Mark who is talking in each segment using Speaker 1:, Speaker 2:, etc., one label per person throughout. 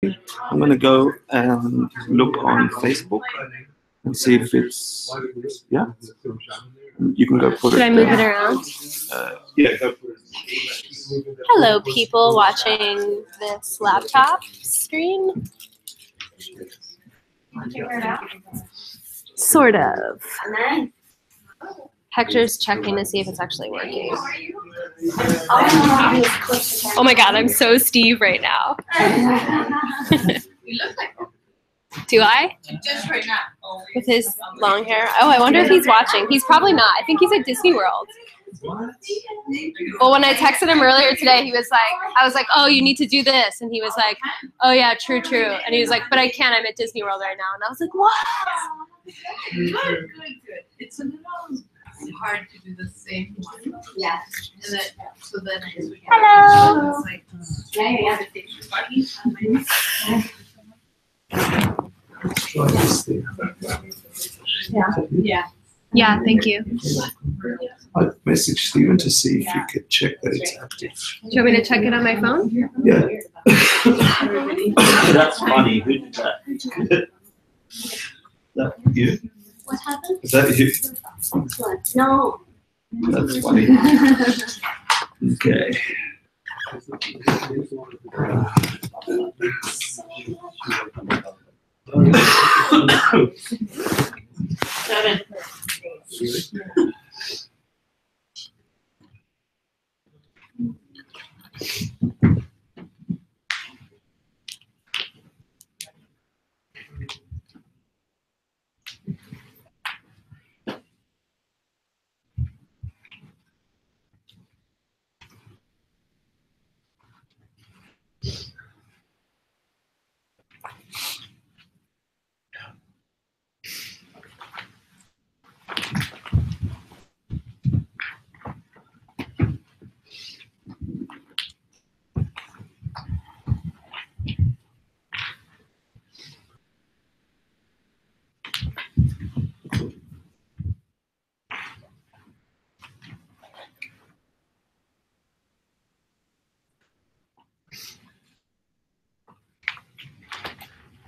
Speaker 1: I'm going to go and look on Facebook and see if it's, yeah. You can go put
Speaker 2: Should
Speaker 1: it
Speaker 2: I move
Speaker 1: there.
Speaker 2: it around?
Speaker 1: Yeah, go for it.
Speaker 2: Hello, people watching this laptop screen. Sort of. Hector's checking to see if it's actually working. Oh my god, I'm so Steve right now. Do I?
Speaker 3: Just right now.
Speaker 2: With his long hair? Oh, I wonder if he's watching. He's probably not. I think he's at Disney World. Well, when I texted him earlier today, he was like, I was like, oh, you need to do this. And he was like, oh yeah, true. And he was like, but I can't, I'm at Disney World right now. And I was like, what?
Speaker 3: Good. It's a little hard to do the same one.
Speaker 4: Yeah.
Speaker 3: And then, so then we have
Speaker 2: Hello.
Speaker 3: it's like,
Speaker 4: Yeah.
Speaker 3: the picture button.
Speaker 1: Try this thing.
Speaker 3: Yeah.
Speaker 2: Yeah, thank you.
Speaker 1: I messaged Stephen to see if you could check that it's active.
Speaker 2: Do you want me to check it on my phone?
Speaker 1: Yeah.
Speaker 5: That's funny. Who did that?
Speaker 1: That you?
Speaker 4: What happened?
Speaker 1: Is that you?
Speaker 4: What? No.
Speaker 1: That's funny. Okay.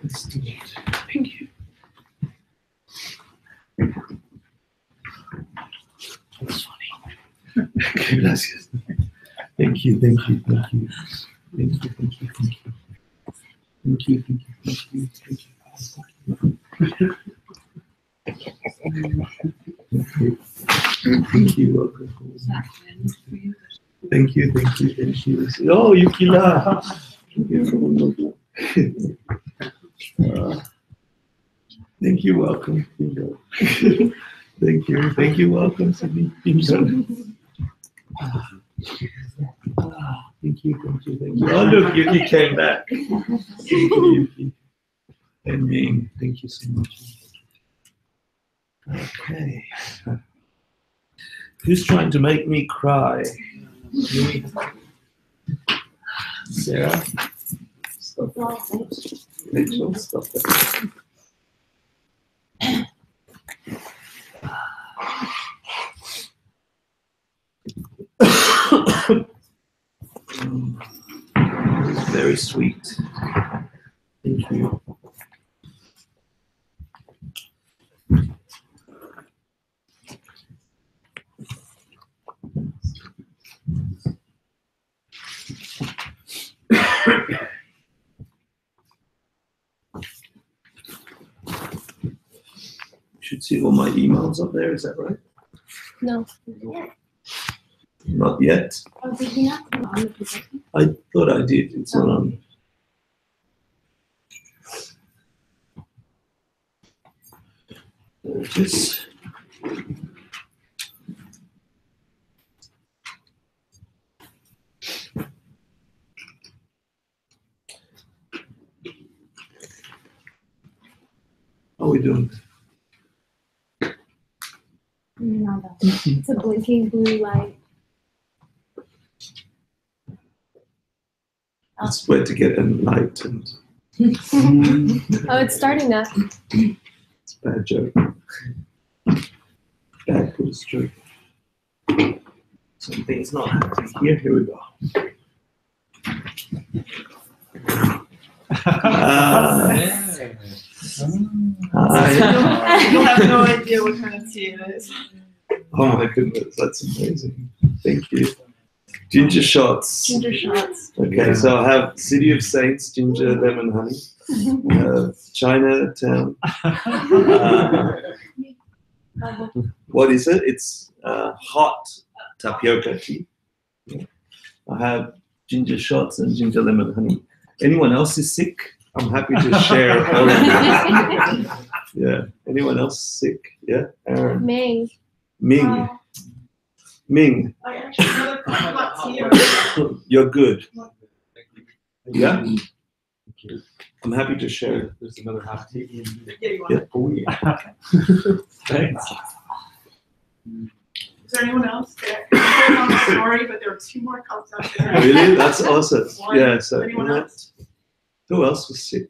Speaker 1: Let's do it. Thank you. That's funny. Okay, gracias. Thank you. Thank you. Welcome. Thank you. Oh, Yukila. Thank you, welcome. Thank you, welcome to me. Thank you. Oh, look, Yuki came back. Thank you, Yuki. And Ming, thank you so much. Okay. Who's trying to make me cry? Me? Sarah? Stop that. Rachel, stop that. Very sweet. Thank you. Should see all my emails up there, is that right?
Speaker 2: No.
Speaker 1: Not yet.
Speaker 4: Oh, did you not come on the projector?
Speaker 1: I thought I did. It's not on. There it is. How are we doing?
Speaker 4: No, it's a blinking blue light.
Speaker 1: It's where to get enlightened.
Speaker 2: Oh, it's starting now.
Speaker 1: It's a bad joke. Bad Buddhist joke. Something's not happening here. Here we go.
Speaker 6: You'll have no idea what kind of tea it is.
Speaker 1: Oh my goodness, that's amazing. Thank you. Ginger shots.
Speaker 6: Ginger shots.
Speaker 1: Okay, so I have City of Saints, ginger, lemon, honey. I have Chinatown. What is it? It's hot tapioca tea. Yeah. I have ginger shots and ginger, lemon, honey. Anyone else is sick? I'm happy to share all of it. Yeah. Anyone else sick? Yeah. Aaron.
Speaker 2: Ming.
Speaker 1: Ming. Ming.
Speaker 6: I actually another hot tea.
Speaker 1: You're good. Yeah. I'm happy to share.
Speaker 5: There's another half tea.
Speaker 6: Yeah, you want
Speaker 1: Yeah.
Speaker 6: it?
Speaker 5: Oh, yeah. Thanks.
Speaker 6: Is there anyone else there? I'm sorry, but there are 2 more cups out there.
Speaker 1: Really? That's awesome.
Speaker 6: One.
Speaker 1: Yeah. So
Speaker 6: Anyone else?
Speaker 1: who else was sick?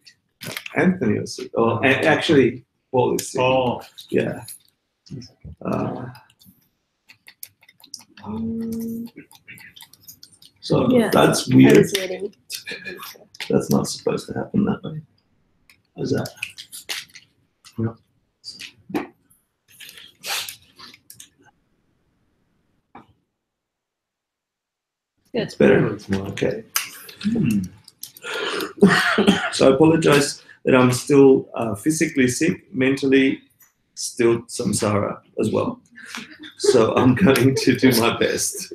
Speaker 1: Anthony was sick. Oh, actually, Paul is sick.
Speaker 5: Oh,
Speaker 1: Yeah. So
Speaker 2: Yeah.
Speaker 1: that's
Speaker 2: I
Speaker 1: weird.
Speaker 2: was waiting.
Speaker 1: That's not supposed to happen that way. How's that?
Speaker 5: Yeah.
Speaker 2: Good.
Speaker 1: It's better. Okay. So I apologize that I'm still physically sick, mentally still samsara as well. So I'm going to do my best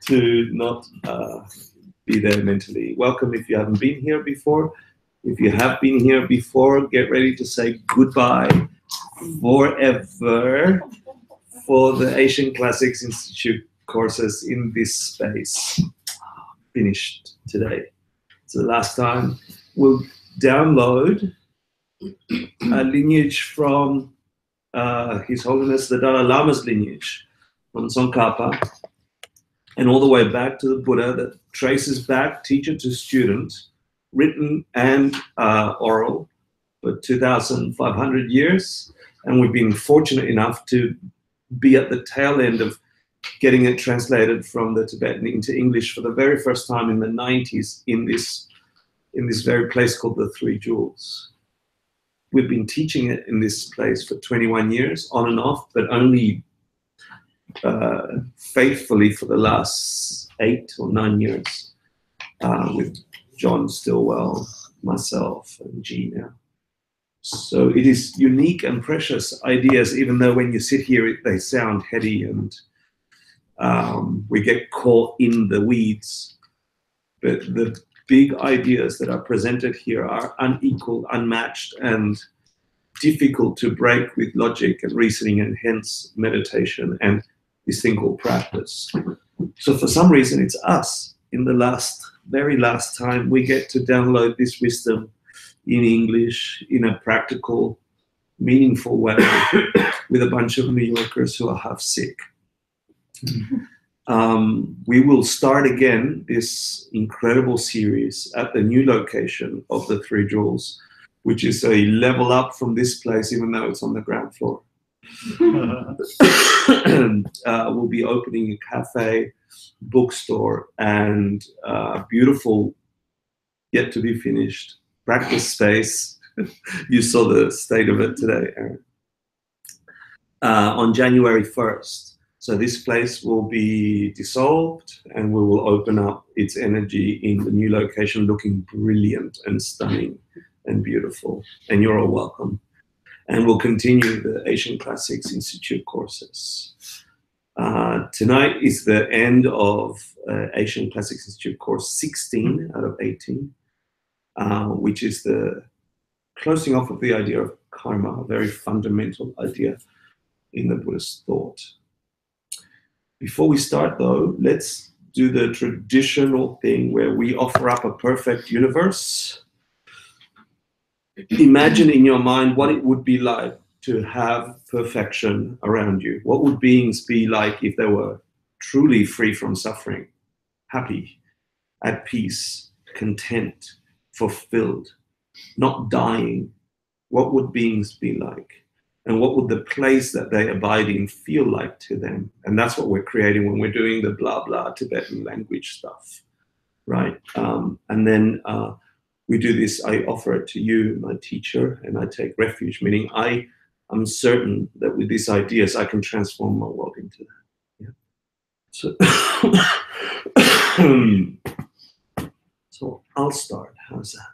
Speaker 1: to not be there mentally. Welcome if you haven't been here before. If you have been here before, get ready to say goodbye forever for the Asian Classics Institute courses in this space. Finished today. It's the last time. We'll download a lineage from His Holiness the Dalai Lama's lineage, from Tsongkhapa, and all the way back to the Buddha, that traces back teacher to student, written and oral, for 2,500 years. And we've been fortunate enough to be at the tail end of getting it translated from the Tibetan into English for the very first time in the 90s in this very place called the Three Jewels. We've been teaching it in this place for 21 years, on and off, but only faithfully for the last 8 or 9 years, with John Stillwell, myself, and Gina. So it is unique and precious ideas, even though when you sit here, they sound heady and we get caught in the weeds. But the big ideas that are presented here are unequal, unmatched, and difficult to break with logic and reasoning, and hence meditation and this thing called practice. So for some reason, it's us. In the very last time, we get to download this wisdom in English in a practical, meaningful way with a bunch of New Yorkers who are half sick. We will start again this incredible series at the new location of the Three Jewels, which is a level up from this place, even though it's on the ground floor. We'll be opening a cafe, bookstore, and beautiful, yet to be finished, practice space. You saw the state of it today, Aaron. On January 1st. So this place will be dissolved and we will open up its energy in the new location, looking brilliant and stunning and beautiful. And you're all welcome. And we'll continue the Asian Classics Institute courses. Tonight is the end of Asian Classics Institute course 16 out of 18, which is the closing off of the idea of karma, a very fundamental idea in the Buddhist thought. Before we start, though, let's do the traditional thing where we offer up a perfect universe. Imagine in your mind what it would be like to have perfection around you. What would beings be like if they were truly free from suffering, happy, at peace, content, fulfilled, not dying? What would beings be like? And what would the place that they abide in feel like to them? And that's what we're creating when we're doing the blah, blah Tibetan language stuff. right? And then we do this. I offer it to you, my teacher, and I take refuge, meaning I'm certain that with these ideas I can transform my world into that. Yeah. So, so I'll start. How's that?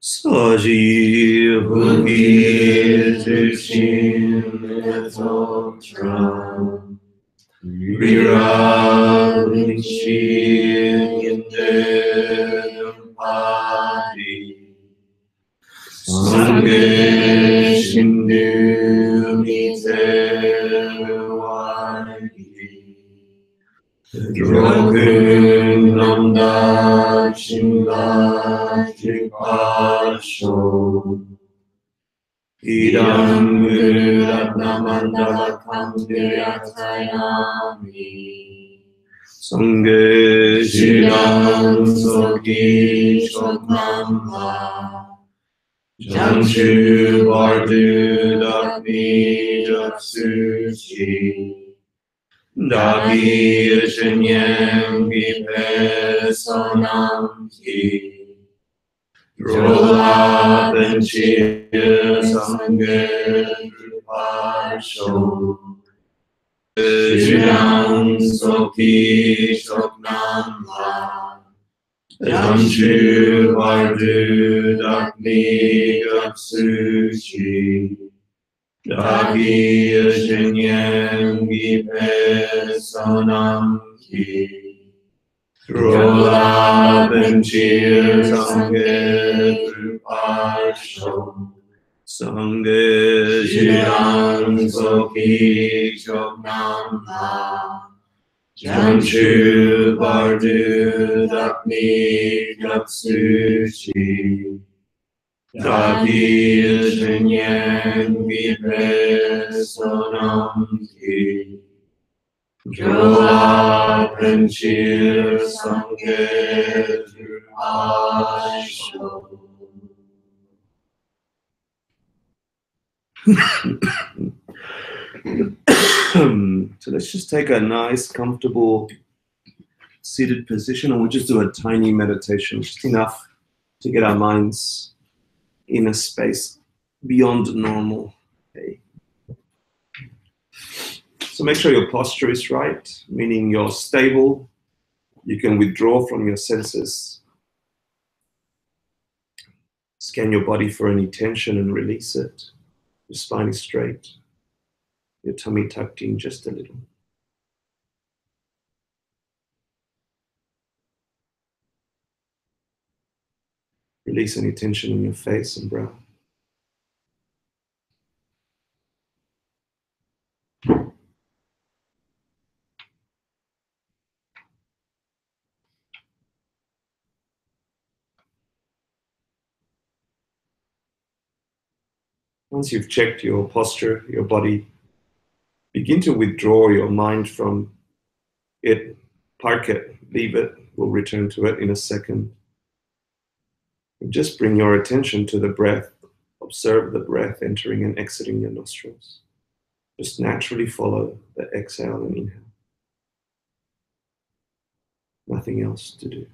Speaker 1: Saji Bhugi Tishin Etotram Viraving Shin Padi Sange Shindu Nitewagi Drogun Nanda Shinga Jipasho Idam Ratnamandala Kamdiryatayami Sange Shidam Soki Shoknamba Janshu Bardu Dakni Japsuchi Dagi Shinyam Gipe Sonam Ki Drola Benchir Sange Drupasho Shidam Soki Shoknamba Janshu Bardu Dakni Japsuchi Dagi Shinyam Gipe Sonam Ki Drola Benchir Sange Drupasho Sange Shidam Soki Shoknamba Janshu Bardu Dakni Japsuchi Dagi Shinyam Gipe Sonam Ki Drola Benchir Sange Drupasho. So let's just take a nice, comfortable seated position, and we'll just do a tiny meditation, just enough to get our minds in a space beyond normal. Okay. So make sure your posture is right, meaning you're stable. You can withdraw from your senses. Scan your body for any tension and release it. Your spine is straight. Your tummy tucked in just a little. Release any tension in your face and brow. Once you've checked your posture, your body, begin to withdraw your mind from it. Park it, leave it. We'll return to it in a second. And just bring your attention to the breath. Observe the breath entering and exiting your nostrils. Just naturally follow the exhale and inhale. Nothing else to do.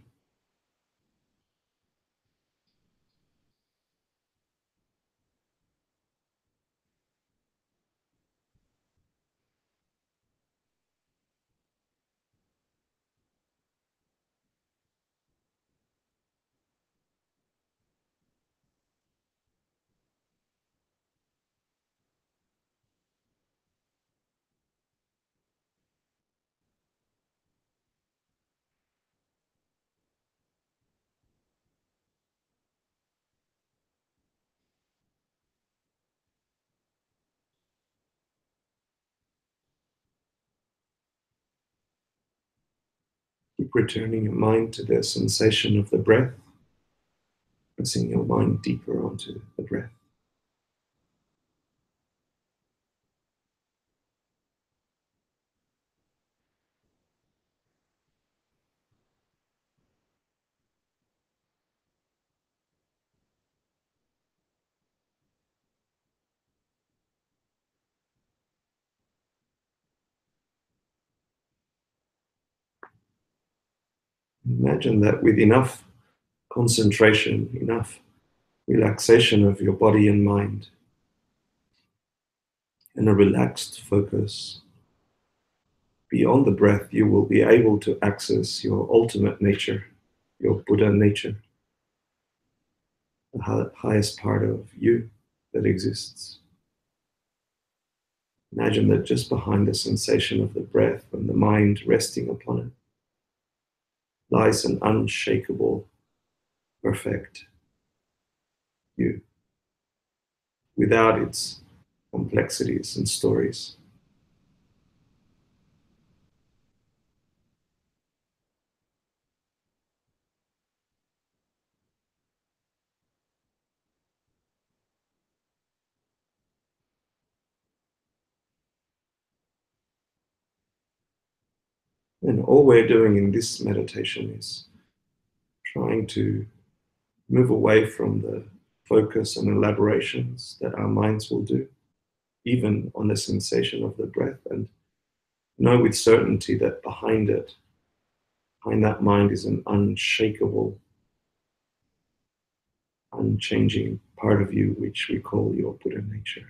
Speaker 1: Keep returning your mind to the sensation of the breath, pressing your mind deeper onto the breath. imagine that with enough concentration, enough relaxation of your body and mind, and a relaxed focus beyond the breath, you will be able to access your ultimate nature, your Buddha nature, the highest part of you that exists. Imagine that just behind the sensation of the breath and the mind resting upon it lies an unshakable, perfect you, without its complexities and stories. And all we're doing in this meditation is trying to move away from the focus and elaborations that our minds will do, even on the sensation of the breath, and know with certainty that behind it, behind that mind, is an unshakable, unchanging part of you, which we call your Buddha nature.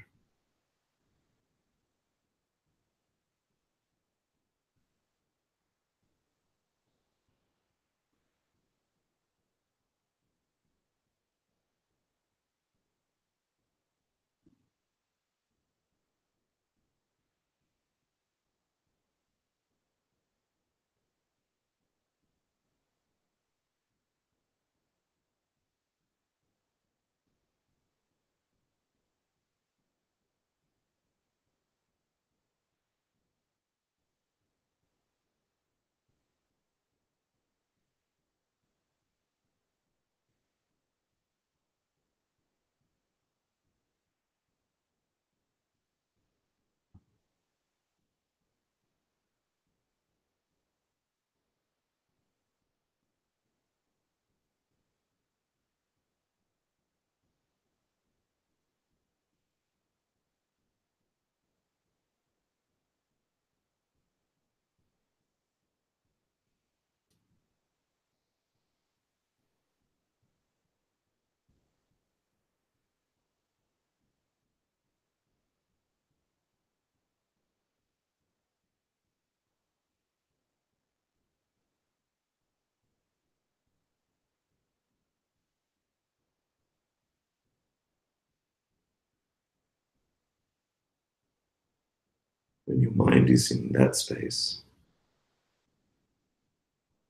Speaker 1: When your mind is in that space,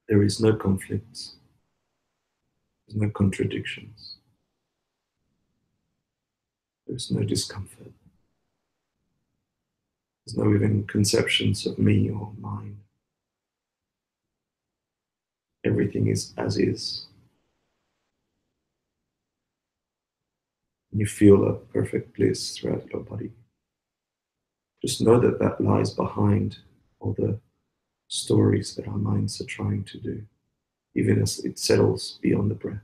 Speaker 1: there is no conflicts, there's no contradictions, there's no discomfort, there's no even conceptions of me or mine. Everything is as is. And you feel a perfect bliss throughout your body. Just know that that lies behind all the stories that our minds are trying to do, even as it settles beyond the breath.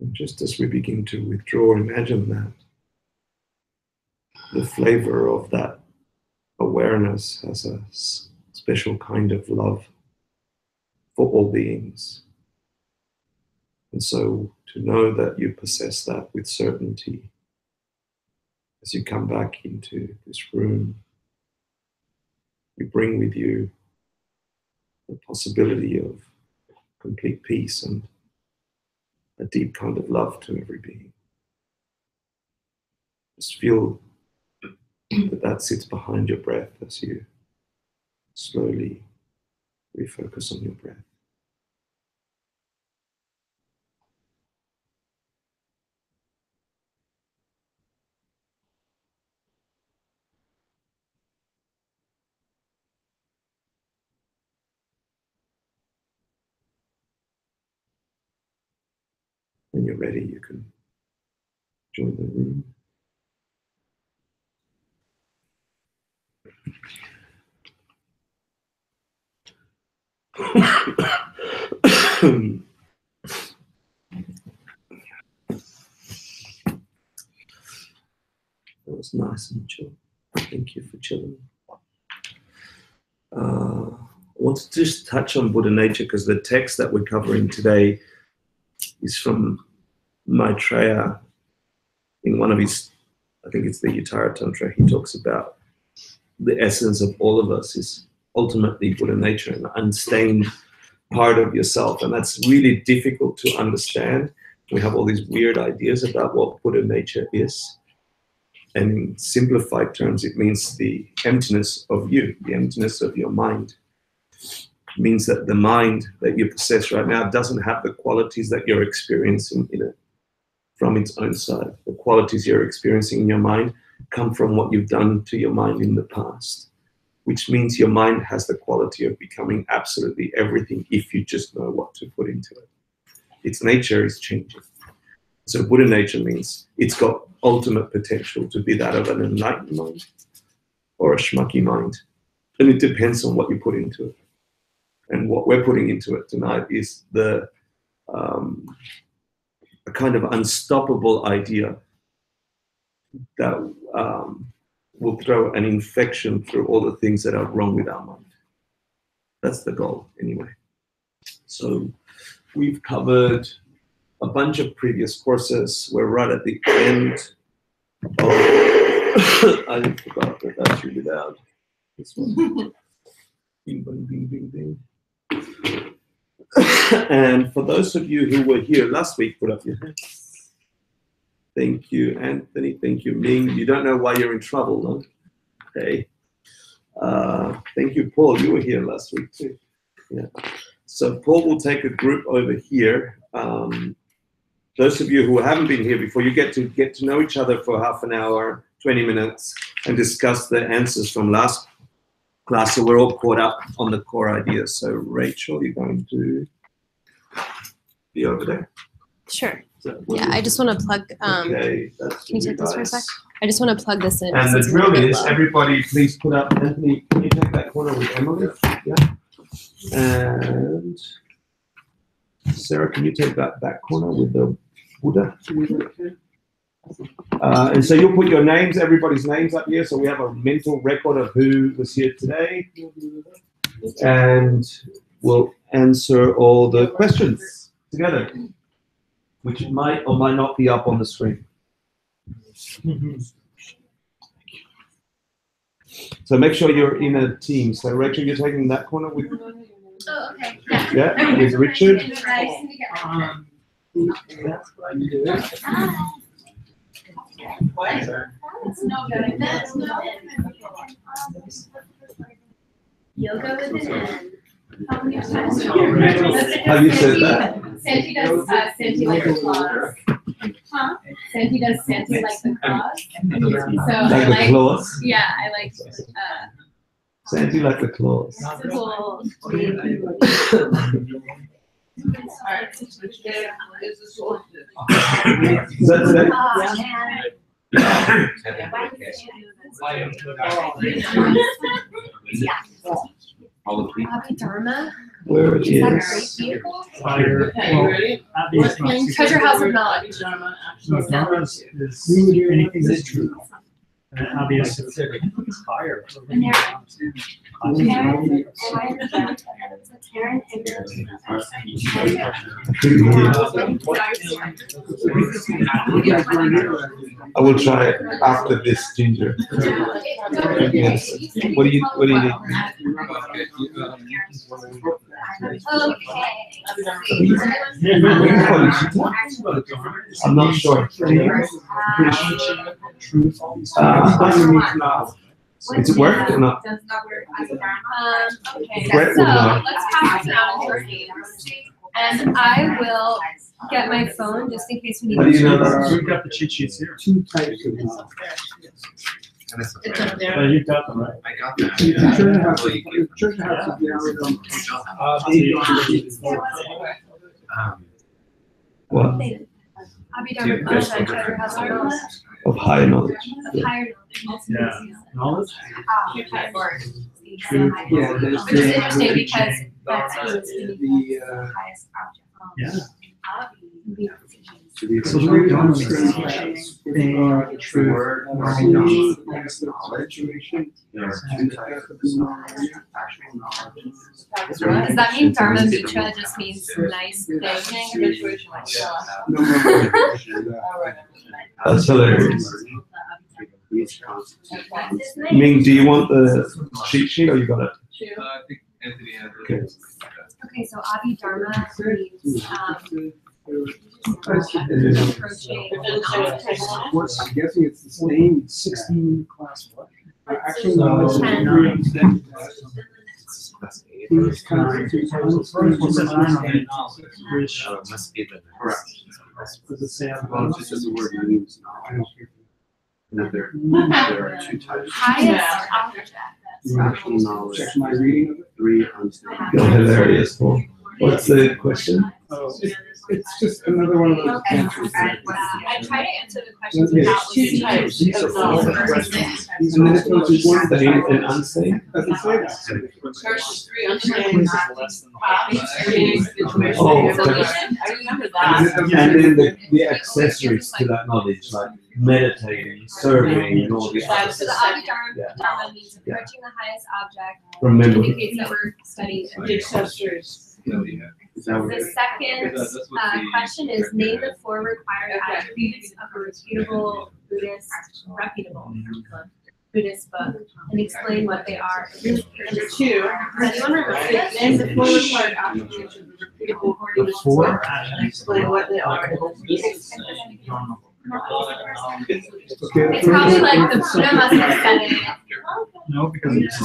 Speaker 1: And just as we begin to withdraw, imagine that the flavor of that awareness has a special kind of love for all beings. And so to know that you possess that with certainty as you come back into this room, you bring with you the possibility of complete peace and a deep kind of love to every being. Just feel that sits behind your breath as you slowly refocus on your breath. When you're ready, you can join the room. That was nice and chill. Thank you for chilling. I want to just touch on Buddha nature because the text that we're covering today is from Maitreya. In one of his, I think it's the Uttara Tantra, he talks about the essence of all of us is ultimately Buddha nature, an unstained part of yourself. And that's really difficult to understand. We have all these weird ideas about what Buddha nature is. And in simplified terms, it means the emptiness of you, the emptiness of your mind. It means that the mind that you possess right now doesn't have the qualities that you're experiencing in it from its own side. The qualities you're experiencing in your mind come from what you've done to your mind in the past, which means your mind has the quality of becoming absolutely everything if you just know what to put into it. Its nature is changing. So Buddha nature means it's got ultimate potential to be that of an enlightened mind or a schmucky mind. And it depends on what you put into it. And what we're putting into it tonight is a kind of unstoppable idea that will throw an infection through all the things that are wrong with our mind. That's the goal, anyway. So we've covered a bunch of previous courses. We're right at the end of, I forgot that that's really loud. This one. Bing, bing, bing, bing, bing. And for those of you who were here last week, put up your hands. Thank you, Anthony. Thank you, Ming. You don't know why you're in trouble, no? Okay. Thank you, Paul. You were here last week too. Yeah. So Paul will take a group over here. Those of you who haven't been here before, you get to know each other for half an hour, 20 minutes, and discuss the answers from last class. So we're all caught up on the core ideas. So Rachel, you're going to be over there.
Speaker 2: Sure. Yeah, I just want to plug.
Speaker 1: Okay, that's
Speaker 2: Can you take this for a sec? I just want to plug this in.
Speaker 1: And the
Speaker 2: since it's a little
Speaker 1: drill
Speaker 2: bit
Speaker 1: is,
Speaker 2: low.
Speaker 1: everybody please put up, Anthony, can you take that corner with Emily? Yeah. And Sarah, can you take that back corner with the Buddha? And so you'll put your names, everybody's names up here, so we have a mental record of who was here today. And we'll answer all the questions together, which might or might not be up on the screen. So make sure you're in a team. So Rachel, you're taking that corner with,
Speaker 2: Oh, okay.
Speaker 1: yeah, with Richard.
Speaker 2: Yoga with an N.
Speaker 1: Have you said that?
Speaker 2: Santi does Santi like the claws. Huh? Santi does Santi like the claws. So
Speaker 1: Like the claws?
Speaker 2: Yeah, I like
Speaker 1: Santi like the claws.
Speaker 2: cool.
Speaker 1: Is that today?
Speaker 2: Abhidharma.
Speaker 1: Where it is.
Speaker 5: Fire.
Speaker 2: Treasure House of Knowledge.
Speaker 5: No, Dharma is anything that's true. And obviously, fire.
Speaker 1: I will try it after this, Ginger. Yes. What do you need? I'm not sure. Is it work or not?
Speaker 2: Okay,
Speaker 1: Brett
Speaker 2: so
Speaker 1: would know.
Speaker 2: let's pass it out on Jordan. And I will get my phone just in case we need
Speaker 1: How do you know
Speaker 2: to.
Speaker 1: that?
Speaker 5: We've got the cheat sheets here.
Speaker 7: Two types of knowledge.
Speaker 3: It's up there.
Speaker 5: You got them, right?
Speaker 8: I got that.
Speaker 7: The church has to be
Speaker 1: What?
Speaker 2: Abhidharma Kosha, treasure house of knowledge.
Speaker 1: Of high knowledge.
Speaker 2: Of higher
Speaker 5: Yeah. Knowledge?
Speaker 7: Yeah, there's
Speaker 2: Which is interesting because that's who's
Speaker 7: the
Speaker 2: highest object.
Speaker 5: Yeah.
Speaker 7: so we're demonstrating the truth, situation.
Speaker 8: There are two types of knowledge, actual knowledge.
Speaker 2: Does that mean Dharma Mitra just means nice thing?
Speaker 7: No more.
Speaker 1: That's hilarious. Ming, do you want the cheat sheet or you got it?
Speaker 8: I think Anthony had it.
Speaker 1: Okay.
Speaker 2: Okay, so Abhidharma means approaching
Speaker 7: What's, I'm guessing it's the same 16 class what? Actual knowledge. These constitute
Speaker 5: What's the line on it? Which,
Speaker 8: It must be the correct.
Speaker 5: does it say on
Speaker 8: Well,
Speaker 5: the
Speaker 8: just as the word means knowledge. And that there are two types.
Speaker 2: highest object.
Speaker 8: Actual knowledge.
Speaker 7: Check my reading of it.
Speaker 8: 3 unstable.
Speaker 1: You're hilarious, Paul. What's the question?
Speaker 7: It's just another one of those.
Speaker 2: Okay.
Speaker 7: answers that-
Speaker 2: I try to answer the questions
Speaker 7: Okay.
Speaker 2: without
Speaker 3: Two
Speaker 2: listening.
Speaker 3: types
Speaker 7: These
Speaker 3: of
Speaker 7: are all
Speaker 3: knowledge.
Speaker 7: questions. And then it goes to one
Speaker 1: Sane and unsane?
Speaker 7: doesn't say that.
Speaker 3: Verse 3, understanding experience, situation,
Speaker 1: Oh,
Speaker 3: solution. I remember
Speaker 7: And
Speaker 3: that.
Speaker 7: it doesn't
Speaker 1: And
Speaker 7: say-
Speaker 1: then the accessories to that knowledge, like meditating, serving, and all the
Speaker 3: That's
Speaker 1: other
Speaker 2: So the
Speaker 3: the
Speaker 2: Abhidharma means approaching the highest object,
Speaker 1: Remember.
Speaker 2: indicates that we're studying.
Speaker 3: The accessories.
Speaker 8: Is that what
Speaker 2: The
Speaker 8: it-
Speaker 2: second
Speaker 8: That's what the-
Speaker 2: question is name the 4 required attributes of a reputable Buddhist book and explain what they are.
Speaker 3: Number 2,
Speaker 2: Does anyone remember this?
Speaker 3: name the 4 required attributes of the reputable
Speaker 1: The 4?
Speaker 3: and explain what they are.
Speaker 2: It's probably like the Buddha must have said it.
Speaker 5: No, because it's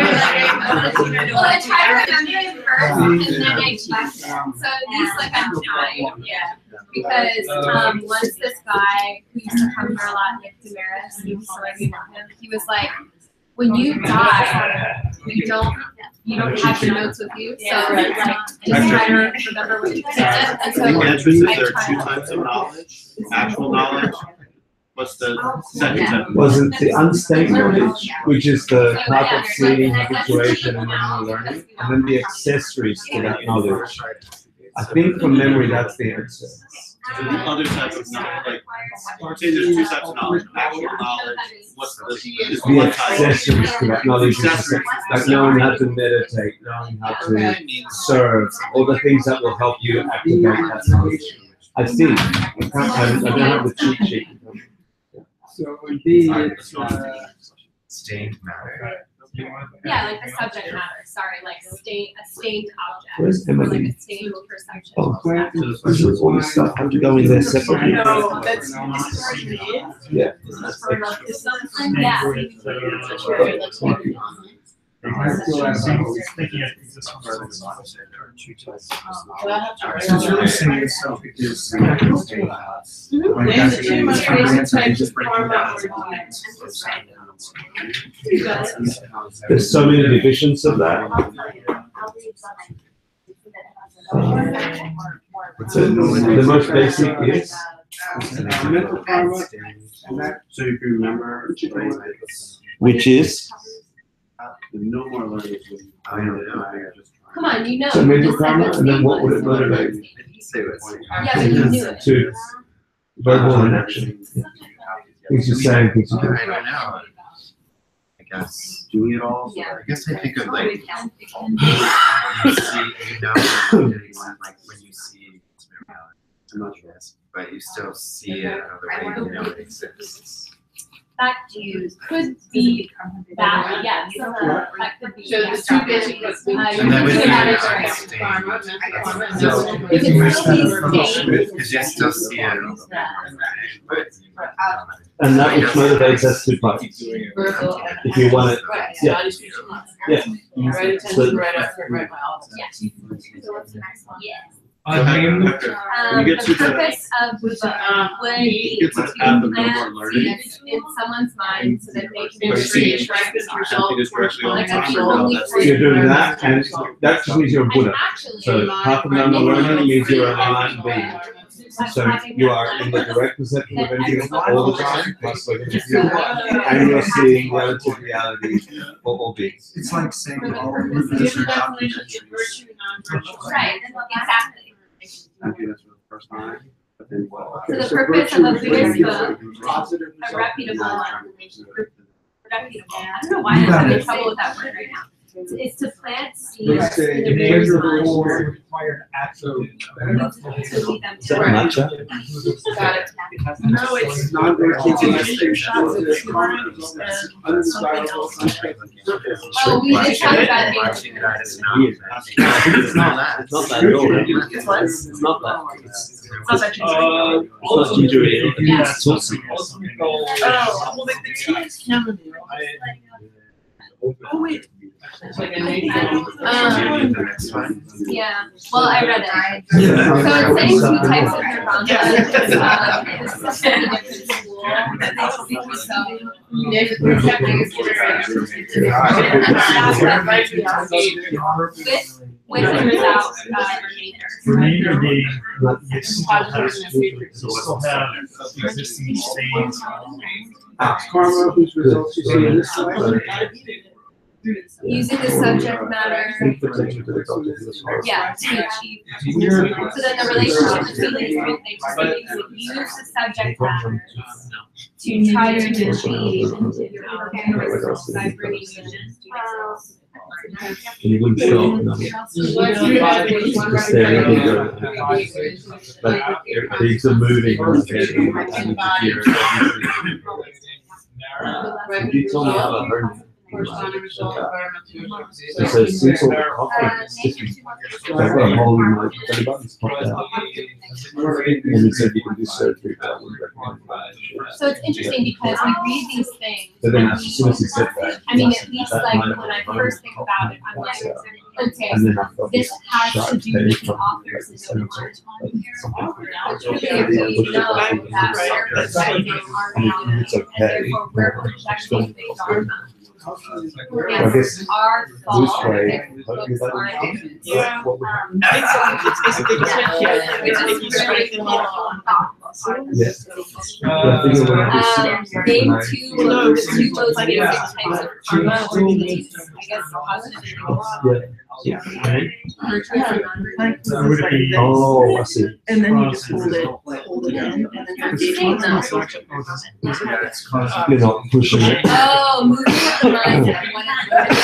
Speaker 2: Well, I try to remember it first and then I check. So at least like I'm trying. Yeah. Because once this guy who used to come here a lot, Nick Damaris, he was he was like, when you die, you don't have your notes with you. So like just try to remember what you said. And so
Speaker 9: The answer is
Speaker 2: I
Speaker 9: there are
Speaker 2: try
Speaker 9: two
Speaker 2: to-
Speaker 9: types of knowledge, actual knowledge. What's the second type?
Speaker 1: Wasn't the unstable knowledge, which is the type of seeing, habituation, and then learning, and then the accessories to that knowledge. I think from memory, that's the answer.
Speaker 9: So the other type of knowledge, like, say there's two types of knowledge, actual knowledge, what's the, is
Speaker 1: The
Speaker 9: one type?
Speaker 1: accessories to that knowledge, is like knowing how to meditate, knowing how to serve, all the things that will help you activate that knowledge. I think. I don't have the cheat sheet.
Speaker 7: So in B, it's,
Speaker 8: Stained matter.
Speaker 2: Yeah, like the subject matter, sorry, like a stained object.
Speaker 1: Where's
Speaker 2: Or like
Speaker 1: Emily?
Speaker 2: a stained perception.
Speaker 1: Oh, this is all this stuff have to go in there separately.
Speaker 3: No, that's, this is where you need.
Speaker 1: Yeah.
Speaker 3: This is for like, this is.
Speaker 2: Yeah.
Speaker 7: I feel like
Speaker 5: thinking of existing
Speaker 8: There are two types of
Speaker 3: Well, I have to write
Speaker 8: knowledge. It's really
Speaker 3: it
Speaker 8: saying itself because.
Speaker 3: Name the 2 most basic types of karma or deeds.
Speaker 1: There's so many divisions of that. So the most basic is
Speaker 7: mental karma, and that
Speaker 8: So if you remember, right, it's,
Speaker 1: which is
Speaker 8: no more learning. I don't know.
Speaker 2: Come on, you know.
Speaker 1: so
Speaker 2: you
Speaker 1: mental
Speaker 2: just said
Speaker 1: karma,
Speaker 2: what
Speaker 1: and then
Speaker 2: state
Speaker 1: what would
Speaker 2: was.
Speaker 1: it motivate?
Speaker 8: Say what's.
Speaker 2: Yeah, but you knew it.
Speaker 1: To verbal and action. Things you're saying, things you're doing.
Speaker 8: I know. guess, doing it all. So
Speaker 3: Yeah.
Speaker 8: I guess I think of like, you know, when you see, I'm not sure, but you still see it another way, you know, it exists.
Speaker 4: That could be that, yes. That could be.
Speaker 3: So the two basic ones.
Speaker 8: And then with
Speaker 4: Yeah,
Speaker 8: the
Speaker 4: that's right.
Speaker 8: because you still see it another way.
Speaker 1: And that which motivates us to fight. If you want it, yeah. Yeah.
Speaker 3: Right attention, right effort, right miles.
Speaker 4: Yes. Yes.
Speaker 9: You get
Speaker 2: The
Speaker 9: to the-
Speaker 2: purpose of the book would be
Speaker 9: It's
Speaker 2: to
Speaker 9: a path of no more
Speaker 2: plant
Speaker 9: learning.
Speaker 2: seeds in someone's mind so that they can
Speaker 9: Right.
Speaker 2: create
Speaker 9: Something is directly on
Speaker 2: Like
Speaker 9: time
Speaker 2: actually
Speaker 9: or
Speaker 2: only
Speaker 9: not,
Speaker 2: for
Speaker 1: You're doing that, and that just means you're a
Speaker 2: And
Speaker 1: Buddha.
Speaker 2: actually,
Speaker 1: So half of normal learning means you're an enlightened being. So you are in the direct perception of anything all the time, plus like and you're seeing relative reality for all beings.
Speaker 7: It's like saying,
Speaker 3: Give
Speaker 7: oh,
Speaker 3: the definition of virtue, non-virtue.
Speaker 2: right, exactly.
Speaker 8: Okay, that's for the first time, but then what?
Speaker 2: So the purpose of a Buddhist book,
Speaker 7: Positive
Speaker 2: a
Speaker 7: result.
Speaker 2: reputable, reputable, I don't know why I'm having trouble with that word right now. It's to plant seeds in the reader's mind.
Speaker 5: Required action.
Speaker 2: To lead them
Speaker 1: Is
Speaker 2: to
Speaker 1: that
Speaker 2: right.
Speaker 1: matcha?
Speaker 3: Got it.
Speaker 7: No, it's not very undesirable.
Speaker 2: Oh, we did talk about being.
Speaker 1: It's not that at all. It's not that. It's ginger ale.
Speaker 2: Yeah.
Speaker 1: It's saucy.
Speaker 3: Oh, well, like the tea is chamomile. Oh, wait. It's like a nature.
Speaker 2: Yeah, well, I read it.
Speaker 1: Yeah.
Speaker 2: So it's saying two types of nirvana. This is a slightly different school. So, with and without
Speaker 5: Remainder being, you still have existing states.
Speaker 7: Karma, whose results you see in this slide.
Speaker 2: using the subject matter, yeah, to achieve. So then the relationship between these three things is that you would use the subject matter to try to achieve by bringing in.
Speaker 1: And you wouldn't show up enough. But things are moving and you told me about her. So since all the coffee is just, I've got a hole in my belly button's popped out. And he said you can do surgery, but I wouldn't recommend it.
Speaker 2: So it's interesting because we read these things.
Speaker 1: But then as soon as he said that.
Speaker 2: I mean, at least like when I first think about it, I'm like, okay,
Speaker 1: And then I thought
Speaker 2: this has to
Speaker 1: sharp
Speaker 2: do with
Speaker 1: taste
Speaker 2: the
Speaker 1: from
Speaker 2: authors and the
Speaker 1: something.
Speaker 2: It's really if we know that we're projecting our reality,
Speaker 1: It's okay.
Speaker 2: and therefore we're projecting the dharma.
Speaker 1: I guess
Speaker 2: It's our
Speaker 1: this
Speaker 2: fault
Speaker 1: way,
Speaker 2: that
Speaker 1: hopefully that
Speaker 2: books aren't.
Speaker 6: Yeah.
Speaker 1: what we
Speaker 6: It's basically just like, yeah, it's if you strengthen the
Speaker 1: Yes. I think it would be
Speaker 2: Name
Speaker 1: nice.
Speaker 2: two most basic types of karma or beliefs, I guess positive and negative.
Speaker 1: Yeah.
Speaker 2: Virtue and non-virtue.
Speaker 5: That would be.
Speaker 1: Oh, I see.
Speaker 6: And then you just hold it in, and then you're engaging them.
Speaker 1: You're not pushing it.
Speaker 2: Oh, moving with the mind that one is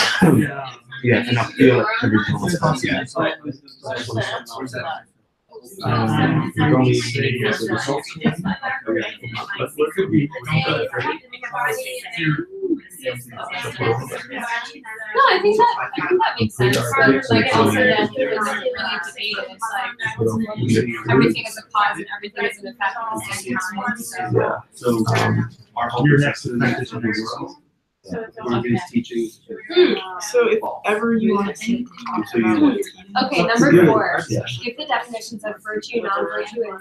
Speaker 1: Yeah, and I feel it every time. You don't need to see the results.
Speaker 5: But what could be?
Speaker 2: No, I think that makes sense. Like also that there was really debated. It's like everything is a cause and everything is an effect at the same time. So
Speaker 1: Yeah.
Speaker 8: So, our whole
Speaker 5: Your next
Speaker 8: perception is in the world. One is teaching.
Speaker 6: So if ever you want to see.
Speaker 2: okay, number 4.
Speaker 1: Yeah.
Speaker 2: Give the definitions of virtue, non-virtue, and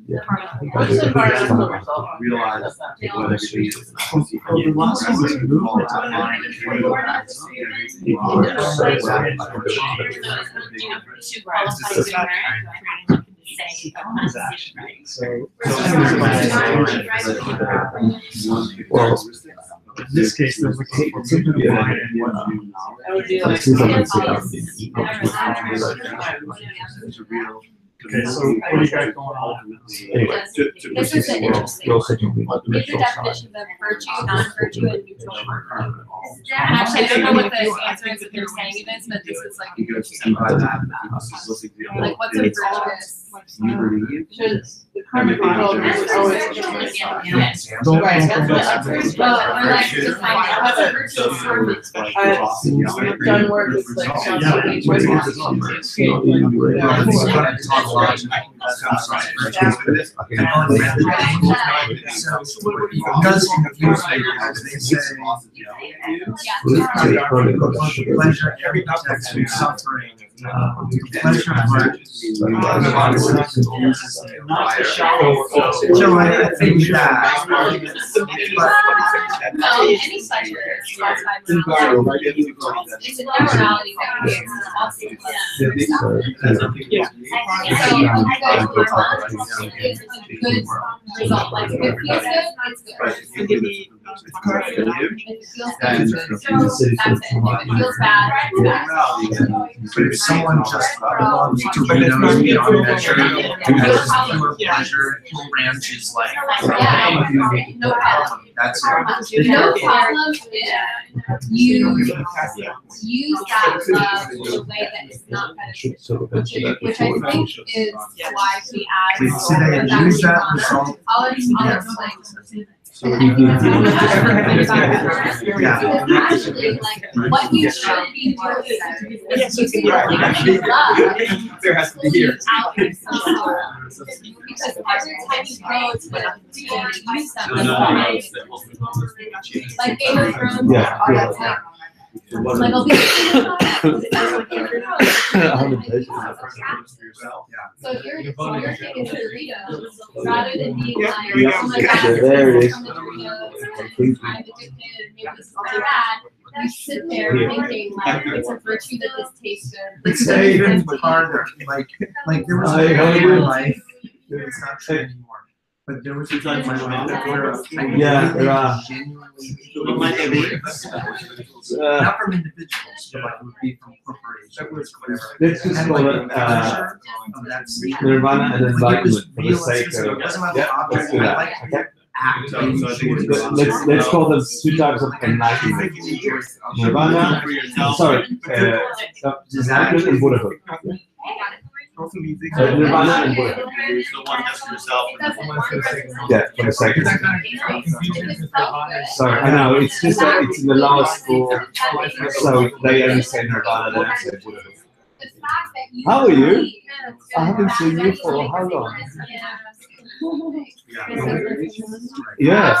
Speaker 1: Yeah.
Speaker 2: karma.
Speaker 3: What's the environmental result?
Speaker 8: Realize what everything is.
Speaker 5: The last one was movement.
Speaker 7: So.
Speaker 1: Well,
Speaker 5: In this case, there's a case for
Speaker 3: That would be like.
Speaker 1: since I can see that.
Speaker 8: There's a real
Speaker 5: Okay, so what do you got going on?
Speaker 1: Anyway,
Speaker 2: This is the interesting
Speaker 1: you also
Speaker 2: one.
Speaker 1: can be
Speaker 2: What is the
Speaker 1: neutral side.
Speaker 2: definition of virtue, non-virtue, and neutral?
Speaker 3: Yeah,
Speaker 2: Actually, I don't know what the answer is that they're saying it is, but this is like, like what's a virtuous?
Speaker 8: You believe?
Speaker 3: The karmic model is always.
Speaker 2: Yes.
Speaker 5: Don't-
Speaker 3: Right,
Speaker 5: don't-
Speaker 3: that's what
Speaker 2: Well, or like define it, what's a virtuous harmony?
Speaker 3: I've done work with like.
Speaker 10: It does confuse me because they say pleasure, every text is suffering. Pleasure of art.
Speaker 5: Not the shallow.
Speaker 10: So I think that.
Speaker 2: No, any pleasure is caused by morality. It's a morality that creates also it's a good result. Like if it feels good, it's good. If it feels good, it's good. So that's it. If it feels bad, it's bad.
Speaker 10: But if someone just belongs to Reno's beyond measure, and has pure pleasure, Cool Ranch is like,
Speaker 2: Yeah, no problem.
Speaker 10: that's
Speaker 2: No problem if you use that love in a way that is not beneficial, which I think is why we add.
Speaker 10: it. So they use that result.
Speaker 2: I'll explain.
Speaker 10: Yeah.
Speaker 2: Actually, like, what you should be doing is using your actual love
Speaker 8: There has to be here.
Speaker 2: out of some sorrow. Because every time you go to use something, like Game of Thrones,
Speaker 1: Yeah, yeah.
Speaker 2: like I'll be. So if you're taking Doritos, rather than being like, oh my god,
Speaker 1: There it is.
Speaker 2: I'm addicted, maybe this is really bad. You sit there thinking like it's a virtue that this tastes good.
Speaker 10: It's even harder, like there was a time in my life, it's not true anymore. But there was a time in my life where I
Speaker 1: Yeah, there are.
Speaker 10: genuinely not from individuals, but like it would be from corporations, whatever.
Speaker 1: Let's just
Speaker 10: And
Speaker 1: call
Speaker 10: like
Speaker 1: it
Speaker 10: the pleasure of that state.
Speaker 1: Nirvana and
Speaker 10: Like, it was
Speaker 1: enlightenment for the
Speaker 10: real
Speaker 1: sake
Speaker 10: and
Speaker 1: of.
Speaker 10: it wasn't about the
Speaker 1: Yeah, let's
Speaker 10: object,
Speaker 1: do
Speaker 10: I
Speaker 1: that.
Speaker 10: like
Speaker 1: Okay.
Speaker 10: act.
Speaker 1: Let's call them two types of enlightenment. Nirvana, sorry, enlightenment and Buddhahood. Nirvana and Buddhahood.
Speaker 9: The one just for yourself.
Speaker 1: Yeah, for the sake of. Sorry, I know, it's just that it's in the lower school, so they only say Nirvana, they don't say Buddhahood. How are you? I haven't seen you for how long? Yeah.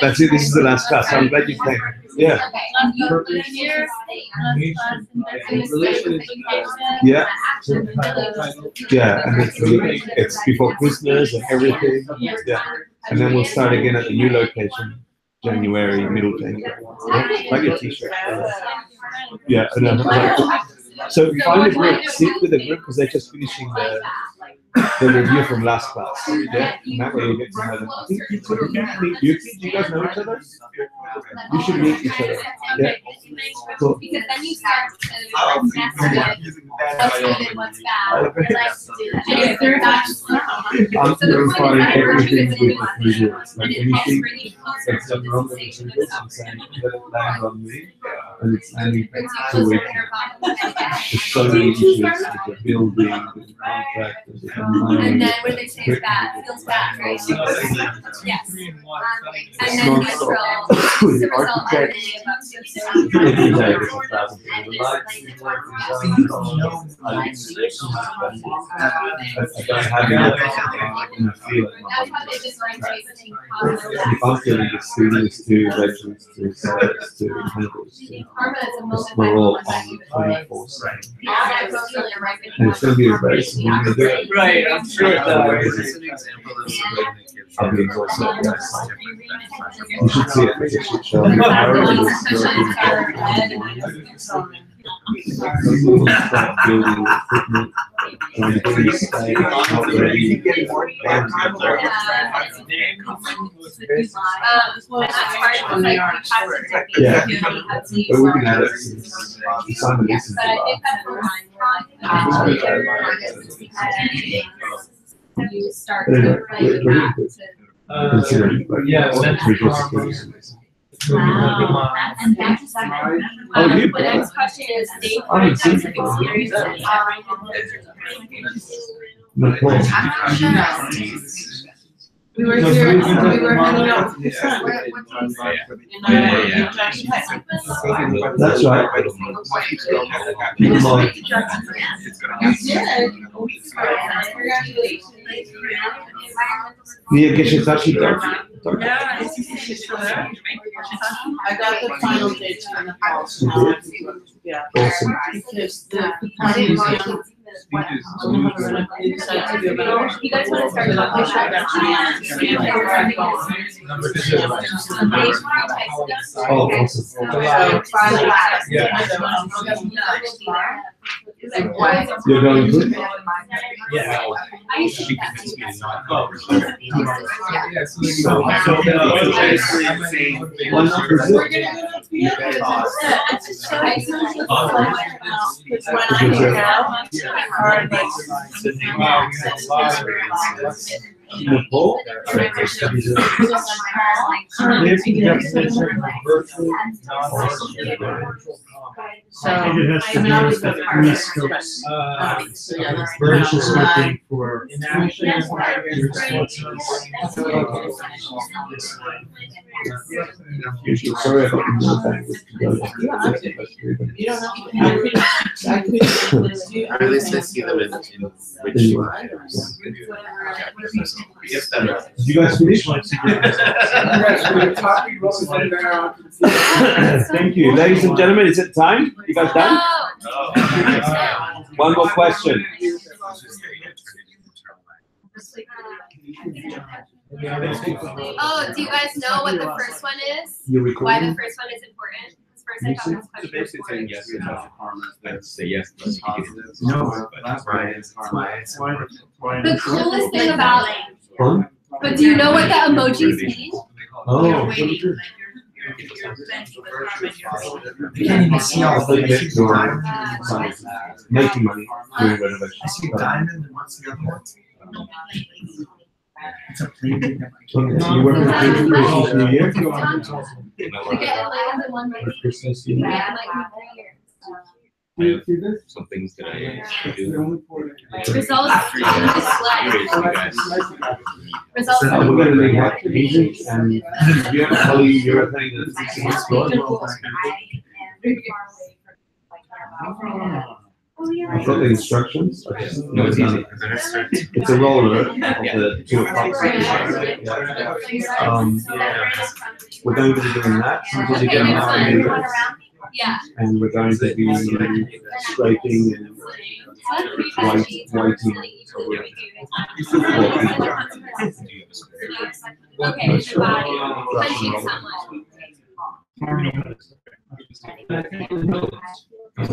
Speaker 1: That's it, this is the last class, I'm glad you came. Yeah. Yeah. Yeah, and it's before Christmas and everything. Yeah. And then we'll start again at the new location, January, middle January. Yeah. Like your t-shirt. Yeah, and so find a group, sit with a group because they're just finishing the review from last class. Yeah, and that way you get to know them. I think you guys know each other? You should meet each other. Yeah. Cool.
Speaker 2: Because then you start to investigate what's good and what's bad. And if they're not just
Speaker 1: I'm verifying everything with the videos. Like anything that's done wrong with the videos, I'm saying let it land on me. And it's landing to it. There's so many issues with the building, with the contract, with the
Speaker 2: and then when they say it's bad, it feels bad, right? Yes. And then neutral,
Speaker 1: with
Speaker 2: the
Speaker 1: the
Speaker 2: result
Speaker 1: architect.
Speaker 2: every day
Speaker 1: Every day
Speaker 2: above
Speaker 1: there's 1,000 people. I don't have enough feeling.
Speaker 2: That's how they differentiate between
Speaker 1: If I'm feeling the students to veterans to sellers to handlers,
Speaker 2: karma is a moment
Speaker 1: we're all
Speaker 2: by
Speaker 1: on
Speaker 2: moment.
Speaker 1: 24/7.
Speaker 2: And
Speaker 1: And it's going to be a race. We're going to do it.
Speaker 8: Right, I'm sure it
Speaker 1: Otherwise,
Speaker 8: does.
Speaker 1: I'll be exhausted. Yes. You should see it. You should show Start building equipment, trying to stay not ready. Yeah. But we can add it to Simon Easton's
Speaker 2: But I think that's the you start to relate back to.
Speaker 1: Considering, like,
Speaker 5: Yeah,
Speaker 1: resource security.
Speaker 4: Wow. And that's
Speaker 1: Oh, you?
Speaker 2: The next question is, state
Speaker 1: I haven't seen it. No problem.
Speaker 6: We were here, we were hanging out with your son.
Speaker 1: That's right. Come on. Yeah, get your touchy dark.
Speaker 6: Yeah, she's still there. I got the final dates from the house now. Yeah.
Speaker 1: Awesome.
Speaker 6: Because the museum.
Speaker 2: You guys want to start
Speaker 1: Oh, awesome. You're going to?
Speaker 5: Yeah.
Speaker 1: One number is Nepal?
Speaker 5: So it has to do with the three scopes. Vertical scoping for inaction,
Speaker 1: Sorry about the
Speaker 6: I could do.
Speaker 8: Or at least I see them in which one. Yes,
Speaker 1: Did you guys finish? Thank you. Ladies and gentlemen, is it time? You guys done? One more question.
Speaker 2: Oh, do you guys know what the first one is?
Speaker 1: You're
Speaker 2: Why
Speaker 1: recording?
Speaker 2: the first one is important? First, I thought this
Speaker 9: So
Speaker 2: question was
Speaker 9: basically saying
Speaker 2: important.
Speaker 9: yes, it's harmless, that's say yes,
Speaker 8: That's positive.
Speaker 10: No,
Speaker 8: That's right, it's harmless.
Speaker 2: The coolest thing about it,
Speaker 1: Fun?
Speaker 2: but do you know what the emojis mean?
Speaker 1: Oh.
Speaker 10: You can't even see all the things.
Speaker 1: Making money doing
Speaker 10: I
Speaker 1: renovation.
Speaker 10: see diamond and what's the other one? It's a plating.
Speaker 1: You work in the Christmas New Year?
Speaker 2: You get land in one month.
Speaker 1: Christmas New Year?
Speaker 2: Yeah, like 3 years.
Speaker 9: some things that I do.
Speaker 2: Results on display. Results
Speaker 1: So
Speaker 2: on
Speaker 1: we're gonna make that easy and you have to tell you your thing that's I've got the instructions.
Speaker 8: No, it's easy.
Speaker 1: It's a roller of the two o'clock. We're going to be doing that until we get an hour later.
Speaker 2: Yeah.
Speaker 1: And we're going to be scraping and whiting.
Speaker 2: Okay, the body. Punching someone.
Speaker 1: The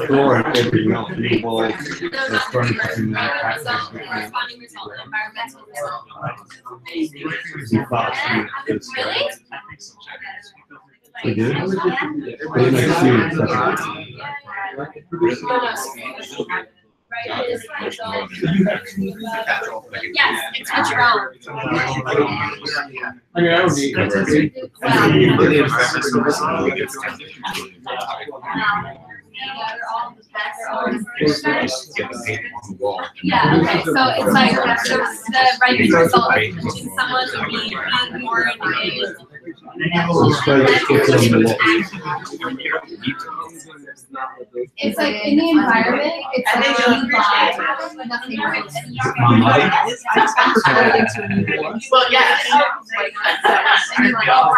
Speaker 1: floor and everything else, the walls, the furniture in that
Speaker 2: Corresponding result, environmental result. Really?
Speaker 1: We do? Really nice series.
Speaker 2: Yes, it's what you're on.
Speaker 5: I mean, I don't need
Speaker 2: Yeah, okay, so it's like the right result in someone would be more engaged. It's like in the environment, it's like you buy nothing else.
Speaker 6: Well, yeah.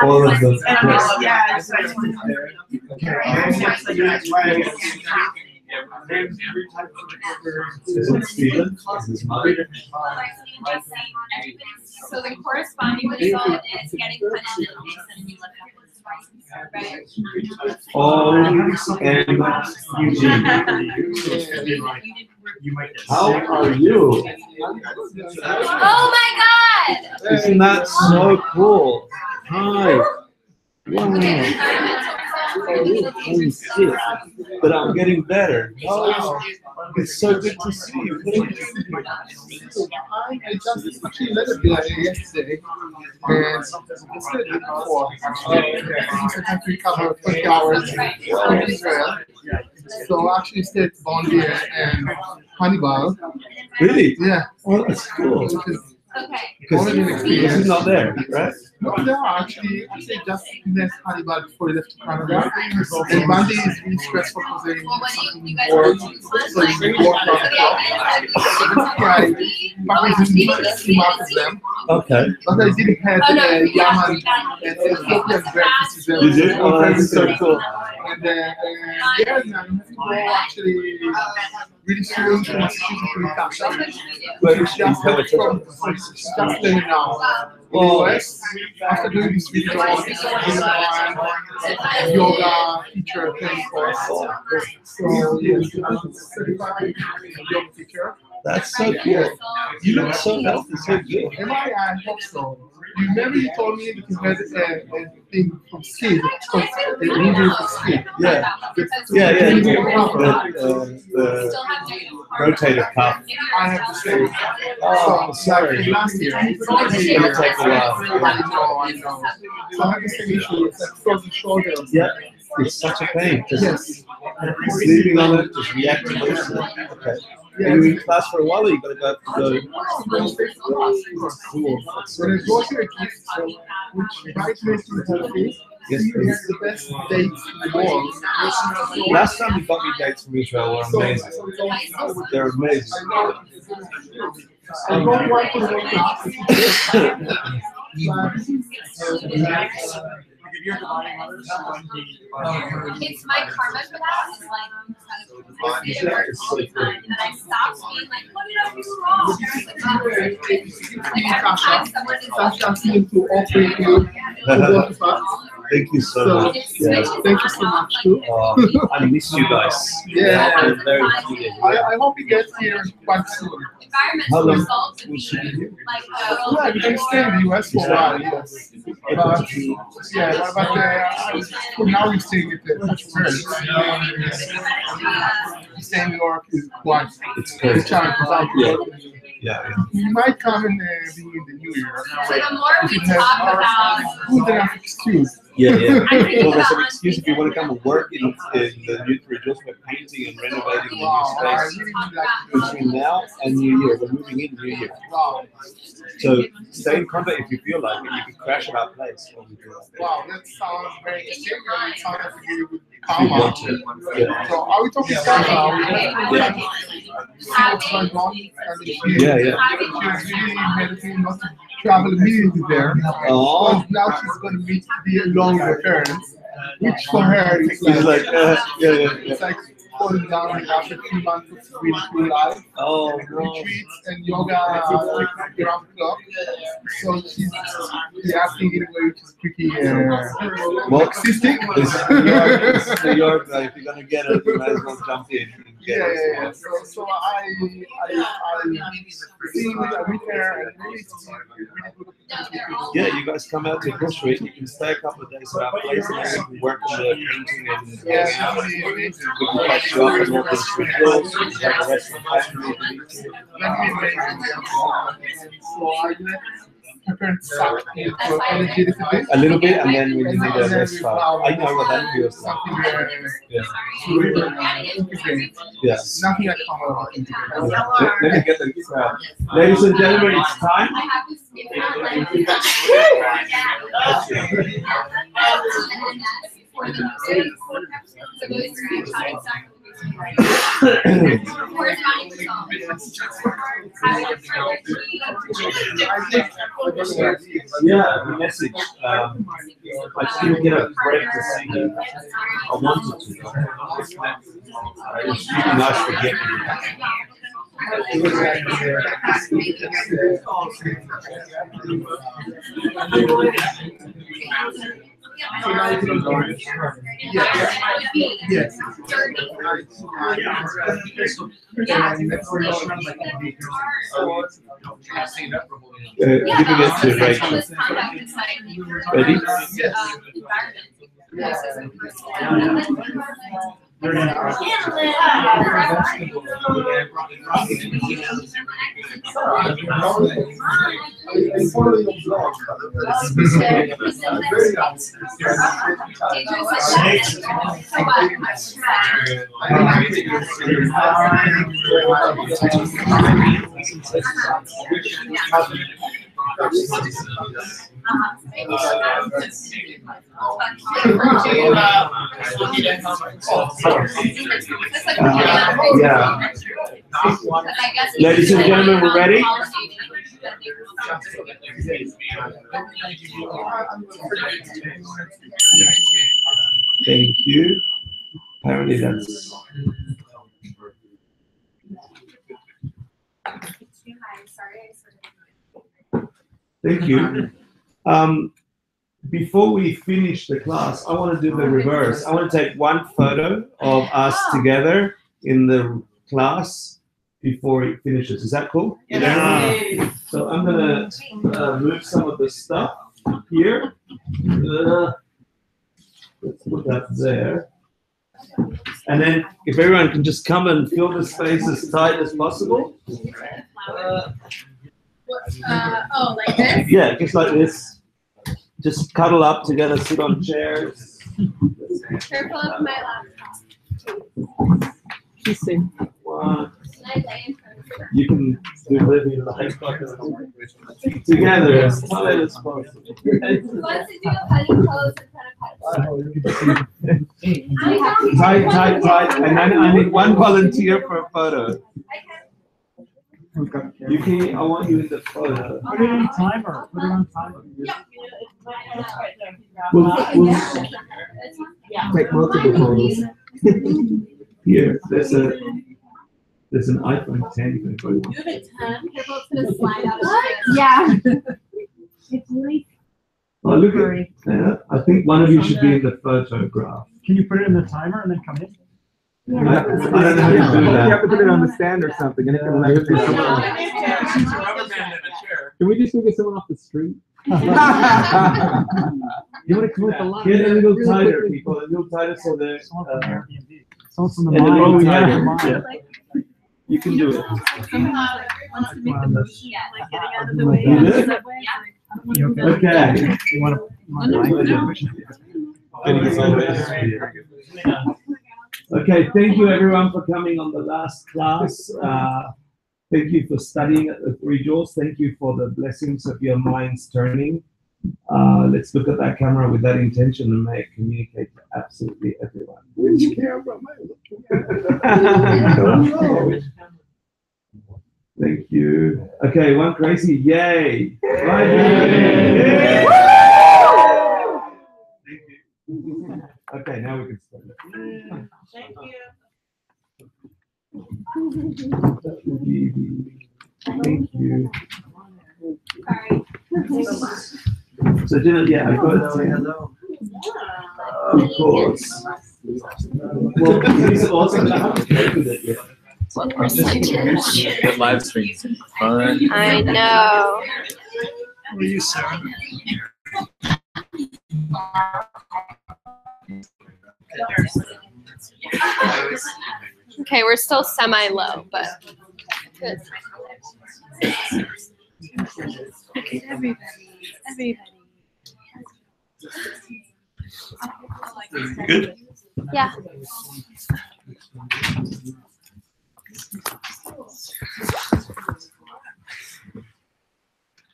Speaker 1: All of the.
Speaker 6: Yeah.
Speaker 1: Is it Stephen? Is his mother?
Speaker 2: So the corresponding result is getting put in the place and you look at.
Speaker 1: Oh, and Eugene. How are you?
Speaker 2: Oh my God!
Speaker 1: Isn't that so cool? Hi. Wow. I'm sick, but I'm getting better. Oh, it's so good to see you.
Speaker 10: I just actually led a play yesterday, and it's good before. I had to recover 20 hours in Israel. So I actually stayed at Bondi and Hannibal.
Speaker 1: Really?
Speaker 10: Yeah.
Speaker 1: Oh, that's cool.
Speaker 10: Which is
Speaker 1: Because this is not there, right?
Speaker 10: no, actually just left Hannibal before he left to Canada. And Bondi is really stressful because they work, so they work on the job. But I didn't team up with them.
Speaker 1: Okay.
Speaker 10: But I did have Yaman and Ethiopian breakfast.
Speaker 1: You did? Oh, that's so cool.
Speaker 10: And yeah, I'm actually really soon to Massachusetts to Natasha.
Speaker 1: But
Speaker 10: She's just learning now.
Speaker 1: Well,
Speaker 10: After doing this video, yoga teacher training course. So yes, I'm a certified yoga teacher.
Speaker 1: that's so cool. You look so healthy, so good.
Speaker 10: Am I hope so. You remember you told me that you had a thing from ski, because an injury from ski.
Speaker 1: Yeah. Yeah. The rotator cuff.
Speaker 10: I have the same.
Speaker 1: Oh,
Speaker 10: So,
Speaker 1: sorry.
Speaker 10: like last year,
Speaker 1: It's gonna take a while.
Speaker 10: I know. So I have the same issue. It's like frozen shoulders.
Speaker 1: Yeah. It's such a pain. Just
Speaker 10: Yes.
Speaker 1: sleeping on it, just reacting to it. Okay. Are you in class for a while or you gotta go? Cool.
Speaker 10: When I go to a gift shop, which right makes me happy,
Speaker 1: Yes,
Speaker 10: it's
Speaker 1: please.
Speaker 10: the best dates in the world.
Speaker 1: Last time you got me dates from Israel were amazing. They're amazing.
Speaker 10: I don't want to work out.
Speaker 4: It's my karma for that. It's like, it works all the time. And then I stopped being like, what did I do wrong?
Speaker 10: Tasha asked me to offer you to go to class.
Speaker 1: Thank you so
Speaker 10: So,
Speaker 1: much. Yeah.
Speaker 10: thank you so much too.
Speaker 1: I miss you guys.
Speaker 10: Yeah.
Speaker 1: You're very cute.
Speaker 10: I hope you get here quite soon.
Speaker 1: How long will she be here?
Speaker 10: Yeah, we can stay in the US for a while, yes. But, yeah, but for now we're staying at the church. Staying in New York is quite
Speaker 1: It's crazy.
Speaker 10: challenging.
Speaker 1: Yeah.
Speaker 10: You might come and be in the new year.
Speaker 4: So the more we talk about,
Speaker 10: Good enough excuse.
Speaker 1: Yeah. Well, there's an excuse if you want to come and work in the new Three Jewels. We're painting and renovating the
Speaker 10: Wow, I
Speaker 1: new space
Speaker 10: really would like to
Speaker 1: between now and New Year. We're moving in New Year.
Speaker 10: Wow,
Speaker 1: So stay in contact if you feel like it. You can crash at our place while we do that.
Speaker 10: wow, that sounds very interesting. It sounds like a really good
Speaker 1: If you want to. Yeah.
Speaker 10: So are we talking about
Speaker 1: Yeah.
Speaker 10: She's really meditating not to travel immediately there.
Speaker 1: Oh.
Speaker 10: But now she's going to be along with her parents, which for her is
Speaker 1: It's like, yeah.
Speaker 10: it's like falling down after 3 months of really cool life.
Speaker 1: Oh, no.
Speaker 10: Retreats and yoga around the clock. So she's reacting in a way which is pretty marxistic.
Speaker 1: It's New York, like, if you're going to get it, you might as well jump in and get it.
Speaker 10: Yeah. So I see with her and really it's really good.
Speaker 1: Yeah, you guys come out to Bush Street. You can stay a couple of days at our place and then you can work on the painting and
Speaker 10: Yeah, that would be amazing.
Speaker 1: we can catch you up and walk the street walks. You can have the rest of the family.
Speaker 10: That'd be amazing. So I let her parents suck for energy a little bit.
Speaker 1: A little bit, and then we need a rest stop. I know what that feels like.
Speaker 10: Something
Speaker 1: Yeah.
Speaker 10: to integrate.
Speaker 1: Yes.
Speaker 10: Nothing like common integrate.
Speaker 1: Let me get the crowd. Ladies and gentlemen, it's time.
Speaker 4: I have this
Speaker 1: Yeah, the message. I didn't get a break to see her. I wanted to. It was really nice to get
Speaker 10: So now you can enjoy it. Yes.
Speaker 1: Giving it to Rachel. Ready? Yeah. Ladies and gentlemen, we're ready? Thank you. Apparently that's... Thank you. Before we finish the class, I want to do the reverse. I want to take one photo of us together in the class before it finishes. Is that cool?
Speaker 6: Yeah.
Speaker 1: So I'm going to move some of the stuff here. Let's put that there. And then if everyone can just come and fill the space as tight as possible.
Speaker 2: Like this?
Speaker 1: Yeah, just like this. Just cuddle up together, sit on chairs.
Speaker 2: Careful of my laptop.
Speaker 1: One. You can do whatever you like. Together, as tight as possible.
Speaker 2: Who wants to do a funny pose in front of
Speaker 1: Tight. And then I need one volunteer for a photo. Yuki, I want you in the photo.
Speaker 7: Put it on timer. Put it on timer.
Speaker 1: We'll take multiple photos. Here, there's an iPhone 10 you can put
Speaker 2: You have a 10? Careful, it's going to slide out of Yeah. It's really...
Speaker 1: Oh, look at I think one of you should be in the photograph.
Speaker 7: Can you put it in the timer and then come in?
Speaker 1: I don't know how to do that.
Speaker 11: You have to put it on the stand or something, and it can like. Can we just go get someone off the street? You want to come with the line?
Speaker 1: Get a little tighter, people. A little tighter so they're.
Speaker 7: Someone from the
Speaker 1: and a
Speaker 7: mine.
Speaker 1: little
Speaker 7: Yeah.
Speaker 1: tighter. Yeah. You can do it.
Speaker 3: Wants to make the motion, like getting out of the way.
Speaker 1: You do it? Okay.
Speaker 7: You want to?
Speaker 1: Okay, thank you everyone for coming on the last class. Thank you for studying at the Three Jewels. Thank you for the blessings of your minds turning. Let's look at that camera with that intention and may it communicate to absolutely everyone. Which camera am I looking at? Thank you. Okay, one crazy yay. Right. Yay. Thank you. Okay, now we can start.
Speaker 6: Thank
Speaker 1: you. Thank you. So, yeah, I've got to say hello. Of course. Well, this is also going to have to play with it, yeah.
Speaker 8: Good live stream.
Speaker 2: I know.
Speaker 1: How are you, Sarah?
Speaker 2: Okay, we're still semi-low, but good.
Speaker 3: Okay, everybody.
Speaker 1: Good?
Speaker 2: Yeah.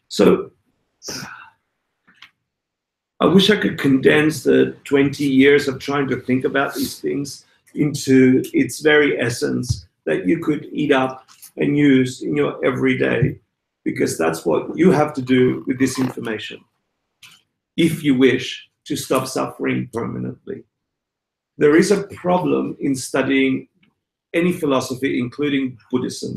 Speaker 1: So, I wish I could condense the 20 years of trying to think about these things into its very essence that you could eat up and use in your everyday, because that's what you have to do with this information if you wish to stop suffering permanently. There is a problem in studying any philosophy, including Buddhism,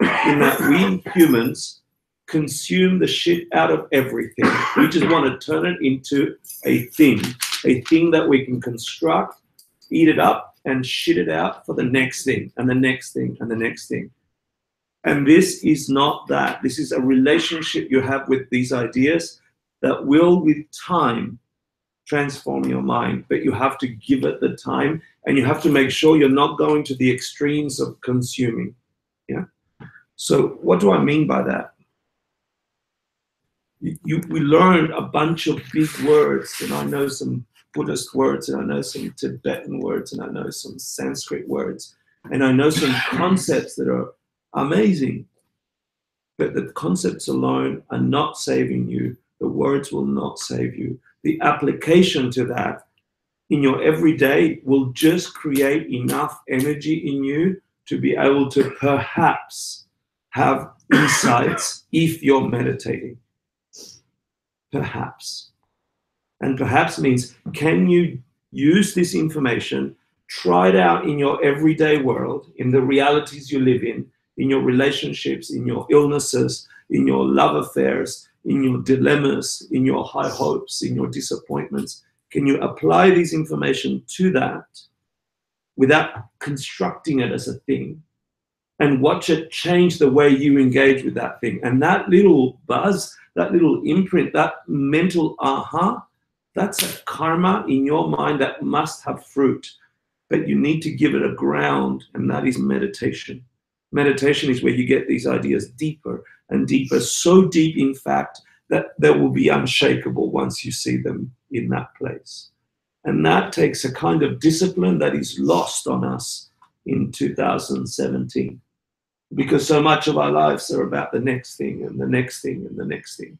Speaker 1: in that we humans consume the shit out of everything. We just want to turn it into a thing that we can construct, eat it up, and shit it out for the next thing, and the next thing, and the next thing. And this is not that. This is a relationship you have with these ideas that will, with time, transform your mind. But you have to give it the time, and you have to make sure you're not going to the extremes of consuming. Yeah. So what do I mean by that? We learn a bunch of big words, and I know some Buddhist words, and I know some Tibetan words, and I know some Sanskrit words, and I know some concepts that are amazing. But the concepts alone are not saving you. The words will not save you. The application to that in your everyday will just create enough energy in you to be able to perhaps have insights if you're meditating. Perhaps. And perhaps means, can you use this information, try it out in your everyday world, in the realities you live in your relationships, in your illnesses, in your love affairs, in your dilemmas, in your high hopes, in your disappointments? Can you apply this information to that without constructing it as a thing, and watch it change the way you engage with that thing? And that little buzz, that little imprint, that mental aha, that's a karma in your mind that must have fruit. But you need to give it a ground, and that is meditation. Meditation is where you get these ideas deeper and deeper, so deep, in fact, that they will be unshakable once you see them in that place. And that takes a kind of discipline that is lost on us in 2017. Because so much of our lives are about the next thing, and the next thing, and the next thing,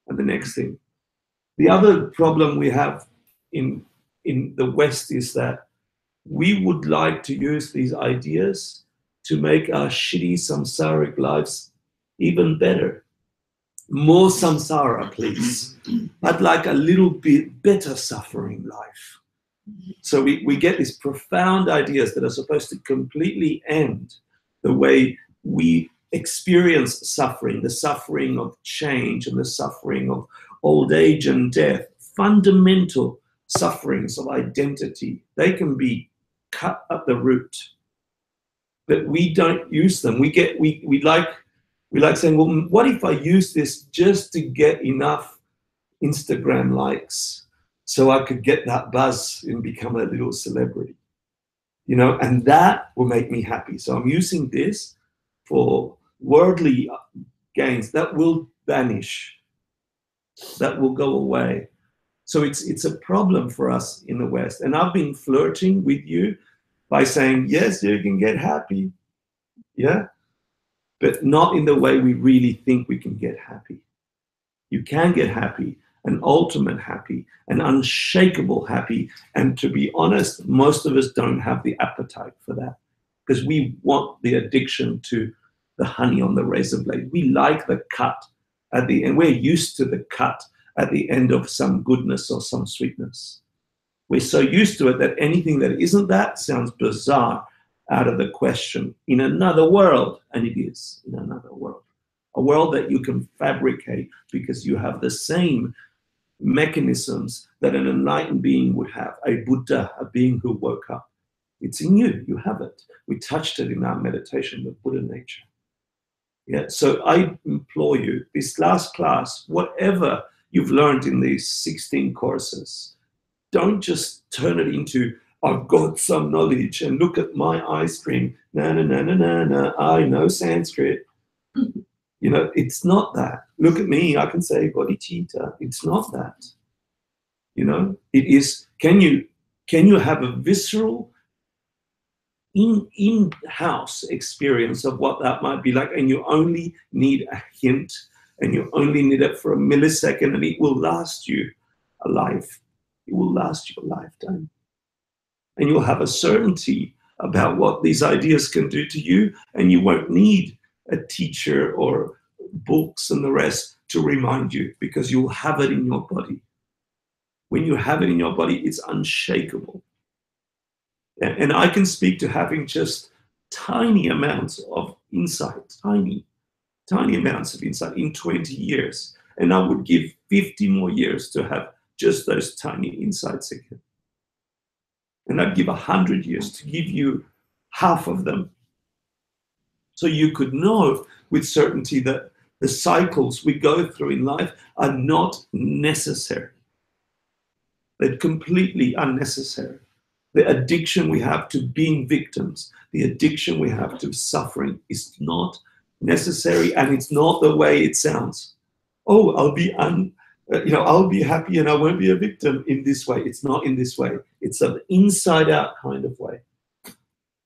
Speaker 1: and the next thing. The other problem we have in the West is that we would like to use these ideas to make our shitty samsaric lives even better. More samsara, please. I'd like a little bit better suffering life. So we get these profound ideas that are supposed to completely end the way we experience suffering, the suffering of change and the suffering of old age and death, fundamental sufferings of identity. They can be cut at the root, but we don't use them. We like saying, well, what if I use this just to get enough Instagram likes so I could get that buzz and become a little celebrity, you know, and that will make me happy. So I'm using this for worldly gains that will vanish, that will go away. So it's a problem for us in the West. And I've been flirting with you by saying, yes, you can get happy, yeah, but not in the way we really think we can get happy. You can get happy, an ultimate happy, an unshakable happy. And to be honest, most of us don't have the appetite for that, because we want the addiction to the honey on the razor blade. We like the cut at the end. We're used to the cut at the end of some goodness or some sweetness. We're so used to it that anything that isn't that sounds bizarre, out of the question, in another world. And it is in another world. A world that you can fabricate because you have the same mechanisms that an enlightened being would have, a Buddha, a being who woke up. It's in you, you have it. We touched it in our meditation, the Buddha nature. Yeah, so I implore you, this last class, whatever you've learned in these 16 courses, don't just turn it into, I've got some knowledge and look at my ice cream. No, no, no, no, no, no, I know Sanskrit. You know, it's not that. Look at me, I can say bodhicitta. It's not that. You know, it is, can you have a visceral, in-house experience of what that might be like, and you only need a hint, and you only need it for a millisecond, and it will last you a life. It will last you a lifetime. And you'll have a certainty about what these ideas can do to you, and you won't need a teacher or books and the rest to remind you, because you'll have it in your body. When you have it in your body, it's unshakable. And I can speak to having just tiny amounts of insight, tiny. tiny amounts of insight in 20 years. And I would give 50 more years to have just those tiny insights again. And I'd give 100 years to give you half of them. So you could know with certainty that the cycles we go through in life are not necessary. They're completely unnecessary. The addiction we have to being victims, the addiction we have to suffering is not necessary, and it's not the way it sounds. Oh, I'll be happy and I won't be a victim in this way. It's not in this way. It's an inside out kind of way.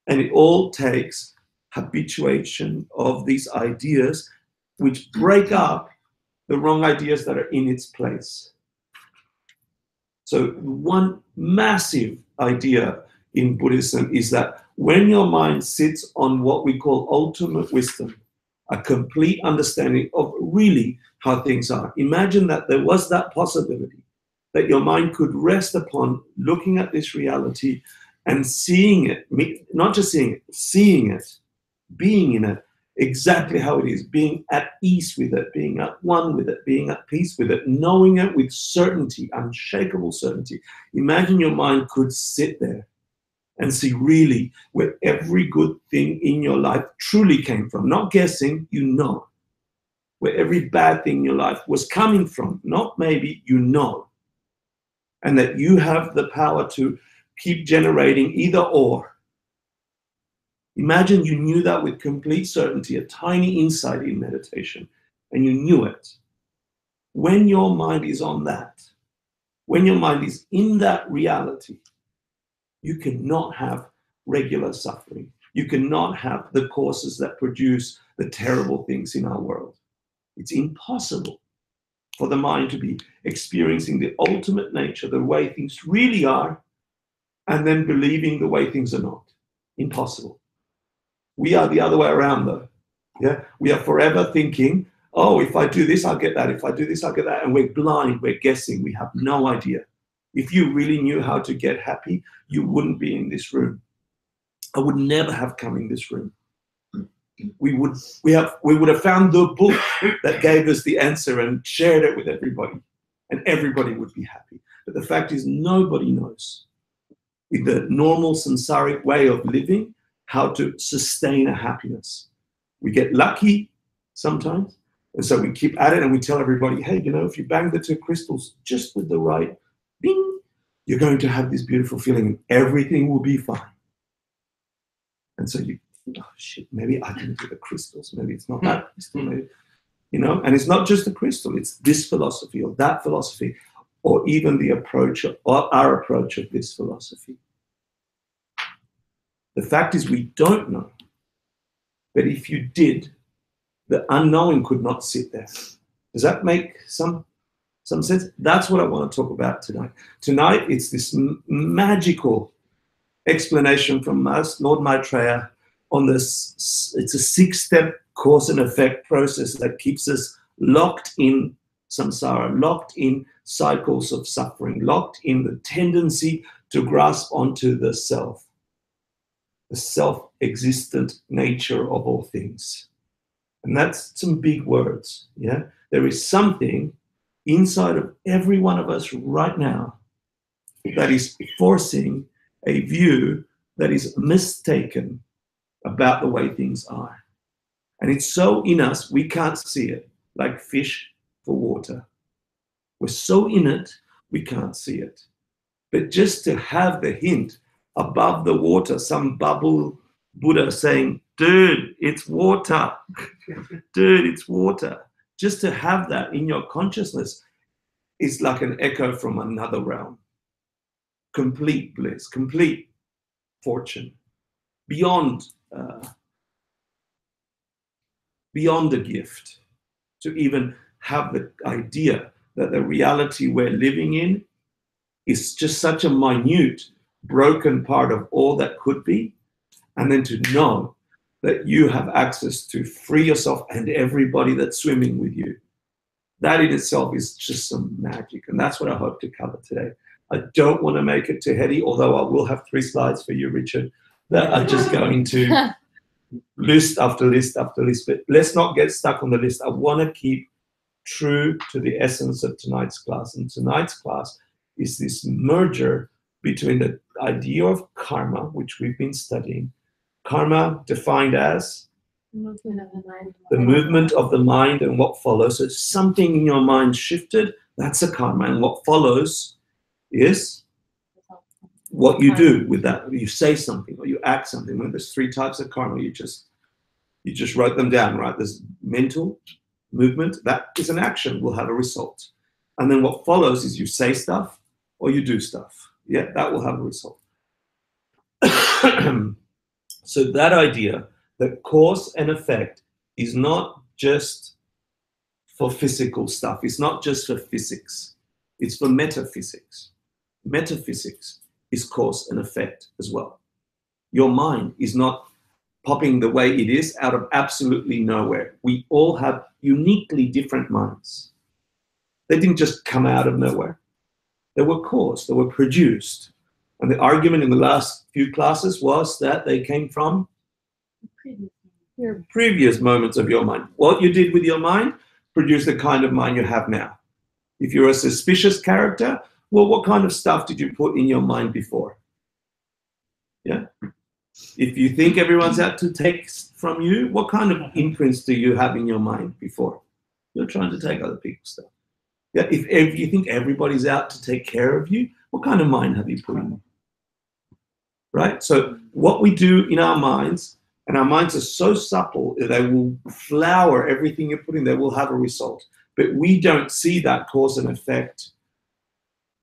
Speaker 1: And it all takes habituation of these ideas which break up the wrong ideas that are in its place. So one massive idea in Buddhism is that when your mind sits on what we call ultimate wisdom, a complete understanding of really how things are. Imagine that there was that possibility that your mind could rest upon looking at this reality and seeing it, not just seeing it, seeing it, being in it, exactly how it is, being at ease with it, being at one with it, being at peace with it, knowing it with certainty, unshakable certainty. Imagine your mind could sit there and see really where every good thing in your life truly came from. Not guessing, you know. Where every bad thing in your life was coming from. Not maybe, you know. And that you have the power to keep generating either or. Imagine you knew that with complete certainty, a tiny insight in meditation, and you knew it. When your mind is on that, when your mind is in that reality, you cannot have regular suffering. You cannot have the causes that produce the terrible things in our world. It's impossible for the mind to be experiencing the ultimate nature, the way things really are, and then believing the way things are not. Impossible. We are the other way around, though. Yeah, we are forever thinking, oh, if I do this, I'll get that. If I do this, I'll get that. And we're blind, we're guessing, we have no idea. If you really knew how to get happy, you wouldn't be in this room. I would never have come in this room. We would have found the book that gave us the answer and shared it with everybody, and everybody would be happy. But the fact is, nobody knows, in the normal samsaric way of living, how to sustain a happiness. We get lucky sometimes, and so we keep at it, and we tell everybody, hey, if you bang the two crystals just with the right bing, you're going to have this beautiful feeling and everything will be fine. And so oh shit, maybe I didn't do the crystals, maybe it's not that crystal, maybe, and it's not just the crystal, it's this philosophy or that philosophy, or even the approach or our approach of this philosophy. The fact is we don't know, but if you did, the unknowing could not sit there. Does that make some sense? That's what I want to talk about tonight. Tonight, it's this magical explanation from us, Lord Maitreya, on this. It's a 6-step cause and effect process that keeps us locked in samsara, locked in cycles of suffering, locked in the tendency to grasp onto the self, the self-existent nature of all things. And that's some big words, yeah? There is something inside of every one of us right now that is forcing a view that is mistaken about the way things are. And it's so in us, we can't see it, like fish for water. We're so in it, we can't see it. But just to have the hint above the water, some bubble Buddha saying, dude, it's water. Dude, it's water. Just to have that in your consciousness is like an echo from another realm. Complete bliss, complete fortune, beyond a gift, to even have the idea that the reality we're living in is just such a minute, broken part of all that could be, and then to know that you have access to free yourself and everybody that's swimming with you. That in itself is just some magic, and that's what I hope to cover today. I don't want to make it too heady, although I will have 3 slides for you, Richard, that are just going to list after list after list, but let's not get stuck on the list. I want to keep true to the essence of tonight's class. And tonight's class is this merger between the idea of karma, which we've been studying. Karma defined as the movement of the mind and what follows. So something in your mind shifted, that's a karma. And what follows is what you do with that. You say something or you act something. When there's 3 types of karma, you just wrote them down, right? There's mental movement, that is an action, will have a result. And then what follows is you say stuff or you do stuff. Yeah, that will have a result. So that idea that cause and effect is not just for physical stuff. It's not just for physics. It's for metaphysics. Metaphysics is cause and effect as well. Your mind is not popping the way it is out of absolutely nowhere. We all have uniquely different minds. They didn't just come out of nowhere. They were caused, they were produced. And the argument in the last few classes was that they came from your previous moments of your mind. What you did with your mind produced the kind of mind you have now. If you're a suspicious character, well, what kind of stuff did you put in your mind before? Yeah. If you think everyone's out to take from you, what kind of imprints do you have in your mind before? You're trying to take other people's stuff. Yeah. If you think everybody's out to take care of you, what kind of mind have you put in? Right? So what we do in our minds, and our minds are so supple that they will flower everything you put in there, will have a result. But we don't see that cause and effect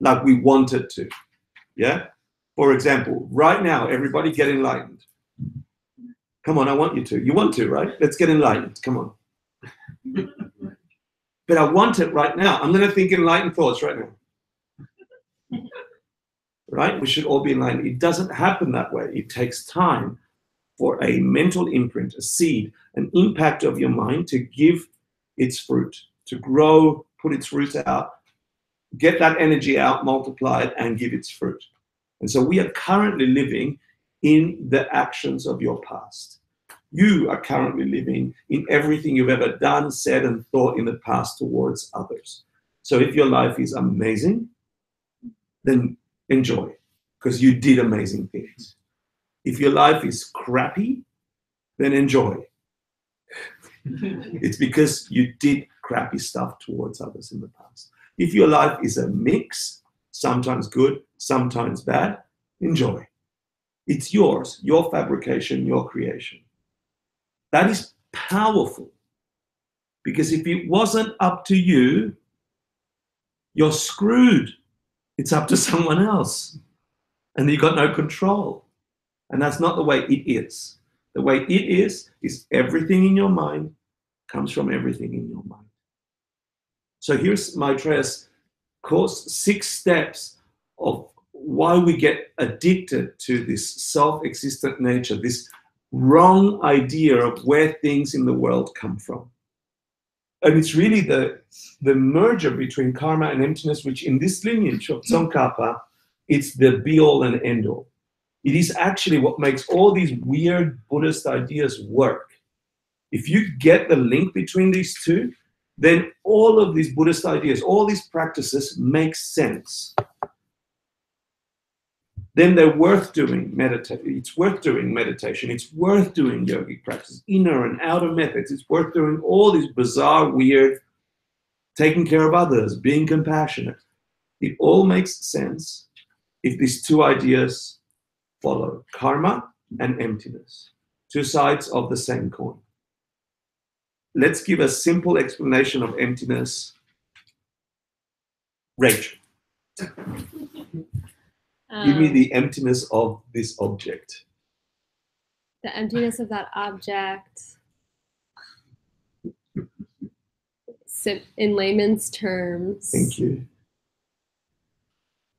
Speaker 1: like we want it to. Yeah? For example, right now, everybody get enlightened. Come on, I want you to. You want to, right? Let's get enlightened. Come on. But I want it right now. I'm going to think enlightened thoughts right now. Right? We should all be enlightened. It doesn't happen that way. It takes time for a mental imprint, a seed, an impact of your mind to give its fruit, to grow, put its roots out, get that energy out, multiply it, and give its fruit. And so we are currently living in the actions of your past. You are currently living in everything you've ever done, said, and thought in the past towards others. So if your life is amazing, then enjoy, because you did amazing things. If your life is crappy, then enjoy. It's because you did crappy stuff towards others in the past. If your life is a mix, sometimes good, sometimes bad, enjoy. It's yours, your fabrication, your creation. That is powerful, because if it wasn't up to you, you're screwed. It's up to someone else, and you've got no control. And that's not the way it is. The way it is everything in your mind comes from everything in your mind. So here's Maitreya's course, 6 steps of why we get addicted to this self-existent nature, this wrong idea of where things in the world come from. And it's really the merger between karma and emptiness, which in this lineage of Tsongkhapa, it's the be-all and end-all. It is actually what makes all these weird Buddhist ideas work. If you get the link between these two, then all of these Buddhist ideas, all these practices make sense. Then they're worth doing meditation. It's worth doing meditation. It's worth doing yogic practice, inner and outer methods. It's worth doing all these bizarre, weird, taking care of others, being compassionate. It all makes sense if these 2 ideas follow, karma and emptiness, 2 sides of the same coin. Let's give a simple explanation of emptiness. Rachel. Give me the emptiness of this object.
Speaker 2: The emptiness of that object, in layman's terms.
Speaker 1: Thank you.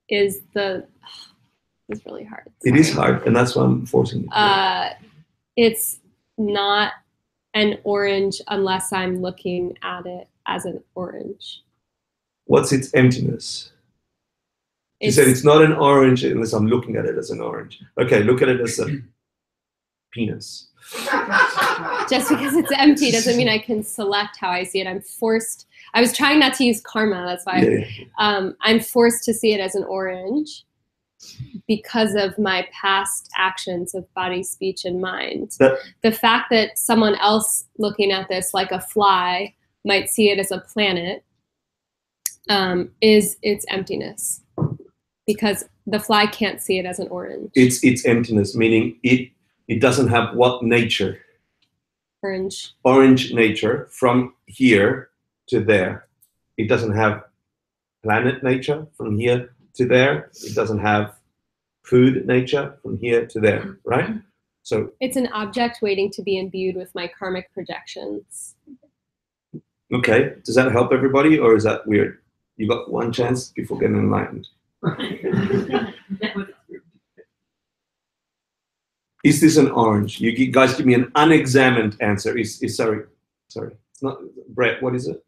Speaker 2: Is it's really hard.
Speaker 1: It is hard, and that's why I'm forcing it.
Speaker 2: It's not an orange unless I'm looking at it as an orange.
Speaker 1: What's its emptiness? You said it's not an orange unless I'm looking at it as an orange. Okay, look at it as a penis.
Speaker 2: just because it's empty doesn't mean I can select how I see it. I'm forced. I was trying not to use karma. That's why I'm forced to see it as an orange because of my past actions of body, speech, and mind. The fact that someone else looking at this like a fly might see it as a planet is its emptiness, because the fly can't see it as an orange.
Speaker 1: It's emptiness, meaning it doesn't have what nature?
Speaker 2: Orange.
Speaker 1: Orange nature from here to there. It doesn't have planet nature from here to there. It doesn't have food nature from here to there, right? So
Speaker 2: it's an object waiting to be imbued with my karmic projections.
Speaker 1: Okay, does that help everybody, or is that weird? You got one chance before getting enlightened. Is this an orange? You guys give me an unexamined answer. Sorry. It's not Brett. What is it?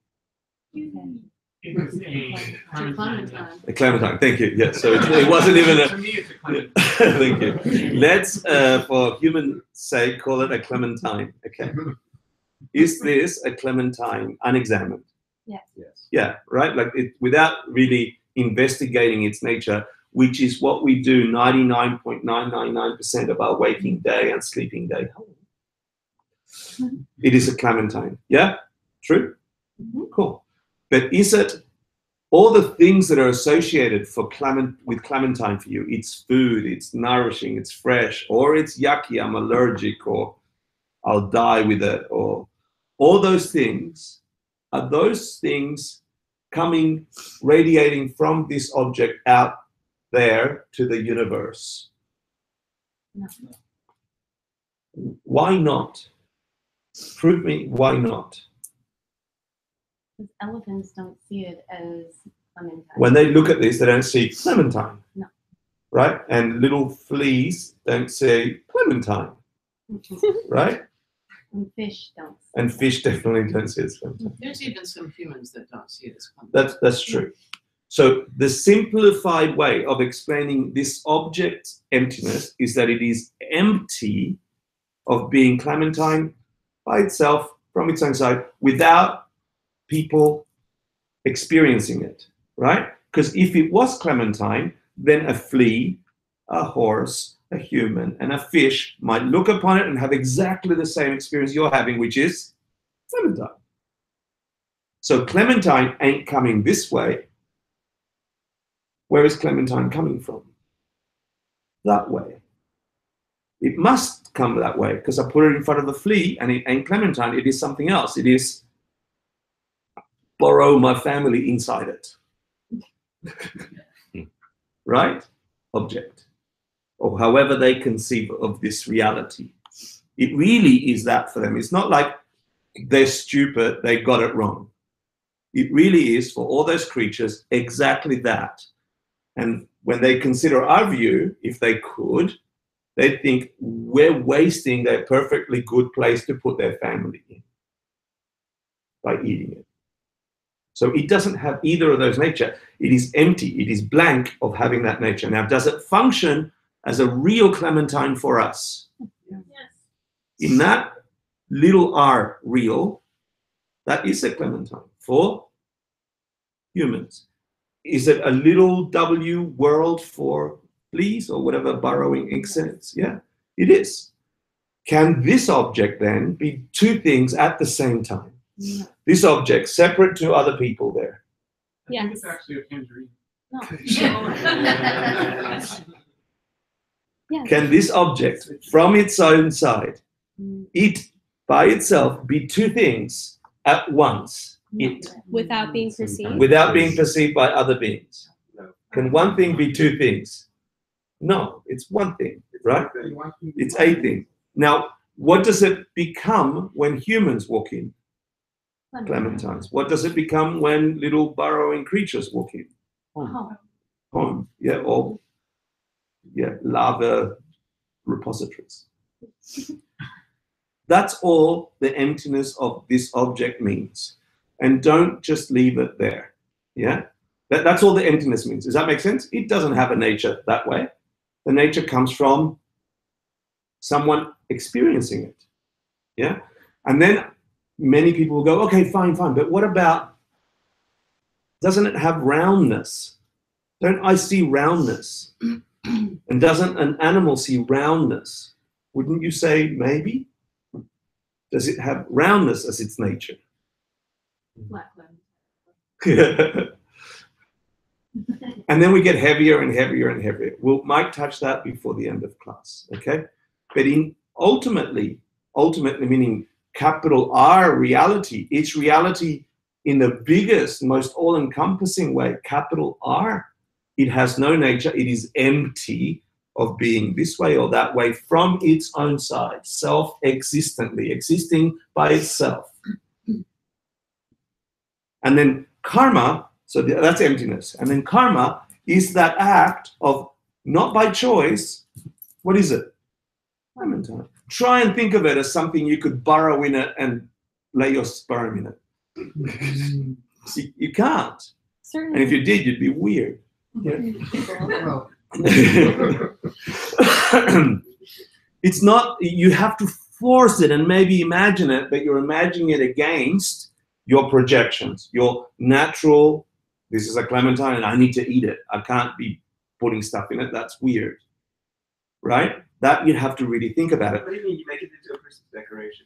Speaker 5: It's a clementine.
Speaker 1: A clementine. Thank you. Yeah. So it wasn't even a.
Speaker 5: For me, it's a clementine.
Speaker 1: Thank you. Let's, for human sake, call it a clementine. Okay. Is this a clementine unexamined?
Speaker 2: Yes.
Speaker 1: Yes. Yeah. Right. Like without really investigating its nature, which is what we do 99.999% of our waking day and sleeping day. It is a clementine. Yeah? True? Cool. But is it all the things that are associated with clementine for you? It's food, it's nourishing, it's fresh, or it's yucky, I'm allergic, or I'll die with it, or all those things, are those things coming, radiating from this object out there to the universe?
Speaker 6: No.
Speaker 1: Why not? Prove me why not.
Speaker 6: Because elephants don't see it as clementine.
Speaker 1: When they look at this, they don't see clementine.
Speaker 6: No.
Speaker 1: Right? And little fleas don't say clementine. Right?
Speaker 6: And fish don't.
Speaker 1: And fish definitely don't see it as clementine.
Speaker 6: There's even some humans that don't see it as clementine.
Speaker 1: That's true. So the simplified way of explaining this object emptiness is that it is empty of being clementine by itself, from its own side, without people experiencing it, right? Because if it was clementine, then a flea, a horse, a human, and a fish might look upon it and have exactly the same experience you're having, which is clementine. So clementine ain't coming this way. Where is clementine coming from? That way. It must come that way because I put it in front of the flea and it ain't clementine. It is something else. It is borrow my family inside it. Right? Object. Or however they conceive of this reality. It really is that for them. It's not like they're stupid, they got it wrong. It really is for all those creatures exactly that. And when they consider our view, if they could, they think we're wasting their perfectly good place to put their family in by eating it. So it doesn't have either of those nature. It is empty. It is blank of having that nature. Now, does it function as a real clementine for us?
Speaker 6: Yes.
Speaker 1: In that little r, real, that is a clementine for humans. Is it a little w world for fleas or whatever burrowing insects? Yeah, it is. Can this object then be two things at the same time?
Speaker 6: No.
Speaker 1: This object separate to other people there?
Speaker 5: I think it's actually a tangerine.
Speaker 6: No.
Speaker 2: Yes.
Speaker 1: Can this object from its own side, it by itself, be two things at once? It.
Speaker 2: Without being perceived?
Speaker 1: Without being perceived by other beings. Can one thing be two things? No, it's one thing, right? It's a thing. Now, what does it become when humans walk in? Clementines. What does it become when little burrowing creatures walk in? Home. Yeah, or larva repositories. That's all the emptiness of this object means. And don't just leave it there. Yeah? That's all the emptiness means. Does that make sense? It doesn't have a nature that way. The nature comes from someone experiencing it. Yeah? And then many people will go, okay, fine, but what about, doesn't it have roundness? Don't I see roundness? And doesn't an animal see roundness? Wouldn't you say maybe? Does it have roundness as its nature? And then we get heavier and heavier and heavier. We'll Mike touch that before the end of class, okay? But ultimately meaning capital R reality, it's reality in the biggest, most all-encompassing way, capital R. It has no nature. It is empty of being this way or that way from its own side, self-existently, existing by itself. And then karma, so that's emptiness. And then karma is that act of, not by choice, what is it? Clementine. Try and think of it as something you could burrow in it and lay your sperm in it. See, you can't.
Speaker 2: Certainly.
Speaker 1: And if you did, you'd be weird. Yeah. It's not, you have to force it and maybe imagine it, but you're imagining it against your projections, your natural, this is a clementine and I need to eat it. I can't be putting stuff in it. That's weird. Right? That you have to really think about it.
Speaker 8: What do you mean you make it into a Christmas decoration?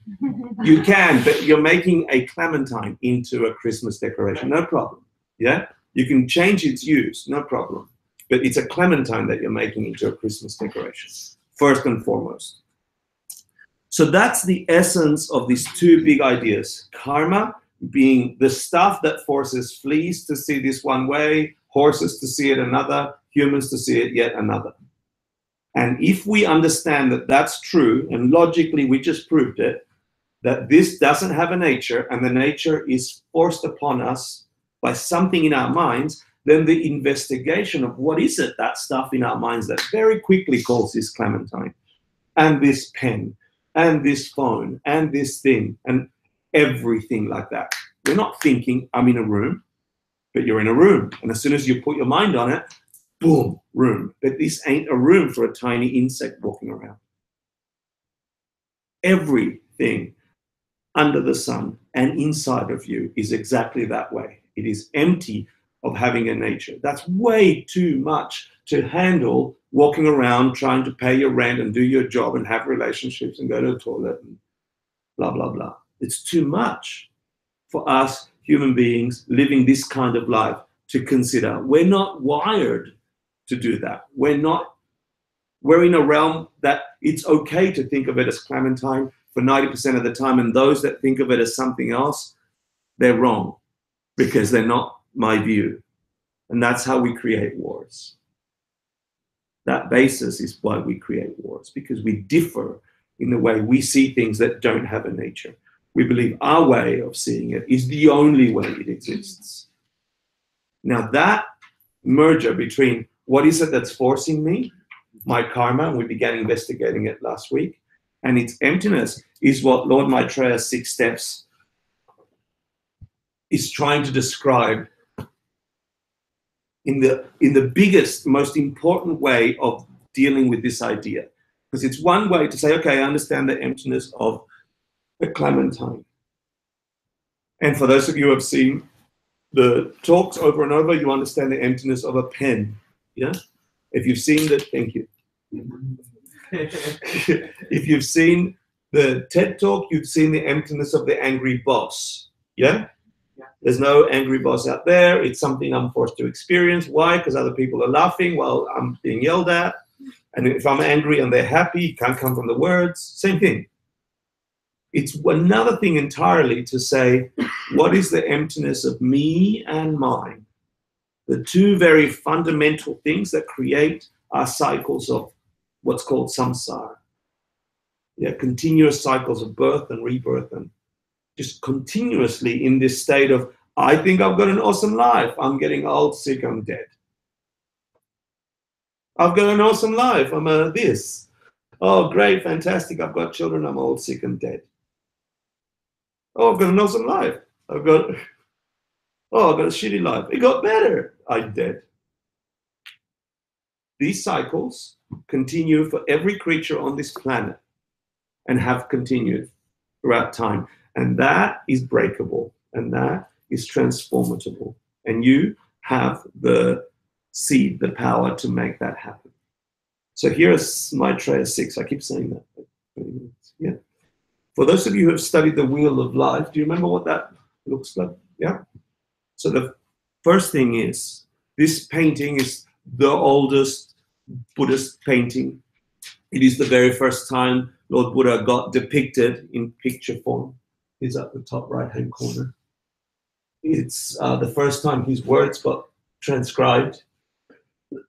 Speaker 1: You can, but you're making a clementine into a Christmas decoration. No problem. Yeah? You can change its use, no problem. But it's a clementine that you're making into a Christmas decoration, first and foremost. So that's the essence of these two big ideas. Karma being the stuff that forces fleas to see this one way, horses to see it another, humans to see it yet another. And if we understand that that's true, and logically we just proved it, that this doesn't have a nature and the nature is forced upon us by something in our minds, then the investigation of what is it, that stuff in our minds that very quickly calls this clementine, and this pen, and this phone, and this thing, and everything like that. We're not thinking, I'm in a room, but you're in a room. And as soon as you put your mind on it, boom, room. But this ain't a room for a tiny insect walking around. Everything under the sun and inside of you is exactly that way. It is empty of having a nature. That's way too much to handle walking around trying to pay your rent and do your job and have relationships and go to the toilet and blah, blah, blah. It's too much for us human beings living this kind of life to consider. We're not wired to do that. We're in a realm that it's okay to think of it as clementine for 90% of the time, and those that think of it as something else, they're wrong because they're not my view. And that's how we create wars. That basis is why we create wars, because we differ in the way we see things that don't have a nature. We believe our way of seeing it is the only way it exists. Now that merger between what is it that's forcing me, my karma, and we began investigating it last week, and its emptiness is what Lord Maitreya's 6 steps is trying to describe in the biggest, most important way of dealing with this idea. Because it's one way to say, okay, I understand the emptiness of a clementine. And for those of you who have seen the talks over and over, you understand the emptiness of a pen. Yeah? If you've seen the, thank you. If you've seen the TED Talk, you've seen the emptiness of the angry boss. Yeah? There's no angry boss out there. It's something I'm forced to experience. Why? Because other people are laughing while I'm being yelled at. And if I'm angry and they're happy, it can't come from the words. Same thing. It's another thing entirely to say, what is the emptiness of me and mine? The two very fundamental things that create our cycles of what's called samsara. Yeah, continuous cycles of birth and rebirth, and just continuously in this state of, I think I've got an awesome life. I'm getting old, sick, I'm dead. I've got an awesome life. I'm a this. Oh, great, fantastic. I've got children. I'm old, sick, and dead. Oh, I've got an awesome life. I've got a shitty life. It got better. I'm dead. These cycles continue for every creature on this planet and have continued throughout time. And that is breakable, and that is transformable. And you have the seed, the power to make that happen. So here's Maitreya 6. I keep saying that. Yeah. For those of you who have studied the Wheel of Life, do you remember what that looks like? Yeah. So the first thing is, this painting is the oldest Buddhist painting. It is the very first time Lord Buddha got depicted in picture form. It's at the top right-hand corner. It's the first time his words got transcribed.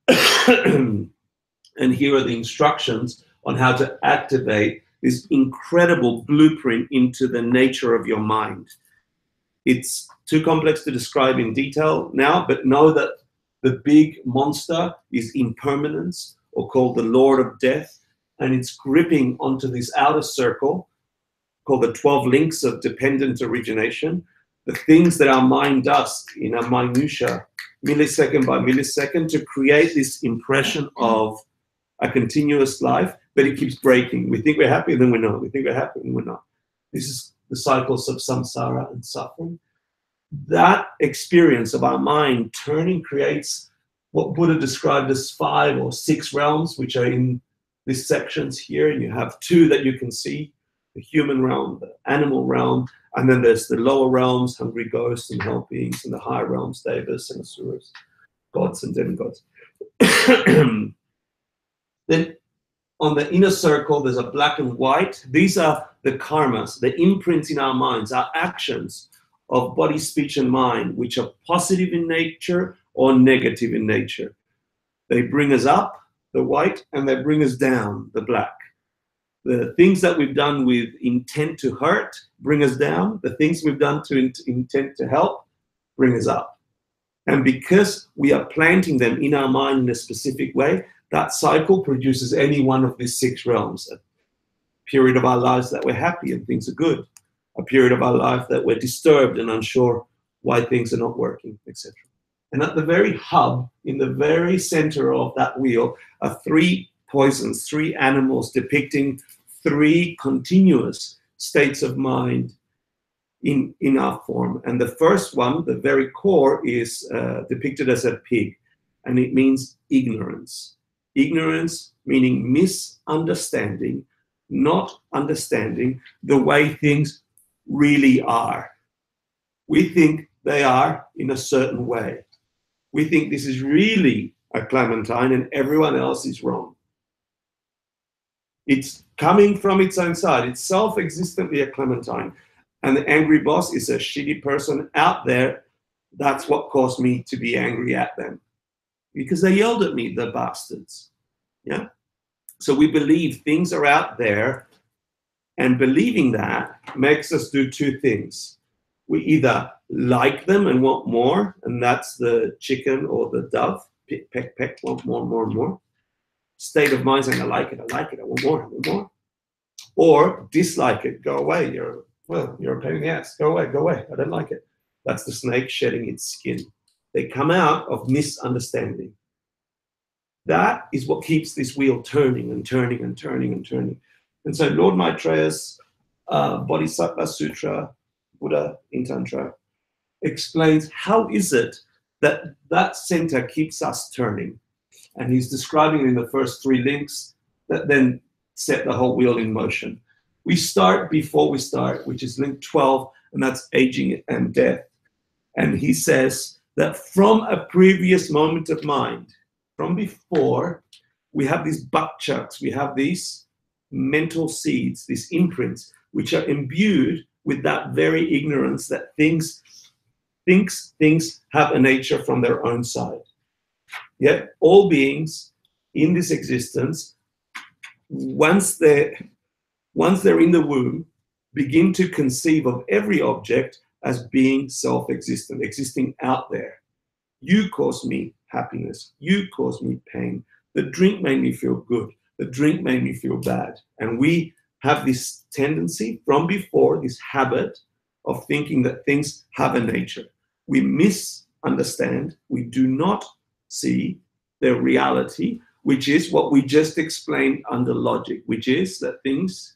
Speaker 1: And here are the instructions on how to activate this incredible blueprint into the nature of your mind. It's too complex to describe in detail now, but know that the big monster is impermanence, or called the Lord of Death, and it's gripping onto this outer circle called the 12 links of dependent origination, the things that our mind does in a minutia, millisecond by millisecond, to create this impression of a continuous life, but it keeps breaking. We think we're happy, and then we're not. We think we're happy, and we're not. This is the cycles of samsara and suffering. That experience of our mind turning creates what Buddha described as 5 or 6 realms, which are in these sections here. And you have 2 that you can see, the human realm, the animal realm, and then there's the lower realms, hungry ghosts and hell beings, and the higher realms, devas and asuras, gods and demigods. Then on the inner circle, there's a black and white. These are the karmas, the imprints in our minds, our actions of body, speech, and mind, which are positive in nature or negative in nature. They bring us up, the white, and they bring us down, the black. The things that we've done with intent to hurt bring us down. The things we've done to intent to help bring us up. And because we are planting them in our mind in a specific way, that cycle produces any one of these 6 realms. A period of our lives that we're happy and things are good. A period of our life that we're disturbed and unsure why things are not working, etc. And at the very hub, in the very center of that wheel, are 3 poisons, 3 animals depicting 3 continuous states of mind in our form. And the first one, the very core, is depicted as a pig, and it means ignorance. Ignorance meaning misunderstanding, not understanding the way things really are. We think they are in a certain way. We think this is really a clementine and everyone else is wrong. It's coming from its own side. It's self-existently a clementine. And the angry boss is a shitty person out there. That's what caused me to be angry at them. Because they yelled at me, the bastards. Yeah? So we believe things are out there, and believing that makes us do 2 things. We either like them and want more, and that's the chicken or the dove, peck, peck, peck, want more, more, and more. State of mind saying, I like it, I want more, I want more. Or dislike it, go away, you're a pain in the ass, go away, I don't like it. That's the snake shedding its skin. They come out of misunderstanding. That is what keeps this wheel turning and turning and turning and turning. And so Lord Maitreya's Bodhisattva Sutra, Buddha in Tantra, explains how is it that that center keeps us turning. And he's describing it in the first 3 links that then set the whole wheel in motion. We start before we start, which is link 12, and that's aging and death. And he says that from a previous moment of mind, from before, we have these buckchucks, we have these mental seeds, these imprints, which are imbued with that very ignorance that things have a nature from their own side. Yet all beings in this existence, once they're in the womb, begin to conceive of every object as being self-existent, existing out there. You cause me happiness. You cause me pain. The drink made me feel good. The drink made me feel bad. And we have this tendency from before, this habit of thinking that things have a nature. We misunderstand. We do not see their reality, which is what we just explained under logic, which is that things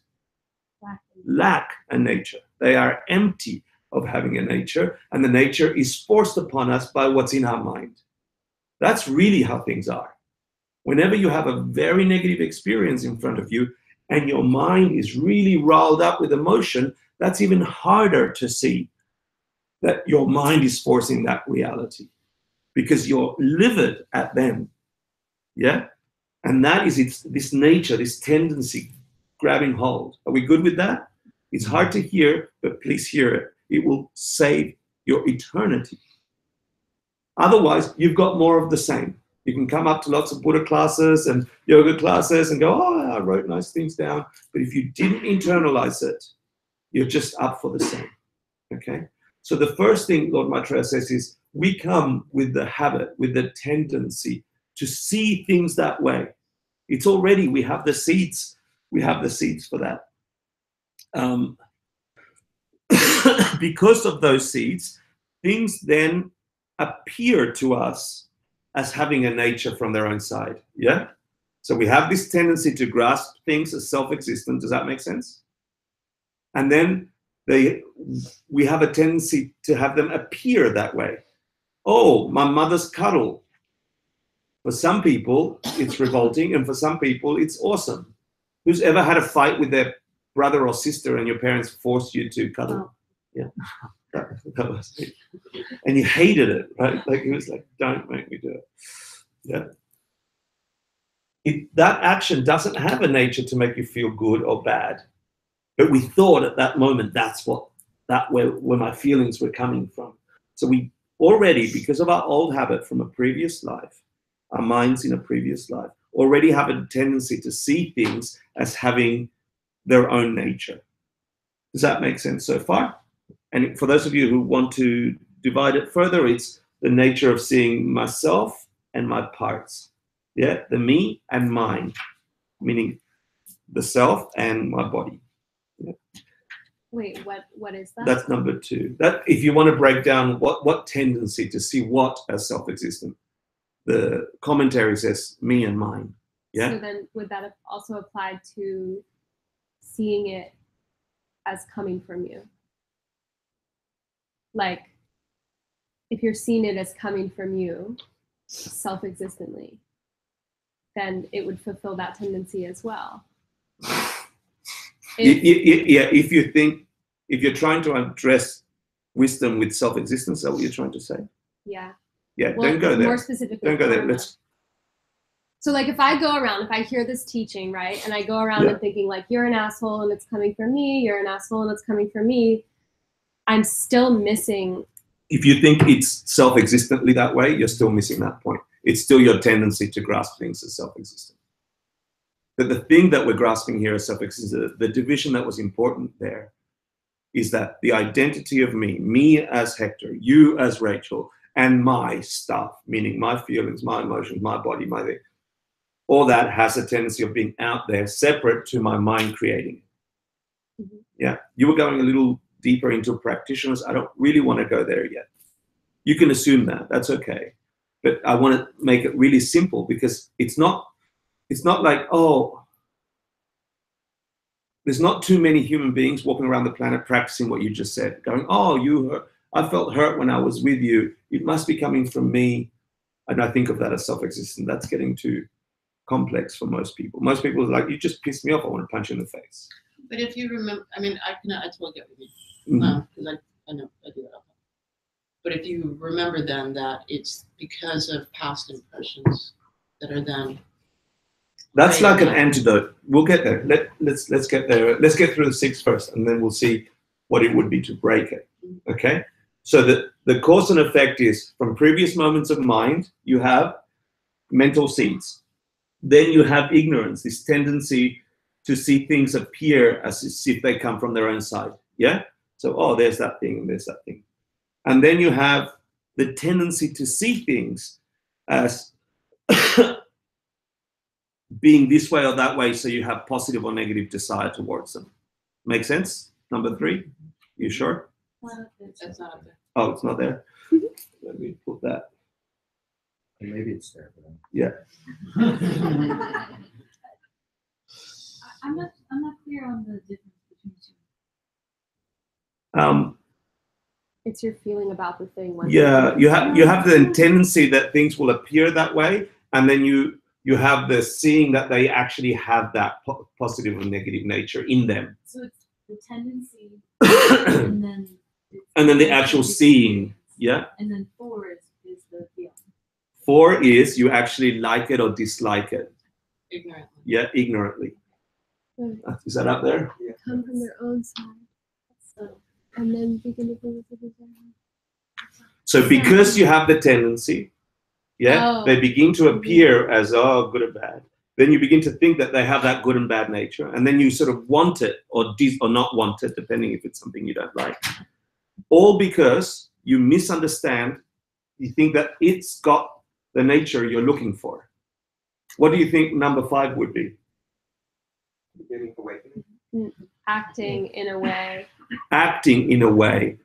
Speaker 1: lack a nature. They are empty of having a nature, and the nature is forced upon us by what's in our mind. That's really how things are. Whenever you have a very negative experience in front of you and your mind is really riled up with emotion, that's even harder to see that your mind is forcing that reality because you're livid at them. Yeah? And that is this nature, this tendency grabbing hold. Are we good with that? It's hard to hear, but please hear it. It will save your eternity. Otherwise, you've got more of the same. You can come up to lots of Buddha classes and yoga classes and go, oh, I wrote nice things down. But if you didn't internalize it, you're just up for the same. Okay? So the first thing Lord Maitreya says is, we come with the habit, with the tendency to see things that way. It's already, we have the seeds. We have the seeds for that. Because of those seeds, things then appear to us as having a nature from their own side. Yeah? So we have this tendency to grasp things as self-existent. Does that make sense? And then we have a tendency to have them appear that way. Oh, my mother's cuddle. For some people, it's revolting, and for some people, it's awesome. Who's ever had a fight with their brother or sister and your parents forced you to cuddle? Oh. Yeah. That was it. And you hated it, right? Like, it was like, don't make me do it. Yeah. That action doesn't have a nature to make you feel good or bad. But we thought at that moment, where my feelings were coming from. So we already, because of our old habit from a previous life, our minds in a previous life, already have a tendency to see things as having their own nature. Does that make sense so far? And for those of you who want to divide it further, it's the nature of seeing myself and my parts. Yeah, the me and mine, meaning the self and my body. Yeah.
Speaker 2: Wait, what is that?
Speaker 1: That's number 2. That, if you want to break down what tendency to see what as self-existent, the commentary says me and mine. Yeah.
Speaker 2: So then would that also apply to seeing it as coming from you? Like, if you're seeing it as coming from you self-existently, then it would fulfill that tendency as well. If you're trying to address wisdom with self-existence, is that what you're trying to say? Yeah.
Speaker 1: Yeah, well, don't go there.
Speaker 2: More specifically.
Speaker 1: Don't go there.
Speaker 2: So like if I go around, if I hear this teaching, right, and I go around and thinking like, you're an asshole and it's coming from me, you're an asshole and it's coming from me, I'm still missing.
Speaker 1: If you think it's self-existently that way, you're still missing that point. It's still your tendency to grasp things as self-existent. But the thing that we're grasping here as self-existent, the division that was important there, is that the identity of me as Hector, you as Rachel, and my stuff, meaning my feelings, my emotions, my body, my thing, all that has a tendency of being out there, separate to my mind creating it. Mm-hmm. Yeah, you were going a little deeper into practitioners. I don't really want to go there yet. You can assume that, that's okay. But I want to make it really simple, because it's not like, oh, there's not too many human beings walking around the planet practicing what you just said, going, oh, I felt hurt when I was with you. It must be coming from me. And I think of that as self-existent. That's getting too complex for most people. Most people are like, you just pissed me off. I want to punch you in the face.
Speaker 6: But if you remember, I mean, I totally get what you mean. Because I know I do that all the time. But if you remember then that it's because of past impressions that are then.
Speaker 1: That's like an antidote. We'll get there. Let's get there. Let's get through the 6 first, and then we'll see what it would be to break it. Okay? So the cause and effect is, from previous moments of mind, you have mental seeds. Then you have ignorance, this tendency to see things appear as if they come from their own side. Yeah? So, oh, there's that thing and there's that thing. And then you have the tendency to see things as being this way or that way, so you have positive or negative desire towards them. Make sense? Number 3? You sure?
Speaker 6: That's not up there.
Speaker 1: Oh, it's not there? Let me put that.
Speaker 5: Maybe it's there.
Speaker 1: Yeah.
Speaker 4: I'm not clear on the difference
Speaker 2: It's your feeling about the thing.
Speaker 1: Yeah, you have the tendency that things will appear that way, and then you have the seeing that they actually have that positive or negative nature in them.
Speaker 4: So it's the tendency, and then
Speaker 1: the actual seeing. Yeah.
Speaker 4: And then 4 is the feeling.
Speaker 1: 4 is you actually like it or dislike it.
Speaker 6: Ignorantly.
Speaker 1: Yeah, ignorantly. Is that up there?
Speaker 2: Yeah. Come from their own side. And then begin to bring it to the side.
Speaker 1: So because you have the tendency, they begin to appear as good or bad. Then you begin to think that they have that good and bad nature, and then you sort of want it or not want it, depending if it's something you don't like. All because you misunderstand. You think that it's got the nature you're looking for. What do you think number 5 would be?
Speaker 2: Acting in a way.
Speaker 1: Acting in a way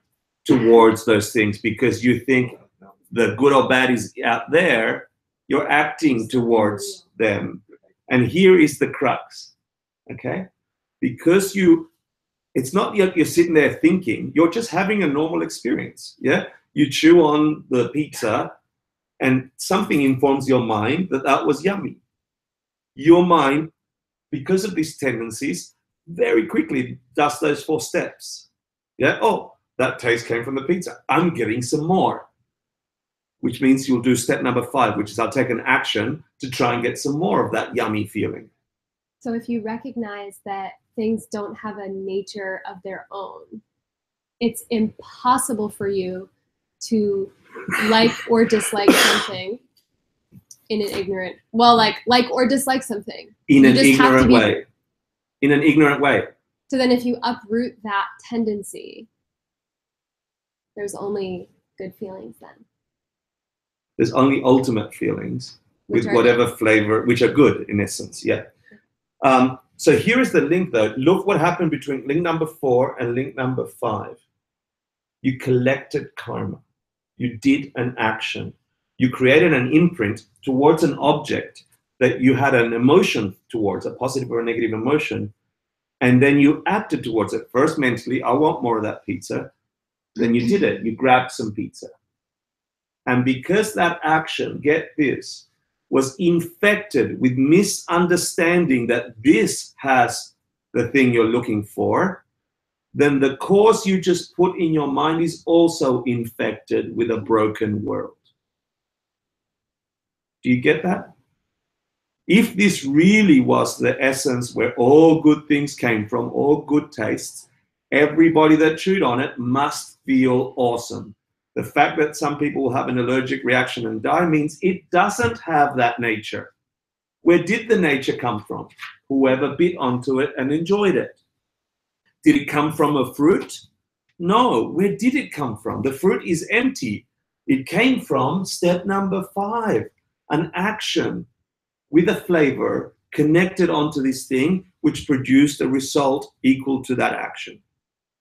Speaker 1: towards those things because you think the good or bad is out there, you're acting towards them. And here is the crux, okay? Because it's not like you're sitting there thinking, you're just having a normal experience, yeah? You chew on the pizza and something informs your mind that was yummy. Your mind, because of these tendencies, very quickly does those 4 steps. Yeah, oh, that taste came from the pizza. I'm getting some more. Which means you'll do step number 5, which is I'll take an action to try and get some more of that yummy feeling.
Speaker 2: So if you recognize that things don't have a nature of their own, it's impossible for you to like or dislike something in an ignorant, like or dislike something.
Speaker 1: In an ignorant way. In an ignorant way.
Speaker 2: So then if you uproot that tendency, there's only good feelings then.
Speaker 1: There's only ultimate feelings with whatever flavor, which are good in essence, yeah. So here is the link though. Look what happened between link number 4 and link number 5. You collected karma. You did an action. You created an imprint towards an object that you had an emotion towards, a positive or a negative emotion, and then you acted towards it. First mentally, I want more of that pizza. Then you did it. You grabbed some pizza. And because that action, get this, was infected with misunderstanding that this has the thing you're looking for, then the cause you just put in your mind is also infected with a broken world. Do you get that? If this really was the essence where all good things came from, all good tastes, everybody that chewed on it must feel awesome. The fact that some people will have an allergic reaction and die means it doesn't have that nature. Where did the nature come from? Whoever bit onto it and enjoyed it. Did it come from a fruit? No. Where did it come from? The fruit is empty. It came from step number 5, an action with a flavor connected onto this thing, which produced a result equal to that action.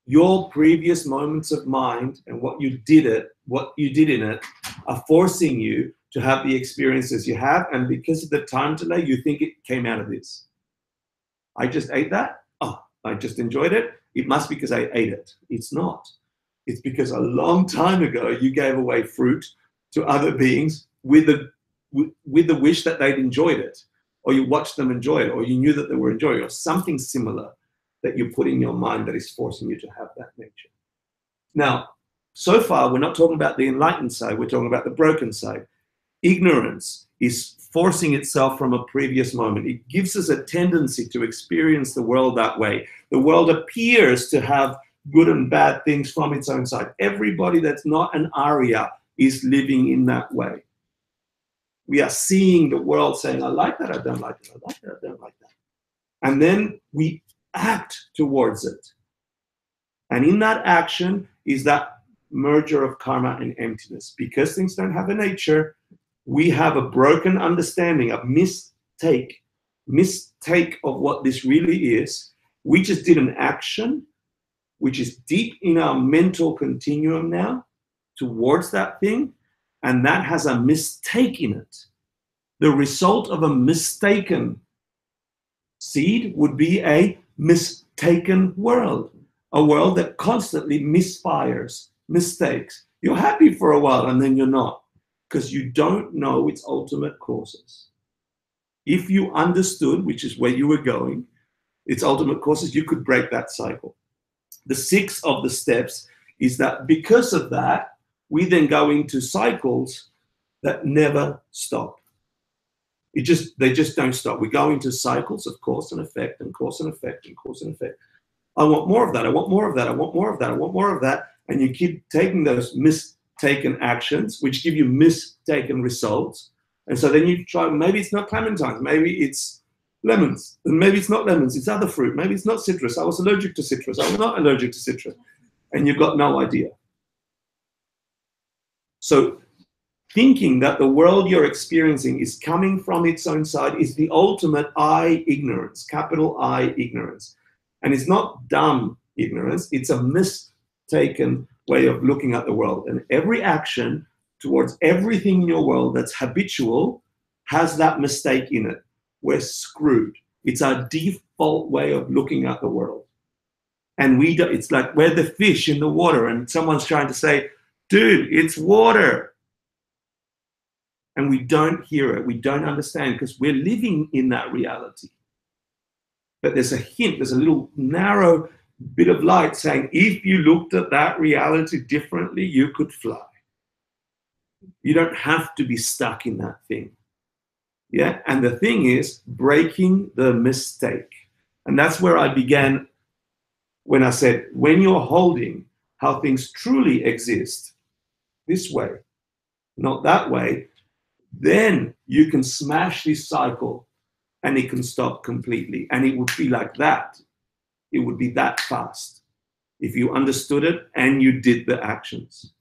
Speaker 1: Your previous moments of mind and what you did in it are forcing you to have the experiences you have, and because of the time delay, you think it came out of this. I just ate that. Oh, I just enjoyed it. It must be because I ate it. It's not. It's because a long time ago you gave away fruit to other beings with the wish that they'd enjoyed it, or you watched them enjoy it, or you knew that they were enjoying it, or something similar that you put in your mind that is forcing you to have that nature. Now, so far, we're not talking about the enlightened side, we're talking about the broken side. Ignorance is forcing itself from a previous moment. It gives us a tendency to experience the world that way. The world appears to have good and bad things from its own side. Everybody that's not an Arya is living in that way. We are seeing the world saying, I like that, I don't like it, I like that, I don't like that. And then we act towards it. And in that action is that merger of karma and emptiness. Because things don't have a nature, we have a broken understanding, a mistake of what this really is. We just did an action, which is deep in our mental continuum now, towards that thing, and that has a mistake in it. The result of a mistaken seed would be a mistaken world, a world that constantly misfires, mistakes. You're happy for a while and then you're not, because you don't know its ultimate causes. If you understood, which is where you were going, its ultimate causes, you could break that cycle. The sixth of the steps is that because of that, we then go into cycles that never stop. They just don't stop. We go into cycles of cause and effect and cause and effect and cause and effect. I want more of that. I want more of that. I want more of that. I want more of that. And you keep taking those mistaken actions, which give you mistaken results. And so then you try, maybe it's not clementines, maybe it's lemons, and maybe it's not lemons, it's other fruit, maybe it's not citrus. I was allergic to citrus. I'm not allergic to citrus. And you've got no idea. So thinking that the world you're experiencing is coming from its own side is the ultimate I ignorance, capital I ignorance. And it's not dumb ignorance, it's a mistaken way of looking at the world. And every action towards everything in your world that's habitual has that mistake in it. We're screwed. It's our default way of looking at the world. And it's like we're the fish in the water and someone's trying to say, dude, it's water. And we don't hear it, we don't understand because we're living in that reality. But there's a hint, there's a little narrow bit of light saying, if you looked at that reality differently, you could fly. You don't have to be stuck in that thing. Yeah, and the thing is breaking the mistake. And that's where I began when I said, when you're holding how things truly exist this way, not that way, then you can smash this cycle and it can stop completely. And it would be like that. It would be that fast if you understood it and you did the actions.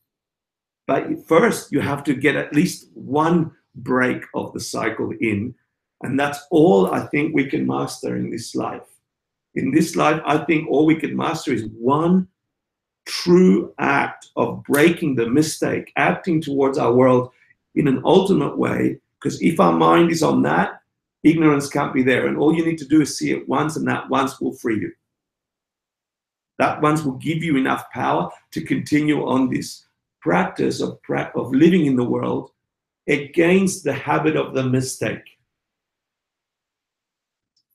Speaker 1: But first, you have to get at least one break of the cycle in. And that's all I think we can master in this life. In this life, I think all we can master is one true act of breaking the mistake, acting towards our world in an ultimate way. Because if our mind is on that, ignorance can't be there. And all you need to do is see it once, and that once will free you. That once will give you enough power to continue on this practice of living in the world against the habit of the mistake.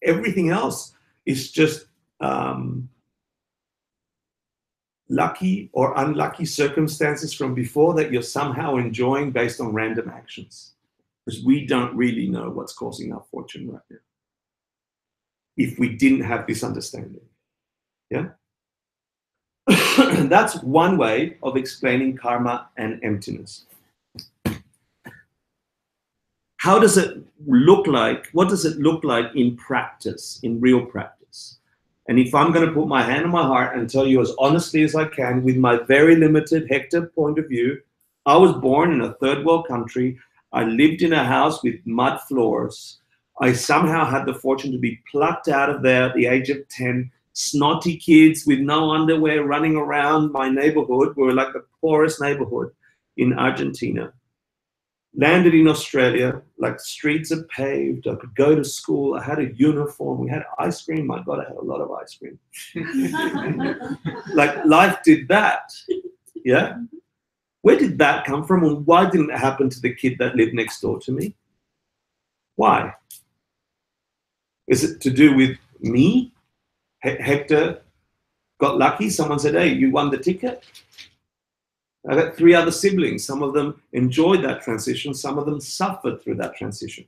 Speaker 1: Everything else is just lucky or unlucky circumstances from before that you're somehow enjoying based on random actions. Because we don't really know what's causing our fortune right now. If we didn't have this understanding. Yeah? That's one way of explaining karma and emptiness. How does it look like? What does it look like in practice, in real practice? And if I'm going to put my hand on my heart and tell you as honestly as I can, with my very limited Hector point of view, I was born in a third world country. I lived in a house with mud floors. I somehow had the fortune to be plucked out of there at the age of 10. Snotty kids with no underwear running around my neighborhood. We were like the poorest neighborhood in Argentina. Landed in Australia, like streets are paved. I could go to school. I had a uniform. We had ice cream. My God, I had a lot of ice cream. Like life did that. Yeah? Where did that come from? And why didn't it happen to the kid that lived next door to me? Why? Is it to do with me? Hector got lucky. Someone said, hey, you won the ticket. I got 3 other siblings. Some of them enjoyed that transition. Some of them suffered through that transition.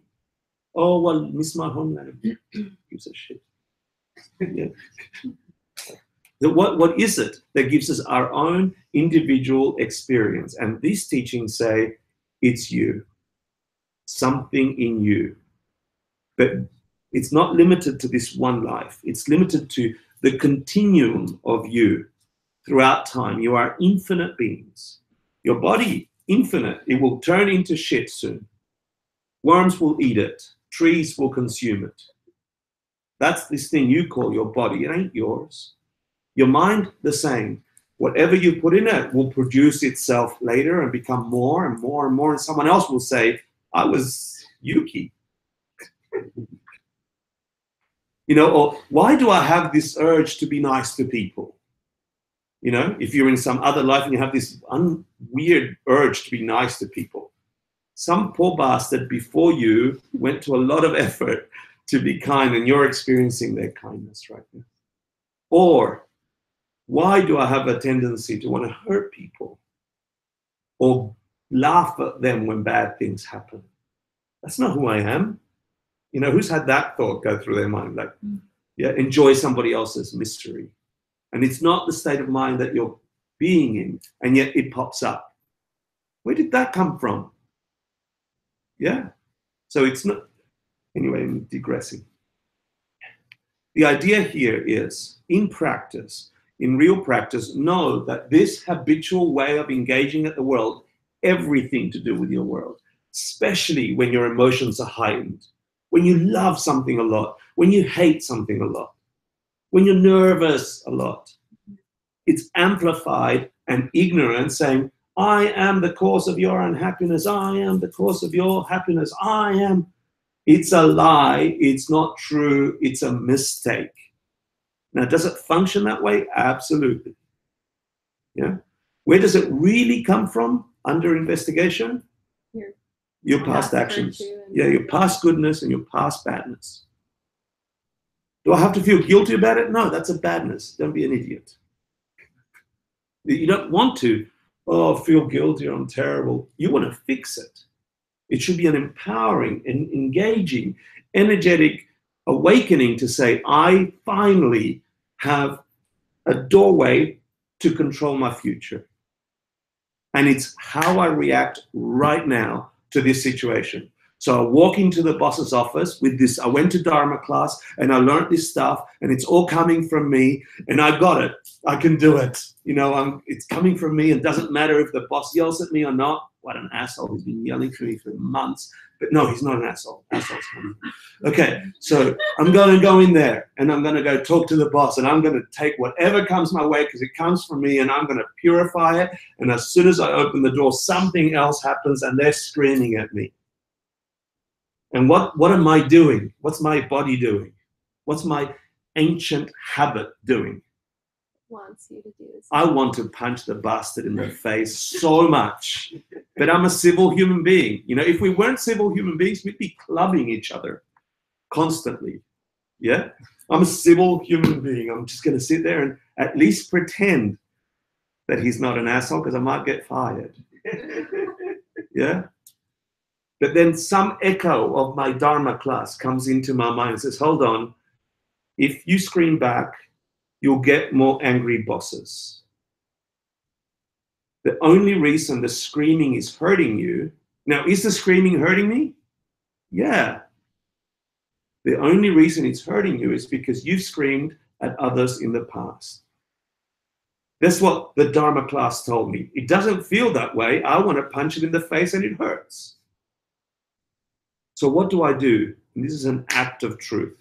Speaker 1: Oh, well, miss my homeland. Gives a shit. Yeah. What is it that gives us our own individual experience? And these teachings say it's you, something in you. But it's not limited to this one life. It's limited to the continuum of you throughout time. You are infinite beings. Your body, infinite. It will turn into shit soon. Worms will eat it. Trees will consume it. That's this thing you call your body. It ain't yours. Your mind, the same. Whatever you put in it will produce itself later and become more and more and more. And someone else will say, I was Yuki. You know, or why do I have this urge to be nice to people? You know, if you're in some other life and you have this weird urge to be nice to people, some poor bastard before you went to a lot of effort to be kind, and you're experiencing their kindness right now. Or why do I have a tendency to want to hurt people or laugh at them when bad things happen? That's not who I am. You know, who's had that thought go through their mind? Like, yeah, enjoy somebody else's misery. And it's not the state of mind that you're being in, and yet it pops up. Where did that come from? Yeah. So it's not, anyway, I'm digressing. The idea here is, in practice, in real practice, know that this habitual way of engaging at the world, everything to do with your world, especially when your emotions are heightened, when you love something a lot, when you hate something a lot, when you're nervous a lot, it's amplified and ignorant, saying, I am the cause of your unhappiness, I am the cause of your happiness, I am. It's a lie, it's not true, it's a mistake. Now, does it function that way? Absolutely. Yeah. Where does it really come from under investigation? Your past actions. Yeah, your past goodness and your past badness. Do I have to feel guilty about it? No, that's a badness. Don't be an idiot. You don't want to, oh, feel guilty, I'm terrible. You want to fix it. It should be an empowering and engaging, energetic awakening to say, I finally have a doorway to control my future. And it's how I react right now to this situation. So I walk into the boss's office with this, I went to Dharma class and I learned this stuff and it's all coming from me and I got it. I can do it. You know, it's coming from me. It doesn't matter if the boss yells at me or not. What an asshole. He's been yelling for me for months. But no, he's not an asshole. Asshole's coming. Okay, so I'm going to go in there and I'm going to go talk to the boss and I'm going to take whatever comes my way because it comes from me and I'm going to purify it. And as soon as I open the door, something else happens and they're screaming at me. And what am I doing? What's my body doing? What's my ancient habit doing?
Speaker 2: Wants you to do this.
Speaker 1: I want to punch the bastard in the face so much. But I'm a civil human being. You know, if we weren't civil human beings, we'd be clubbing each other constantly. Yeah? I'm a civil human being. I'm just going to sit there and at least pretend that he's not an asshole because I might get fired. Yeah? But then some echo of my Dharma class comes into my mind and says, hold on, if you scream back, you'll get more angry bosses. The only reason the screaming is hurting you, now is the screaming hurting me? Yeah. The only reason it's hurting you is because you've screamed at others in the past. That's what the Dharma class told me. It doesn't feel that way. I want to punch it in the face and it hurts. So what do I do? And this is an act of truth.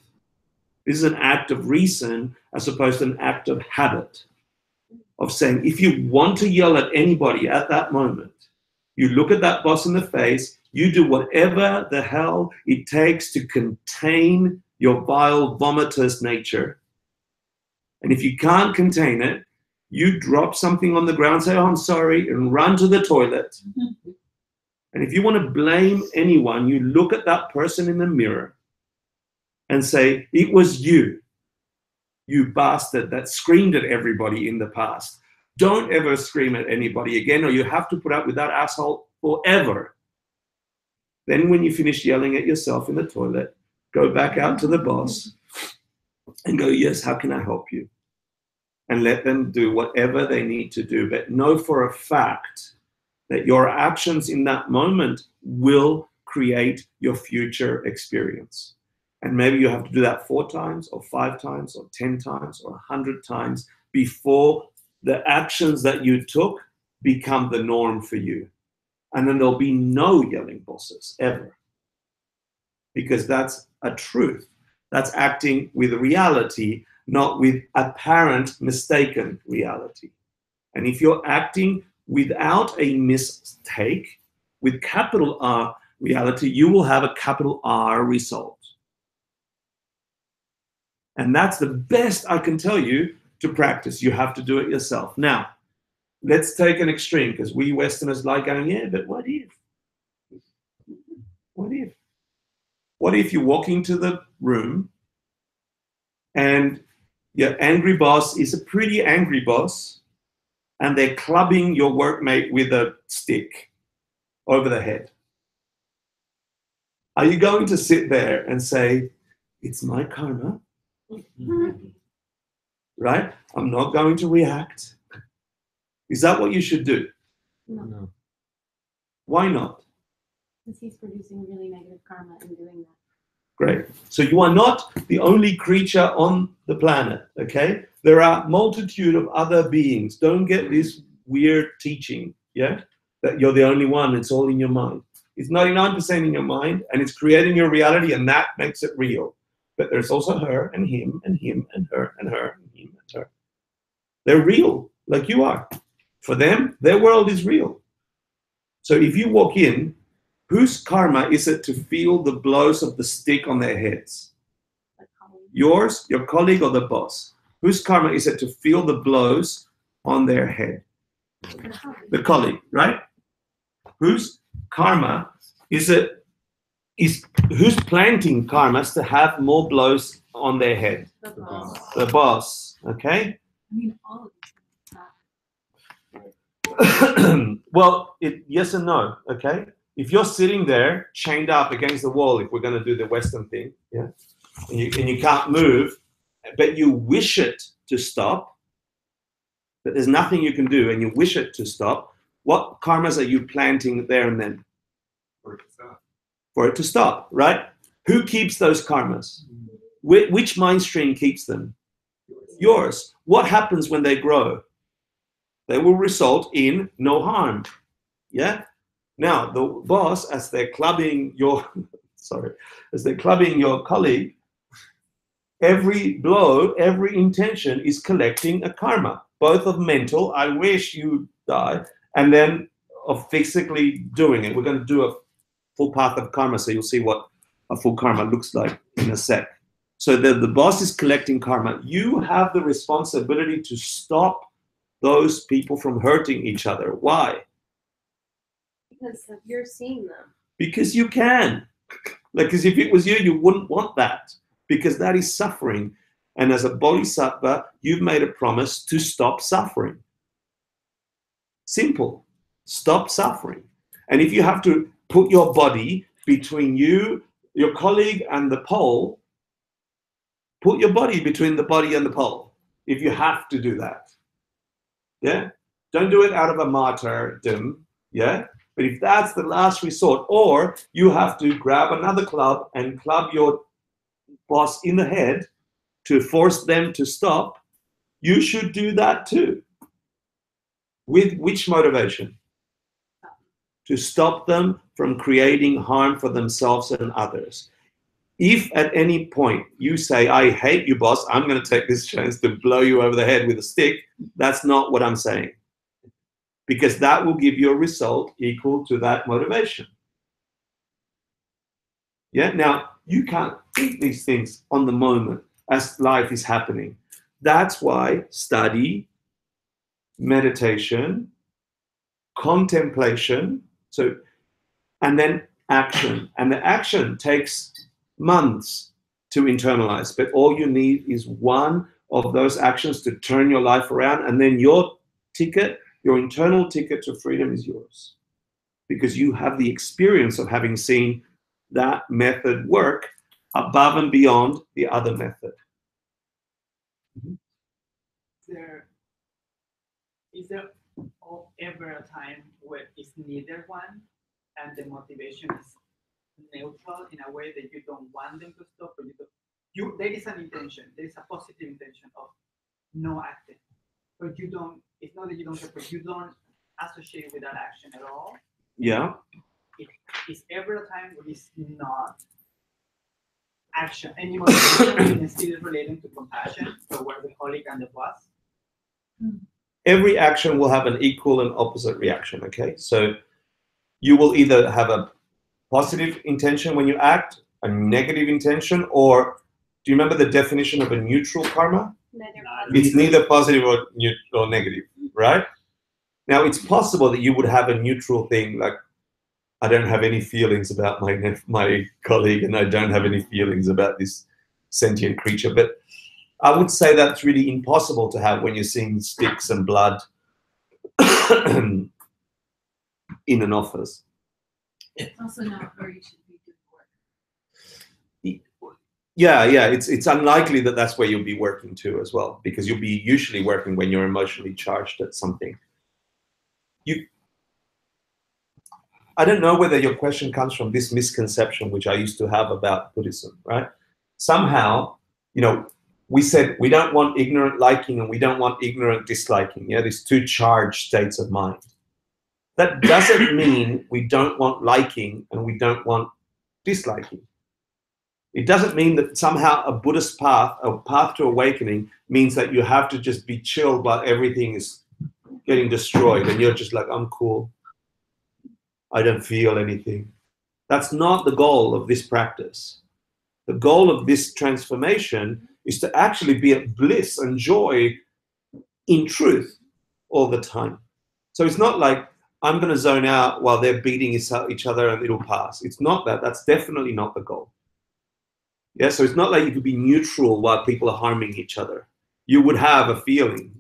Speaker 1: This is an act of reason as opposed to an act of habit. Of saying, if you want to yell at anybody at that moment, you look at that boss in the face, you do whatever the hell it takes to contain your vile, vomitous nature. And if you can't contain it, you drop something on the ground, say, oh, I'm sorry, and run to the toilet. And if you want to blame anyone, you look at that person in the mirror and say, it was you, you bastard that screamed at everybody in the past. Don't ever scream at anybody again, or you have to put up with that asshole forever. Then when you finish yelling at yourself in the toilet, go back out to the boss and go, yes, how can I help you? And let them do whatever they need to do. But know for a fact that your actions in that moment will create your future experience. And maybe you have to do that 4 times or 5 times or 10 times or 100 times before the actions that you took become the norm for you. And then there'll be no yelling bosses ever. Because that's a truth. That's acting with reality, not with apparent mistaken reality. And if you're acting without a mistake, with capital R reality, you will have a capital R result. And that's the best I can tell you to practice. You have to do it yourself. Now, let's take an extreme, because we Westerners like going, yeah, but what if? What if? What if you walk into the room and your angry boss is a pretty angry boss, and they're clubbing your workmate with a stick over the head? Are you going to sit there and say, it's my karma, right? I'm not going to react. Is that what you should do?
Speaker 2: No.
Speaker 1: Why not?
Speaker 2: Because he's producing really negative karma and doing that.
Speaker 1: Great. So you are not the only creature on the planet, okay? There are a multitude of other beings. Don't get this weird teaching, yeah? That you're the only one, it's all in your mind. It's 99% in your mind, and it's creating your reality, and that makes it real. But there's also her and him and him and her and her and him and her. They're real, like you are. For them, their world is real. So if you walk in, whose karma is it to feel the blows of the stick on their heads? Yours, your colleague, or the boss? Whose karma is it to feel the blows on their head? The colleague, right? Whose karma is it? Who's planting karmas to have more blows on their head?
Speaker 2: The boss.
Speaker 1: The boss, okay?
Speaker 2: I mean, all of
Speaker 1: Well, yes and no, okay? If you're sitting there chained up against the wall, if we're going to do the Western thing, yeah, and you can't move, but you wish it to stop, but there's nothing you can do, and you wish it to stop, what karmas are you planting there and then?
Speaker 8: For it to stop.
Speaker 1: For it to stop, right? Who keeps those karmas? Which mind stream keeps them? Yours. What happens when they grow? They will result in no harm. Yeah? Now, the boss, as they're clubbing your, as they're clubbing your colleague, every blow, every intention is collecting a karma, both of mental, I wish you die, and then of physically doing it. We're going to do a full path of karma, so you'll see what a full karma looks like in a sec. So the boss is collecting karma. You have the responsibility to stop those people from hurting each other. Why?
Speaker 2: Because you're seeing them.
Speaker 1: Because you can. Like, because if it was you, you wouldn't want that, because that is suffering. And as a bodhisattva, you've made a promise to stop suffering. Simple. Stop suffering. And if you have to put your body between you, your colleague, and the pole, put your body between the body and the pole, if you have to do that. Yeah? Don't do it out of a martyrdom. Yeah? But if that's the last resort, or you have to grab another club and club your boss in the head to force them to stop, you should do that too. With which motivation? To stop them from creating harm for themselves and others. If at any point you say, I hate you, boss, I'm going to take this chance to blow you over the head with a stick, that's not what I'm saying. Because that will give you a result equal to that motivation. Yeah, now you can't think these things on the moment as life is happening. That's why study, meditation, contemplation, and then action. And the action takes months to internalize, but all you need is one of those actions to turn your life around, and then your ticket, your internal ticket to freedom is yours, because you have the experience of having seen that method work above and beyond the other method.
Speaker 12: Is there ever a time where it's neither one and the motivation is neutral in a way that you don't want them to stop, or there is an intention, there is a positive intention of no acting, but you don't, it's not that you don't, but you don't associate with that action at all?
Speaker 1: Yeah.
Speaker 12: Is ever a time where it's not action anymore, and it's still relating to compassion toward the colleague and the boss?
Speaker 1: Every action will have an equal and opposite reaction, okay? So you will either have a positive intention when you act, a negative intention, or Do you remember the definition of a neutral karma?
Speaker 2: Neither
Speaker 1: It's neither positive or negative, right? Now, it's possible that you would have a neutral thing, like, I don't have any feelings about my colleague, and I don't have any feelings about this sentient creature. But I would say that's really impossible to have when you're seeing sticks and blood in an office.
Speaker 3: It's also not where you should be doing work.
Speaker 1: Yeah, it's unlikely that that's where you'll be working too as well, because you'll be usually working when you're emotionally charged at something. I don't know whether your question comes from this misconception which I used to have about Buddhism, right? Somehow, we said we don't want ignorant liking and we don't want ignorant disliking. Yeah, these two charged states of mind. That doesn't mean we don't want liking and we don't want disliking. It doesn't mean that somehow a Buddhist path, a path to awakening, means that you have to just be chilled while everything is getting destroyed and you're just like, I'm cool. I don't feel anything. That's not the goal of this practice. The goal of this transformation is to actually be at bliss and joy in truth all the time. So it's not like I'm going to zone out while they're beating each other and it'll pass. It's not that. That's definitely not the goal. Yeah, so it's not like you could be neutral while people are harming each other. You would have a feeling,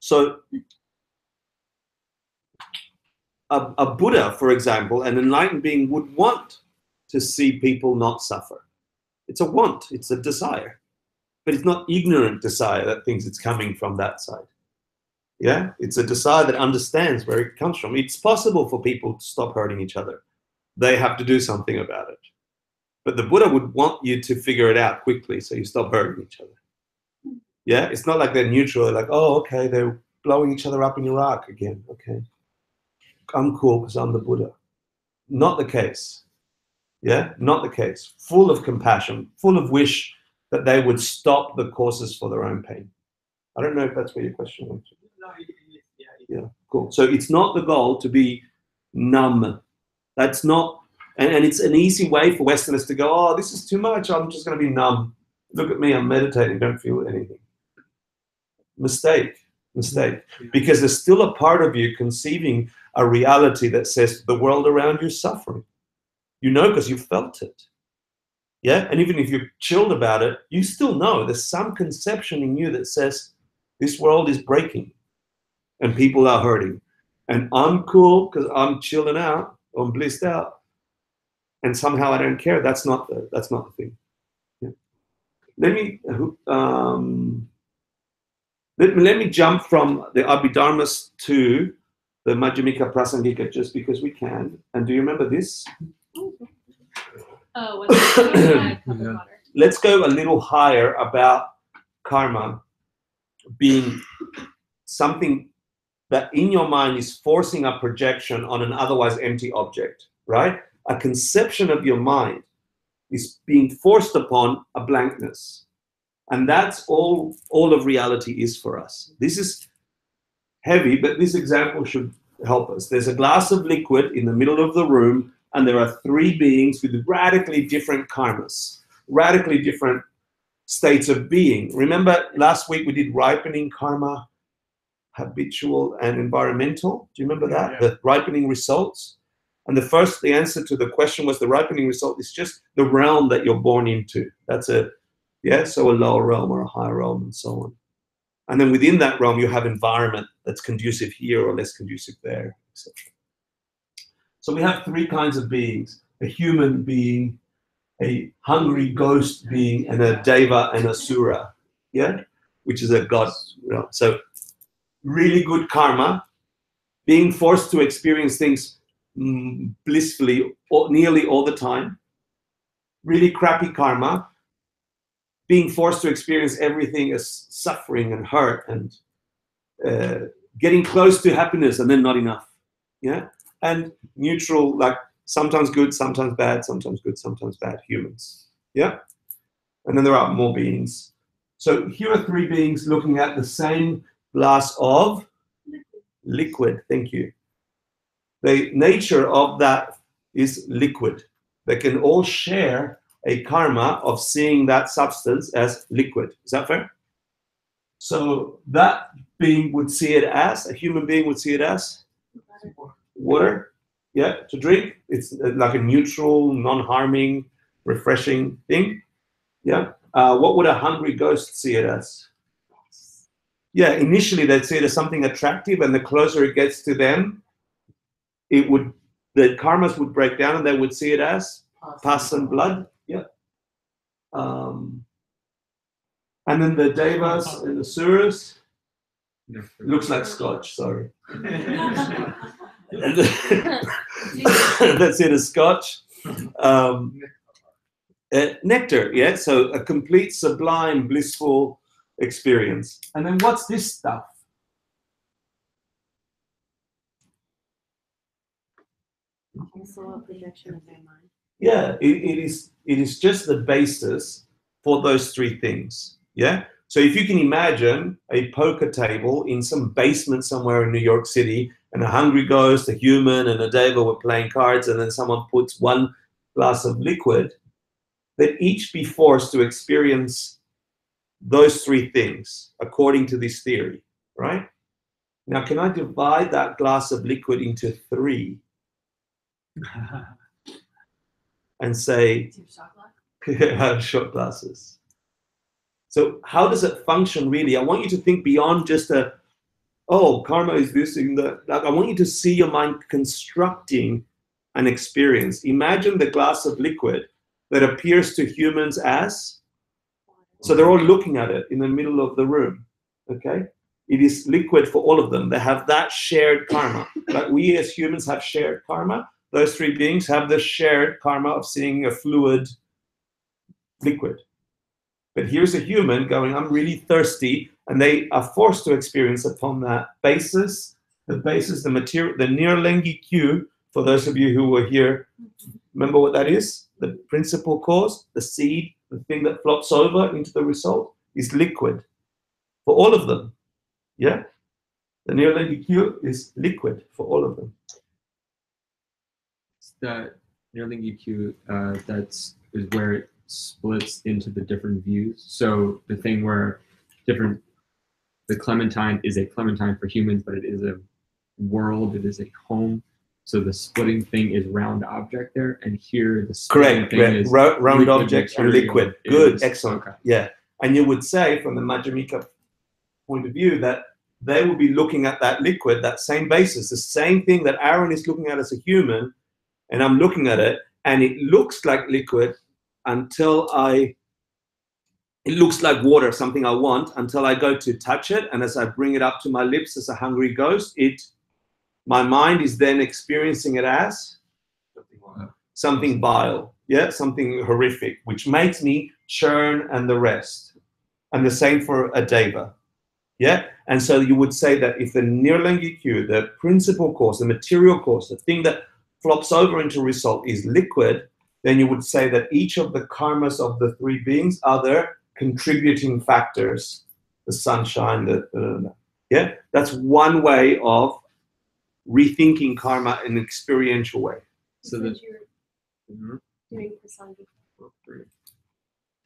Speaker 1: So a Buddha, for example, an enlightened being would want to see people not suffer. It's a want, it's a desire. But it's not ignorant desire that thinks it's coming from that side. Yeah, it's a desire that understands where it comes from. It's possible for people to stop hurting each other. They have to do something about it. But the Buddha would want you to figure it out quickly so you stop hurting each other. Yeah, it's not like they're neutral. They're like, oh, okay, they're blowing each other up in Iraq again. Okay, I'm cool because I'm the Buddha. Not the case. Yeah, not the case. Full of compassion, full of wish that they would stop the causes for their own pain. I don't know if that's where your question went to. Yeah, cool. So it's not the goal to be numb. That's not, and it's an easy way for Westerners to go, oh, this is too much. I'm just going to be numb. Look at me, I'm meditating, don't feel anything. Mistake. Because there's still a part of you conceiving a reality that says the world around you is suffering. You know because you felt it. Yeah, and even if you're chilled about it, you still know there's some conception in you that says this world is breaking and people are hurting. And I'm cool because I'm chilling out, I'm blissed out. And somehow I don't care. That's not the thing. Yeah. Let me jump from the Abhidharmas to the Madhyamika Prasangika just because we can. And do you remember this?
Speaker 2: Oh, what's cup of water?
Speaker 1: Let's go a little higher about karma being something that in your mind is forcing a projection on an otherwise empty object, right? A conception of your mind is being forced upon a blankness. And that's all of reality is for us. This is heavy, but this example should help us. There's a glass of liquid in the middle of the room, and there are three beings with radically different karmas, radically different states of being. Remember last week we did ripening karma, habitual and environmental. Do you remember that? Yeah. The ripening results. And the answer to the question was the ripening result is just the realm that you're born into. That's so a lower realm or a higher realm and so on. And then within that realm, you have environment that's conducive here or less conducive there, etc. So we have three kinds of beings: a human being, a hungry ghost being, and a deva and a sura, which is a god. So really good karma, being forced to experience things blissfully nearly all the time. Really crappy karma, being forced to experience everything as suffering and hurt and getting close to happiness and then not enough. Yeah. And neutral, like sometimes good, sometimes bad, sometimes good, sometimes bad humans. Yeah? And then there are more beings. So here are three beings looking at the same glass of liquid. Thank you. The nature of that is liquid. They can all share a karma of seeing that substance as liquid. Is that fair? So that being would see it as, a human being would see it as water, yeah, to drink. It's like a neutral, non-harming, refreshing thing, yeah. What would a hungry ghost see it as? Yeah, initially they'd see it as something attractive, and the closer it gets to them, the karmas would break down, and they would see it as pus and blood, yeah. And then the devas and the suras, looks like scotch, sorry. That's it, a scotch. Nectar, yeah, so a complete, sublime, blissful experience. And then what's this stuff?
Speaker 2: Also a projection of their mind.
Speaker 1: Yeah, it is just the basis for those three things. Yeah. So if you can imagine a poker table in some basement somewhere in New York City, and a hungry ghost, a human, and a deva were playing cards, and then someone puts one glass of liquid, they'd each be forced to experience those three things according to this theory, right? Now, can I divide that glass of liquid into three? And say, shot glasses. So how does it function really? I want you to think beyond just karma is this and that. Like, I want you to see your mind constructing an experience. Imagine the glass of liquid that appears to humans as, so they're all looking at it in the middle of the room, okay? It is liquid for all of them. They have that shared karma. Like we as humans have shared karma. Those three beings have the shared karma of seeing a fluid liquid. But here's a human going, I'm really thirsty, and they are forced to experience upon that basis, the material, the Nirlengi Q, for those of you who were here, remember what that is? The principal cause, the seed, the thing that flops over into the result, is liquid for all of them. Yeah? The Nirlengi Q is liquid for all of them.
Speaker 11: The Nirlengi Q, is where it splits into the different views. So the thing where the clementine is a clementine for humans, but it is a world, it is a home. So the splitting thing is round object there, and here the splitting thing is
Speaker 1: round object and liquid. Good, excellent.
Speaker 11: Okay.
Speaker 1: Yeah, and you would say from the Madhyamika point of view that they will be looking at that liquid, that same basis, the same thing that Aaron is looking at as a human, and I'm looking at it, and it looks like liquid until it looks like water, something I want, until I go to touch it, and as I bring it up to my lips as a hungry ghost, my mind is then experiencing it as something vile, yeah, something horrific, which makes me churn and the rest. And the same for a deva, yeah? And so you would say that if the Nirlengi Q, the principal cause, the material cause, the thing that flops over into result is liquid, then you would say that each of the karmas of the three beings are their contributing factors, the sunshine, yeah? That's one way of rethinking karma in an experiential way.
Speaker 2: So that you're doing Prasangi.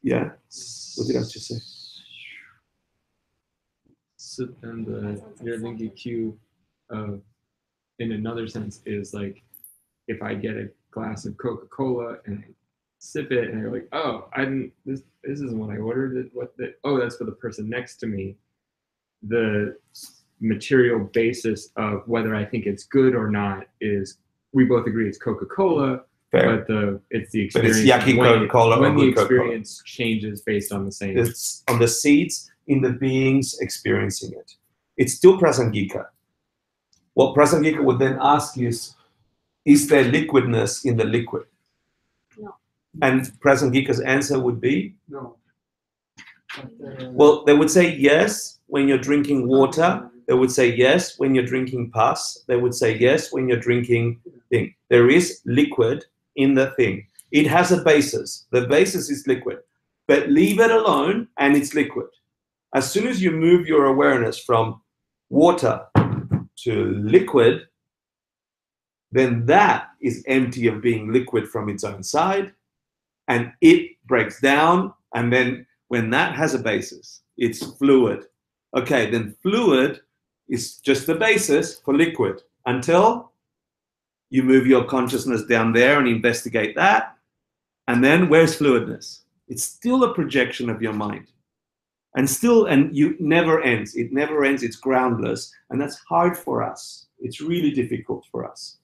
Speaker 1: Yeah. What did I just say?
Speaker 11: So then the Nirlengi Q, in another sense, is like if I get a glass of Coca-Cola and I sip it and they're like, oh, this isn't what I ordered. That's for the person next to me. The material basis of whether I think it's good or not is, we both agree it's Coca-Cola, but it's the experience.
Speaker 1: But it's yucky Coca-Cola.
Speaker 11: When the experience changes based on the same.
Speaker 1: It's on the seeds in the beings experiencing it. It's still Prasangika. What Prasangika would then ask is there liquidness in the liquid?
Speaker 2: No.
Speaker 1: And Prasangika's answer would be?
Speaker 7: No.
Speaker 1: Well, they would say yes when you're drinking water. They would say yes when you're drinking pus. They would say yes when you're drinking thing. There is liquid in the thing. It has a basis. The basis is liquid. But leave it alone and it's liquid. As soon as you move your awareness from water to liquid, then that is empty of being liquid from its own side. and it breaks down, and then when that has a basis, it's fluid. Okay, then fluid is just the basis for liquid until you move your consciousness down there and investigate that. And then where's fluidness? It's still a projection of your mind. And you never ends. It never ends. It's groundless. And that's hard for us. It's really difficult for us.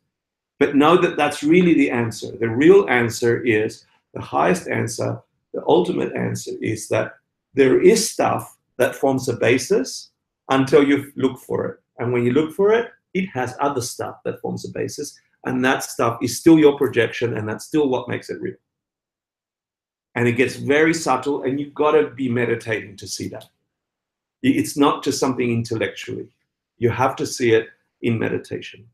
Speaker 1: But know that that's really the answer. The real answer is, the highest answer, the ultimate answer is that there is stuff that forms a basis until you look for it. And when you look for it, it has other stuff that forms a basis. And that stuff is still your projection, and that's still what makes it real. And it gets very subtle, and you've got to be meditating to see that. It's not just something intellectually. You have to see it in meditation.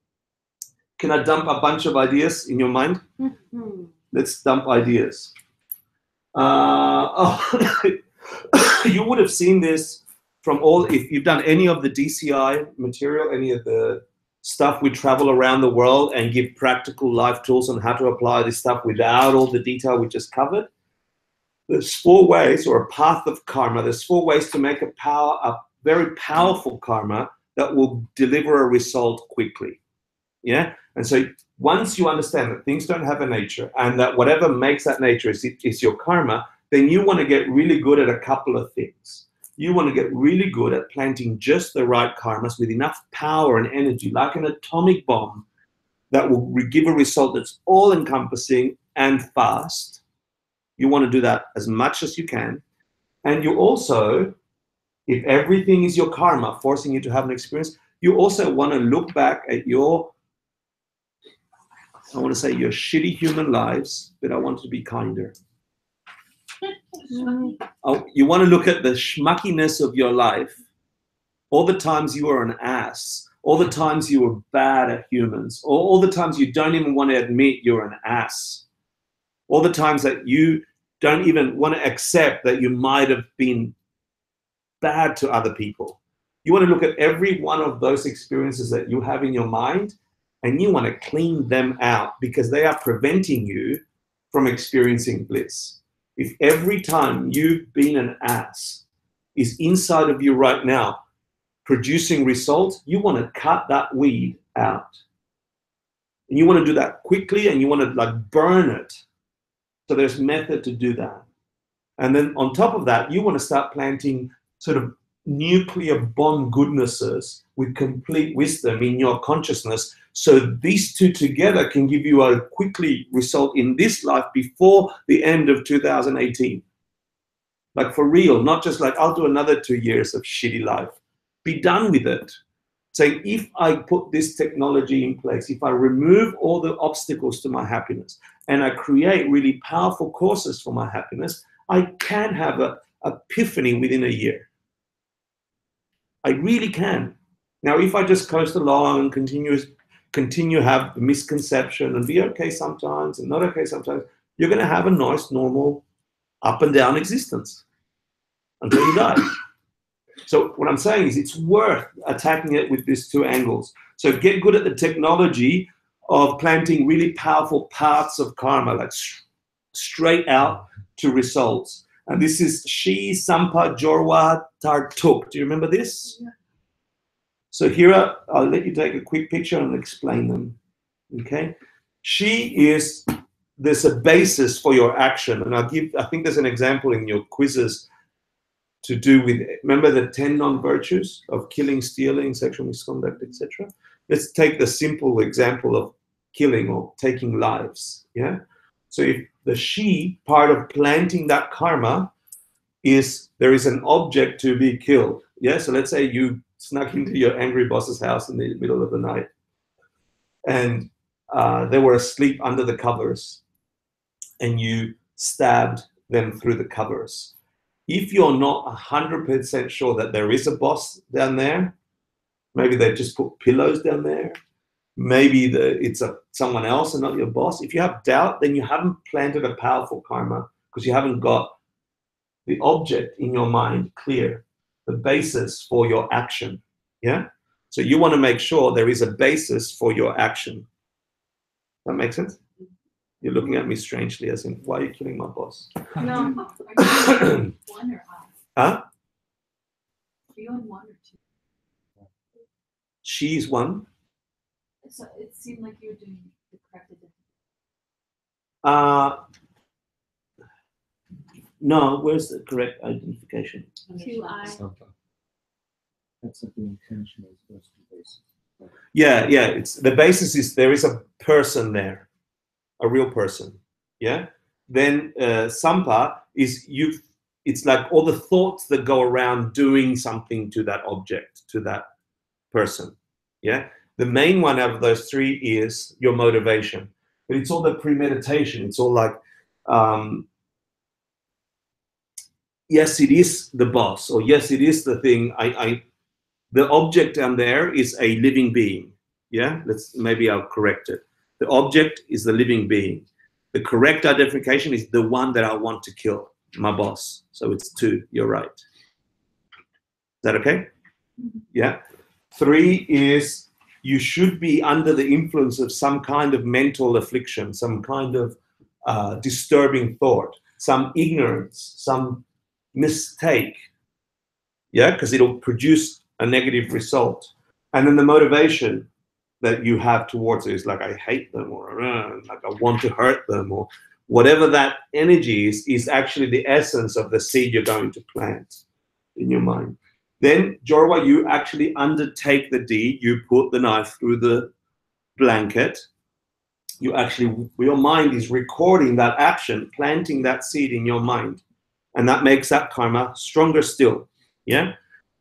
Speaker 1: Can I dump a bunch of ideas in your mind?
Speaker 2: Mm-hmm.
Speaker 1: Let's dump ideas. You would have seen this from if you've done any of the DCI material, any of the stuff we travel around the world and give practical life tools on how to apply this stuff without all the detail we just covered. There's 4 ways, or a path of karma. There's 4 ways to make a very powerful karma that will deliver a result quickly. Yeah? And so once you understand that things don't have a nature, and that whatever makes that nature is your karma, then you want to get really good at a couple of things. You want to get really good at planting just the right karmas with enough power and energy, like an atomic bomb, that will give a result that's all-encompassing and fast. You want to do that as much as you can. And you also, if everything is your karma forcing you to have an experience, you also want to look back at your, I want to say your shitty human lives, but I want to be kinder. Oh, you want to look at the schmuckiness of your life, all the times you were an ass, all the times you were bad at humans, all the times you don't even want to admit you're an ass, all the times that you don't even want to accept that you might have been bad to other people. You want to look at every one of those experiences that you have in your mind, and you want to clean them out because they are preventing you from experiencing bliss. If every time you've been an ass is inside of you right now producing results, you want to cut that weed out. And you want to do that quickly, and you want to burn it. So there's method to do that. And then on top of that, you want to start planting sort of nuclear bomb goodnesses with complete wisdom in your consciousness. So these two together can give you a quickly result in this life before the end of 2018. Like for real, not just like, I'll do another 2 years of shitty life. Be done with it. Saying, if I put this technology in place, if I remove all the obstacles to my happiness, and I create really powerful courses for my happiness, I can have an epiphany within a year. I really can. Now, if I just coast along and continue have the misconception and be okay sometimes and not okay sometimes, you're going to have a nice, normal, up and down existence until you die. So what I'm saying is it's worth attacking it with these 2 angles. So get good at the technology of planting really powerful paths of karma, like straight out to results. And this is Shi Sampa Jorwa Tartuk. Do you remember this? Yeah. So here, I'll let you take a quick picture and explain them. Okay? There's a basis for your action. And I think there's an example in your quizzes to do with, remember the 10 non-virtues of killing, stealing, sexual misconduct, etc.? Let's take the simple example of killing or taking lives. Yeah. So if the Shi part of planting that karma is there is an object to be killed. Yeah. So let's say you snuck into your angry boss's house in the middle of the night, and they were asleep under the covers, and you stabbed them through the covers. If you're not 100% sure that there is a boss down there, maybe they just put pillows down there, maybe it's someone else and not your boss. If you have doubt, then you haven't planted a powerful karma because you haven't got the object in your mind clear, the basis for your action. Yeah? So you want to make sure there is a basis for your action. That make sense? You're looking at me strangely, as in, why are you killing my boss?
Speaker 3: No. Are you one or off?
Speaker 1: Huh?
Speaker 3: Are you on one or two?
Speaker 1: She's one.
Speaker 3: So it seemed like you were doing the correct identification.
Speaker 1: No, where's the correct identification?
Speaker 2: 2I.
Speaker 7: That's what the intention is supposed to be based.
Speaker 1: Yeah, yeah. It's the basis is there is a person there, a real person. Yeah. Then sampa is you. It's like all the thoughts that go around doing something to that object, to that person. Yeah. The main one out of those three is your motivation, but it's all the premeditation. It's all like, yes, it is the boss, or yes, it is the thing. The object down there is a living being. Yeah, maybe I'll correct it. The object is the living being. The correct identification is the one that I want to kill, my boss. So it's 2. You're right. Is that okay? Yeah. 3 is you should be under the influence of some kind of mental affliction, some kind of disturbing thought, some ignorance, some mistake. Yeah, because it'll produce a negative result. And then the motivation that you have towards it is like, I hate them, or like I want to hurt them, or whatever that energy is actually the essence of the seed you're going to plant in your mind. Then, Jorwa, you actually undertake the deed. You put the knife through the blanket. You actually, your mind is recording that action, planting that seed in your mind. And that makes that karma stronger still. Yeah?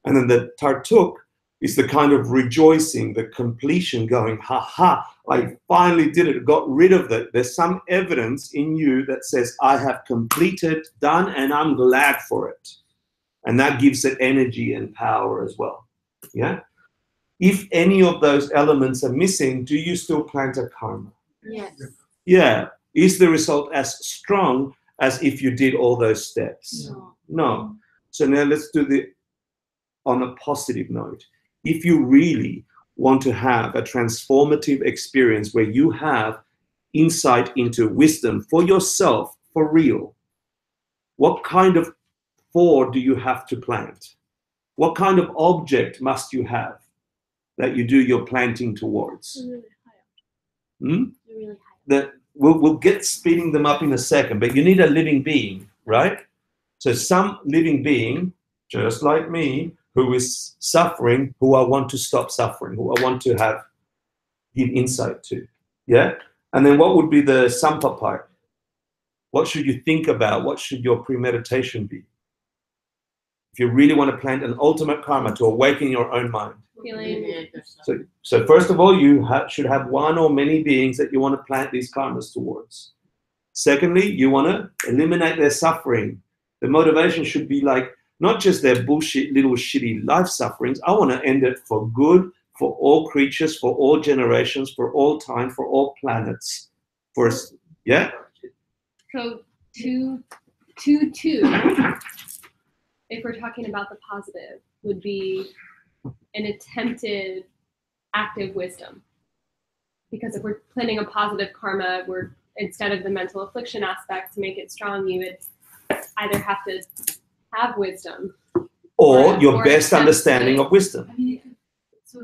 Speaker 1: And then the Tartuk is the kind of rejoicing, the completion, going, ha ha, I finally did it, got rid of it. There's some evidence in you that says, I have completed, done, and I'm glad for it. And that gives it energy and power as well. Yeah? If any of those elements are missing, do you still plant a karma?
Speaker 2: Yes.
Speaker 1: Yeah. Is the result as strong as if you did all those steps? No. So now let's do on a positive note. If you really want to have a transformative experience where you have insight into wisdom for yourself, for real, what kind of 4 do you have to plant? What kind of object must you have that you do your planting towards? That we'll get speeding them up in a second, but you need a living being, right? So some living being, just like me, who is suffering, who I want to stop suffering, who I want to give insight to. Yeah? And then what would be the sampa part? What should you think about? What should your premeditation be? If you really want to plant an ultimate karma to awaken your own mind. So first of all, you should have one or many beings that you want to plant these karmas towards. Secondly, you want to eliminate their suffering. The motivation should be like, not just their bullshit, little shitty life sufferings. I want to end it for good, for all creatures, for all generations, for all time, for all planets. Yeah?
Speaker 2: So 2, if we're talking about the positive, would be an attempted active wisdom. Because if we're planning a positive karma, instead of the mental affliction aspect, to make it strong, you would either have to have wisdom.
Speaker 1: Or your best understanding of wisdom.
Speaker 3: I mean, so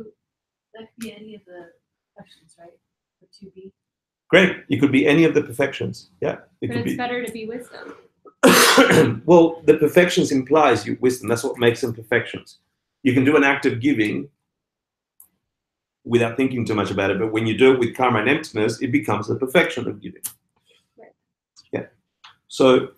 Speaker 3: that could be any of the perfections, right? For 2B.
Speaker 1: Great. It could be any of the perfections. Yeah.
Speaker 2: But it's better to be wisdom.
Speaker 1: Well, the perfections implies wisdom. That's what makes them perfections. You can do an act of giving without thinking too much about it, but when you do it with karma and emptiness, it becomes the perfection of giving.
Speaker 2: Right.
Speaker 1: Yeah. So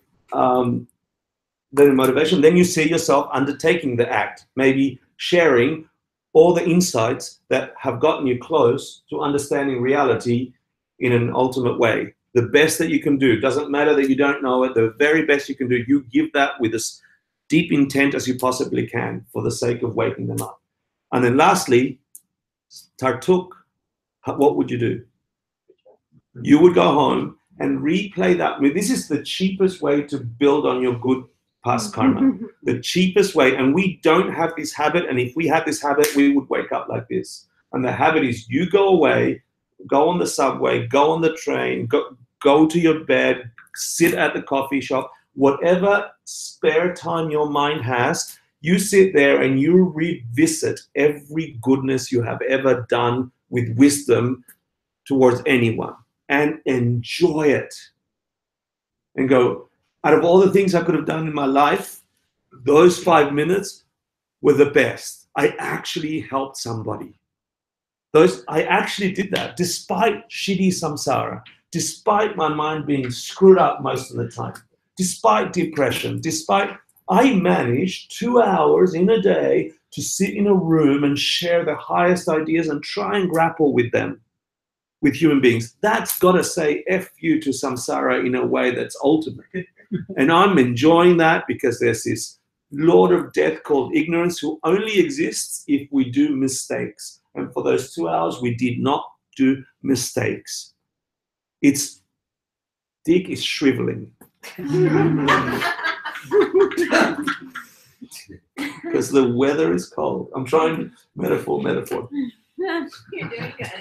Speaker 1: then motivation, then you see yourself undertaking the act, maybe sharing all the insights that have gotten you close to understanding reality in an ultimate way. The best that you can do. Doesn't matter that you don't know it. The very best you can do, you give that with as deep intent as you possibly can for the sake of waking them up. And then lastly, Tartuk, what would you do? You would go home and replay that. I mean, this is the cheapest way to build on your good past karma. The cheapest way. And we don't have this habit. And if we had this habit, we would wake up like this. And the habit is you go away, go on the subway, go on the train, go to your bed, sit at the coffee shop, whatever spare time your mind has, you sit there and you revisit every goodness you have ever done with wisdom towards anyone and enjoy it. And go, out of all the things I could have done in my life, those 5 minutes were the best. I actually helped somebody. I actually did that despite shitty samsara, despite my mind being screwed up most of the time, despite depression, I managed 2 hours in a day to sit in a room and share the highest ideas and try and grapple with them, with human beings. That's got to say F you to samsara in a way that's ultimate. And I'm enjoying that because there's this Lord of Death called ignorance who only exists if we do mistakes. And for those 2 hours, we did not do mistakes. Its dick is shriveling. Because the weather is cold. I'm trying metaphor.
Speaker 3: You're doing good.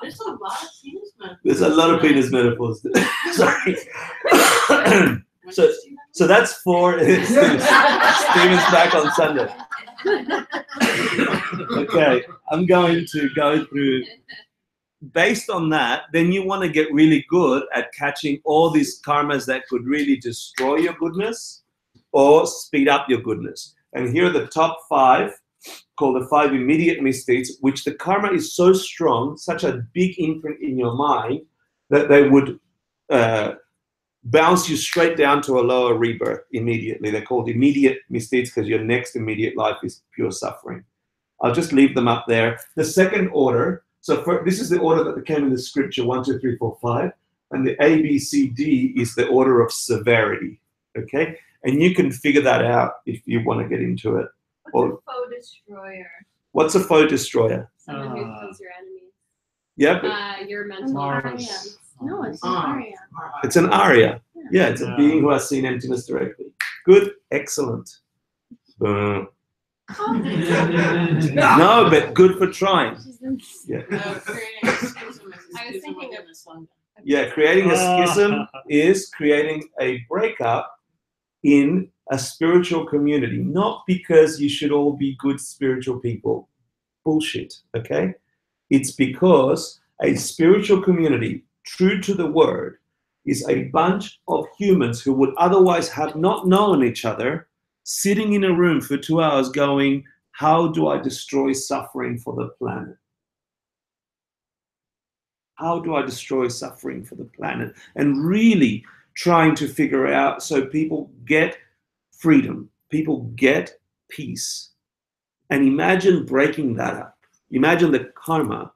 Speaker 6: There's a lot of penis metaphors.
Speaker 1: There's a lot of penis metaphors. Sorry. So that's for Steven's back on Sunday. Okay, I'm going to go through. Based on that, then you want to get really good at catching all these karmas that could really destroy your goodness or speed up your goodness. And here are the top 5, called the 5 immediate misdeeds, which the karma is so strong, such a big imprint in your mind, that they would bounce you straight down to a lower rebirth immediately. They're called immediate misdeeds because your next immediate life is pure suffering. I'll just leave them up there. The second order, this is the order that came in the scripture, 1, 2, 3, 4, 5, and the A, B, C, D is the order of severity, okay? And you can figure that out if you want to get into it.
Speaker 3: What's a foe destroyer?
Speaker 1: What's a foe destroyer?
Speaker 2: Someone who kills your enemies.
Speaker 1: Yeah,
Speaker 2: Your mental
Speaker 6: Mars. No, it's an Arya.
Speaker 1: it's an Arya. Yeah, it's a being who has seen emptiness directly. Good, excellent. No, but good for trying. Yeah.
Speaker 6: Creating a schism
Speaker 2: I was thinking
Speaker 6: within the Sangha.
Speaker 1: Yeah, creating a schism is creating a breakup in a spiritual community, not because you should all be good spiritual people. Bullshit, okay? It's because a spiritual community, true to the word, is a bunch of humans who would otherwise have not known each other, sitting in a room for 2 hours going, how do I destroy suffering for the planet? How do I destroy suffering for the planet? And really trying to figure out so people get freedom, people get peace. And imagine breaking that up. Imagine the karma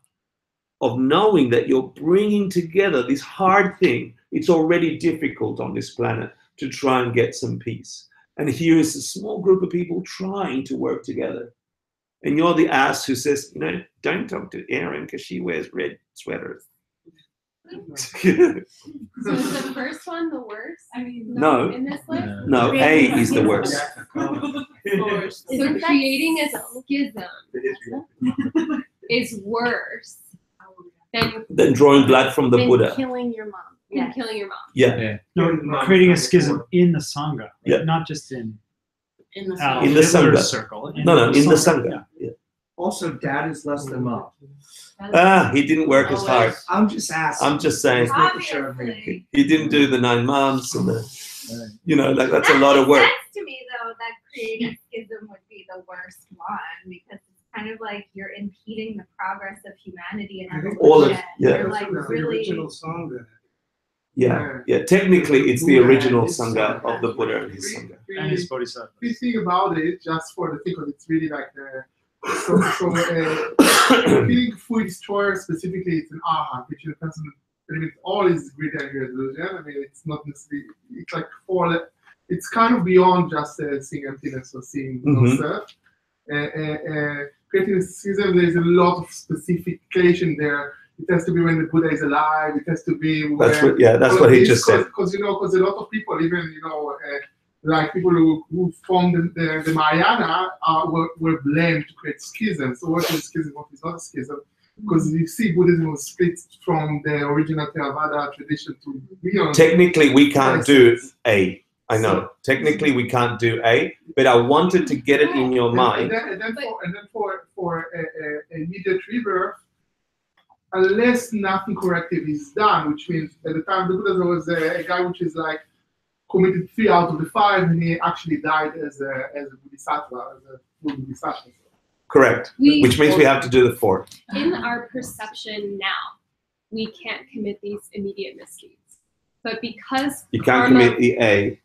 Speaker 1: of knowing that you're bringing together this hard thing. It's already difficult on this planet to try and get some peace. And here is a small group of people trying to work together. And you're the ass who says, don't talk to Erin because she wears red sweaters.
Speaker 2: So is the first one the worst? I mean,
Speaker 1: No.
Speaker 2: In this list?
Speaker 1: No, A is the worst.
Speaker 2: So creating a schism is worse
Speaker 1: Than drawing blood from the
Speaker 2: than
Speaker 1: Buddha.
Speaker 2: killing your mom. Than killing your mom.
Speaker 1: Yeah.
Speaker 5: No, creating a schism in the Sangha,
Speaker 1: Yeah.
Speaker 5: not just in
Speaker 6: In the
Speaker 1: In the
Speaker 5: Hitler's
Speaker 1: Sangha.
Speaker 5: circle.
Speaker 1: In the Sangha. Yeah.
Speaker 7: Also, dad is less than mom.
Speaker 1: He didn't work as hard.
Speaker 7: I'm just asking.
Speaker 1: I'm just saying.
Speaker 3: Obviously.
Speaker 1: He didn't do the 9 months and that's a lot of work.
Speaker 3: That makes sense to me, though, that creating a schism would be the worst one because it's kind of like you're impeding the progress of humanity and evolution.
Speaker 1: All of- yeah.
Speaker 3: You're like
Speaker 10: The
Speaker 3: really.
Speaker 10: original song then.
Speaker 1: Yeah. Technically, it's the original Sangha of the Buddha and his Sangha.
Speaker 5: and his bodhisattva.
Speaker 10: If you think about it, just for the thing, because it's really like feeling food destroyer specifically, it's an aha, which is a person with all his greed and illusion. I mean, it's not necessarily, it's like it's kind of beyond just seeing emptiness or seeing no self. Creating a schism, there's a lot of specification there. It has to be when the Buddha is alive. It has to be when.
Speaker 1: That's what he just said.
Speaker 10: Because a lot of people, even like people who formed the Mahayana, were blamed to create schism. So what is schism? What is not a schism? because you see Buddhism was split from the original Theravada tradition to beyond.
Speaker 1: Technically, we can't do A. I know. Technically, we can't do A, but I wanted to get it in your mind.
Speaker 10: And then for a immediate rebirth, unless nothing corrective is done, which means at the time the Buddha, there was a guy which is like committed 3 out of the 5, and he actually died as a bodhisattva, as a full bodhisattva.
Speaker 1: Correct. Which means we have to do the 4.
Speaker 2: In our perception now, we can't commit these immediate misdeeds. But because
Speaker 1: you can't
Speaker 2: karma,
Speaker 1: commit the A,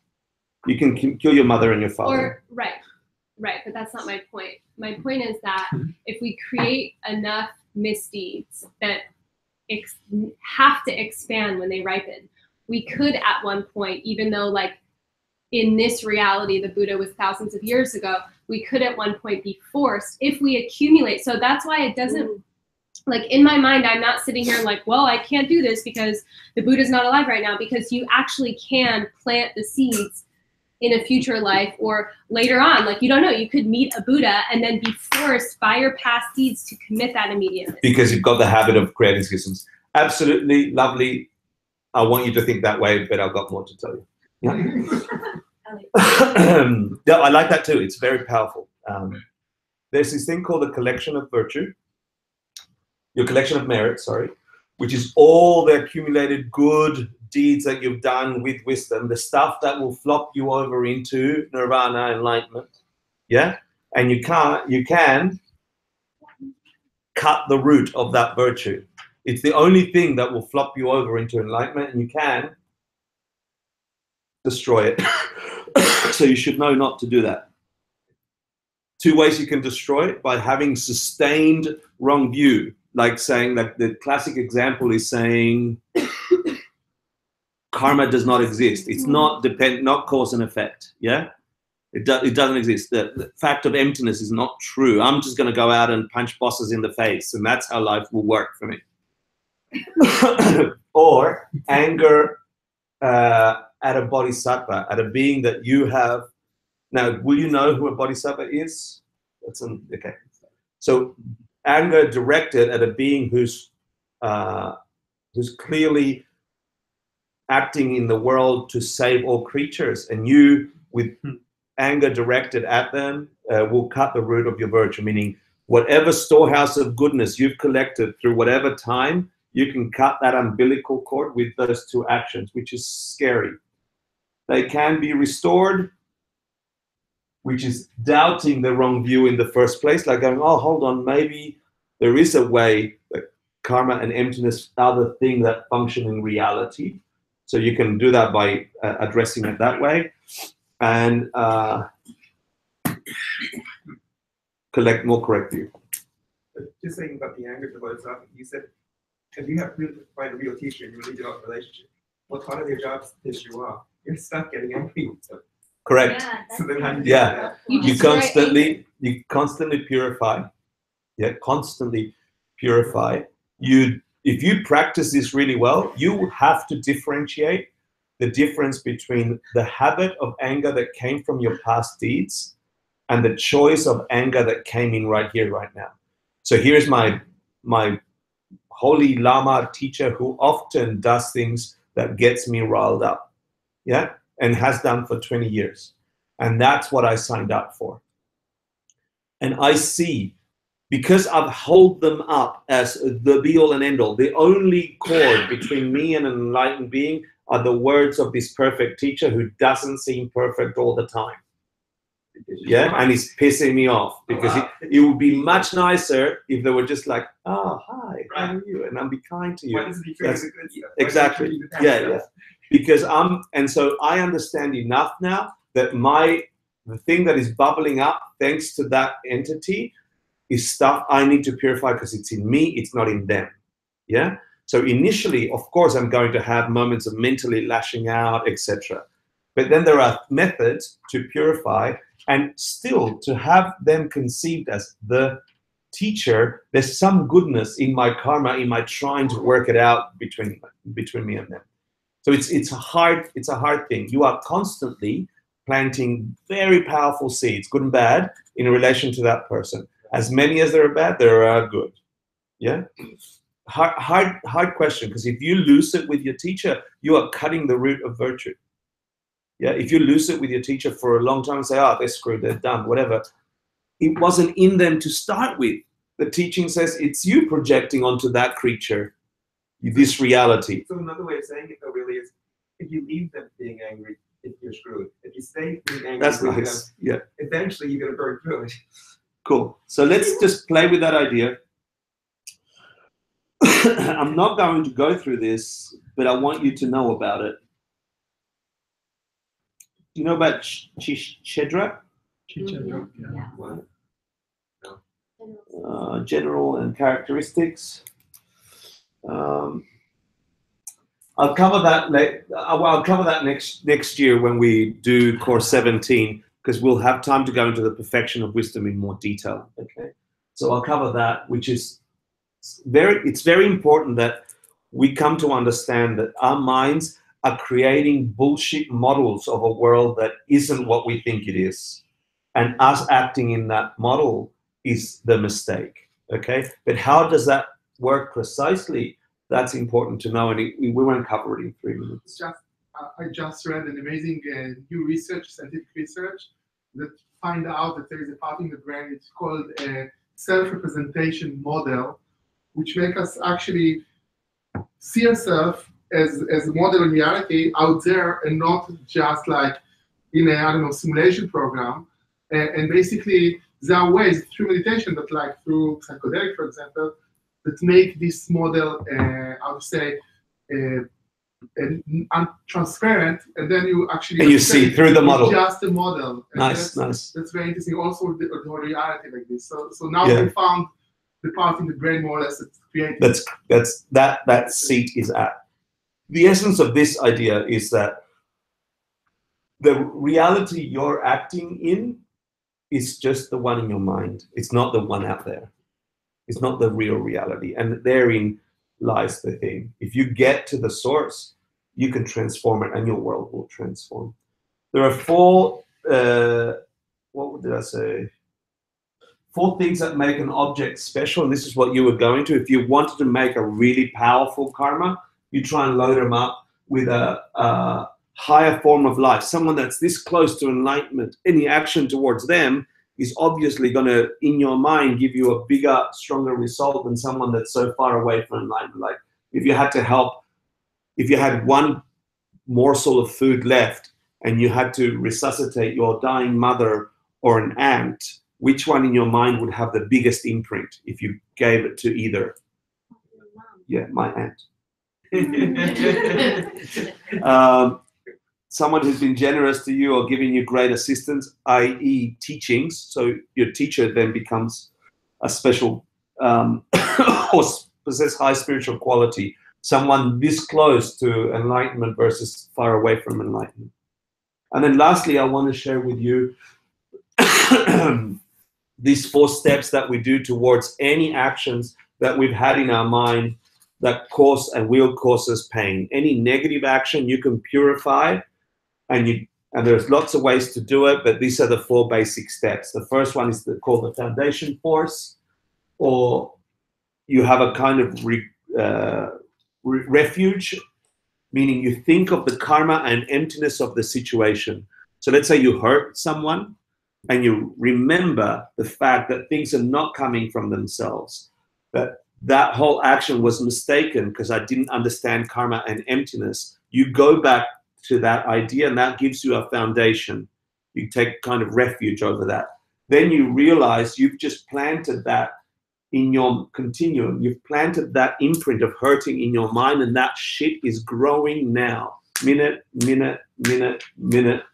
Speaker 1: you can kill your mother and your father.
Speaker 2: Right, but that's not my point. My point is that if we create enough misdeeds that have to expand when they ripen, we could at one point, even though like in this reality, the Buddha was thousands of years ago, we could at one point be forced if we accumulate. So that's why it doesn't, like in my mind, I'm not sitting here like, well, I can't do this because the Buddha's not alive right now, because you actually can plant the seeds in a future life or later on. Like, you don't know, you could meet a Buddha and then be forced by your past deeds to commit that immediate.
Speaker 1: Because you've got the habit of creating systems. Absolutely lovely. I want you to think that way, but I've got more to tell you. Yeah. Yeah, I like that too. It's very powerful. There's this thing called the collection of virtue, your collection of merit, sorry, which is all the accumulated good deeds that you've done with wisdom, the stuff that will flop you over into nirvana, enlightenment. Yeah, and you can cut the root of that virtue. It's the only thing that will flop you over into enlightenment, and you can destroy it. So you should know not to do that. 2 ways you can destroy it: by having sustained wrong view, like saying that the classic example is saying karma does not exist. It's not not cause and effect. Yeah, it doesn't exist. The fact of emptiness is not true. I'm just going to go out and punch bosses in the face, and that's how life will work for me. Or anger at a bodhisattva, at a being that you have. Now, will you know who a bodhisattva is? Okay. So anger directed at a being who's clearly acting in the world to save all creatures, and you, with anger directed at them, will cut the root of your virtue, meaning whatever storehouse of goodness you've collected through whatever time, you can cut that umbilical cord with those 2 actions, which is scary. They can be restored, which is doubting the wrong view in the first place, like going, oh, hold on, maybe there is a way that karma and emptiness are the thing that function in reality. So you can do that by addressing it that way, and collect more correct view.
Speaker 13: Just saying about the anger towards stuff, you said if you have to find a real teacher and you really develop a relationship, what part of your job piss you off? You're stuck getting angry. So.
Speaker 1: Correct.
Speaker 13: Yeah, so then how do you do
Speaker 1: yeah.
Speaker 13: that?
Speaker 1: You constantly purify. Yeah, constantly purify. If you practice this really well, you have to differentiate the difference between the habit of anger that came from your past deeds and the choice of anger that came in right here, right now. So here's my holy Lama teacher who often does things that gets me riled up, yeah, and has done for 20 years. And that's what I signed up for. And I see, because I've held them up as the be-all and end-all, the only cord between me and an enlightened being are the words of this perfect teacher who doesn't seem perfect all the time. Yeah, and he's pissing me off, because it would be much nicer if they were just like, oh, hi, how are you? And I'll be kind to you. Exactly. Yeah. Because and so I understand enough now that the thing that is bubbling up thanks to that entity is stuff I need to purify, because it's in me, it's not in them. Yeah. So initially, of course, I'm going to have moments of mentally lashing out, etc. But then there are methods to purify, and still to have them conceived as the teacher. There's some goodness in my karma, in my trying to work it out between me and them. So it's a hard thing. You are constantly planting very powerful seeds, good and bad, in relation to that person. As many as there are bad, there are good. Yeah. Hard question, because if you lose it with your teacher, you are cutting the root of virtue. Yeah. If you lose it with your teacher for a long time and say, oh, they're screwed, they're dumb, whatever. It wasn't in them to start with. The teaching says it's you projecting onto that creature this reality.
Speaker 13: So another way of saying it though really is, if you leave them being angry, if you're screwed. If you stay being angry,
Speaker 1: That's
Speaker 13: with
Speaker 1: nice.
Speaker 13: them,
Speaker 1: Yeah.
Speaker 13: eventually you're gonna burn through it.
Speaker 1: Cool. So let's just play with that idea. I'm not going to go through this, but I want you to know about it. Do you know about Chedra?
Speaker 5: Chichedra, yeah.
Speaker 13: What?
Speaker 1: General and characteristics. I'll cover that. I'll cover that next year when we do course 17, because we'll have time to go into the perfection of wisdom in more detail. Okay, so I'll cover that, which is it's very important that we come to understand that our minds are creating bullshit models of a world that isn't what we think it is, and us acting in that model is the mistake. Okay, but how does that work precisely? That's important to know, and we won't cover it in 3 minutes.
Speaker 10: I just read an amazing new research, scientific research, that find out that there is a part in the brain. It's called a self-representation model, which make us actually see ourselves as a model in reality out there, and not just like in a simulation program. And basically, there are ways through meditation, that like through psychedelic, for example, that make this model, I would say, transparent, and then you actually
Speaker 1: and you see through the model.
Speaker 10: Just a model. And
Speaker 1: nice.
Speaker 10: That's very interesting. Also, the whole reality like this. So now we found the part in the brain more or less that's created.
Speaker 1: That seat is at. The essence of this idea is that the reality you're acting in is just the one in your mind. It's not the one out there. It's not the real reality. And therein lies the thing. If you get to the source, you can transform it, and your world will transform. There are four, what did I say? 4 things that make an object special, and this is what you were going to. If you wanted to make a really powerful karma, you try and load them up with a higher form of life, someone that's this close to enlightenment. Any action towards them is obviously going to, in your mind, give you a bigger, stronger result than someone that's so far away from enlightenment. Like if you had to help, if you had one morsel of food left and you had to resuscitate your dying mother or an aunt, which one in your mind would have the biggest imprint if you gave it to either? Yeah, my aunt. Someone who's been generous to you or giving you great assistance, i.e. teachings. So your teacher then becomes a special or possess high spiritual quality. Someone this close to enlightenment versus far away from enlightenment. And then lastly, I want to share with you these 4 steps that we do towards any actions that we've had in our mind that cause and will cause us pain. Any negative action you can purify, and there's lots of ways to do it, but these are the 4 basic steps. The first one is called the foundation force, or you have a kind of refuge, meaning you think of the karma and emptiness of the situation. So let's say you hurt someone, and you remember the fact that things are not coming from themselves, that whole action was mistaken because I didn't understand karma and emptiness. You go back to that idea, and that gives you a foundation. You take kind of refuge over that. Then you realize you've just planted that in your continuum. You've planted that imprint of hurting in your mind, and that shit is growing now. Minute,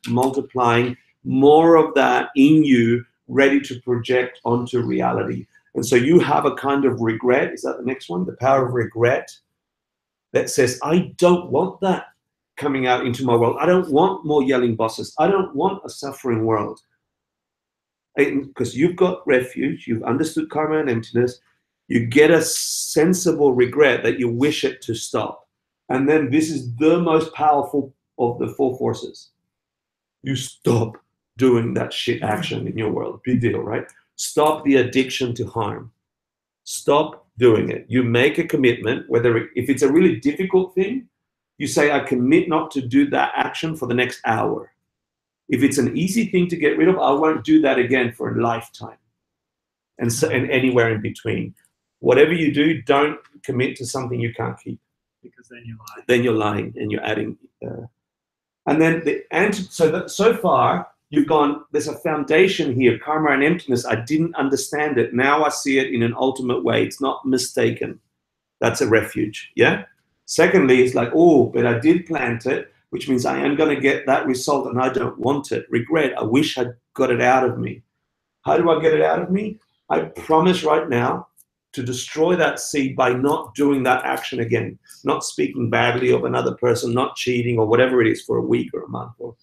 Speaker 1: multiplying. More of that in you, ready to project onto reality. And so you have a kind of regret. Is that the next one? The power of regret that says, I don't want that coming out into my world. I don't want more yelling bosses. I don't want a suffering world. Because you've got refuge, you've understood karma and emptiness, you get a sensible regret that you wish it to stop. And then this is the most powerful of the 4 forces. You stop doing that shit action in your world. Big deal, right? Stop the addiction to harm. Stop doing it. You make a commitment, if it's a really difficult thing, you say, I commit not to do that action for the next hour. If it's an easy thing to get rid of, I won't do that again for a lifetime. And anywhere in between. Whatever you do, don't commit to something you can't keep.
Speaker 5: Because then you're lying.
Speaker 1: Then you're lying and you're adding. And then so far, you've gone, there's a foundation here, karma and emptiness. I didn't understand it. Now I see it in an ultimate way. It's not mistaken. That's a refuge, yeah? Secondly, it's like, oh, but I did plant it, which means I am going to get that result and I don't want it. Regret, I wish I'd got it out of me. How do I get it out of me? I promise right now to destroy that seed by not doing that action again, not speaking badly of another person, not cheating or whatever it is for a week or a month or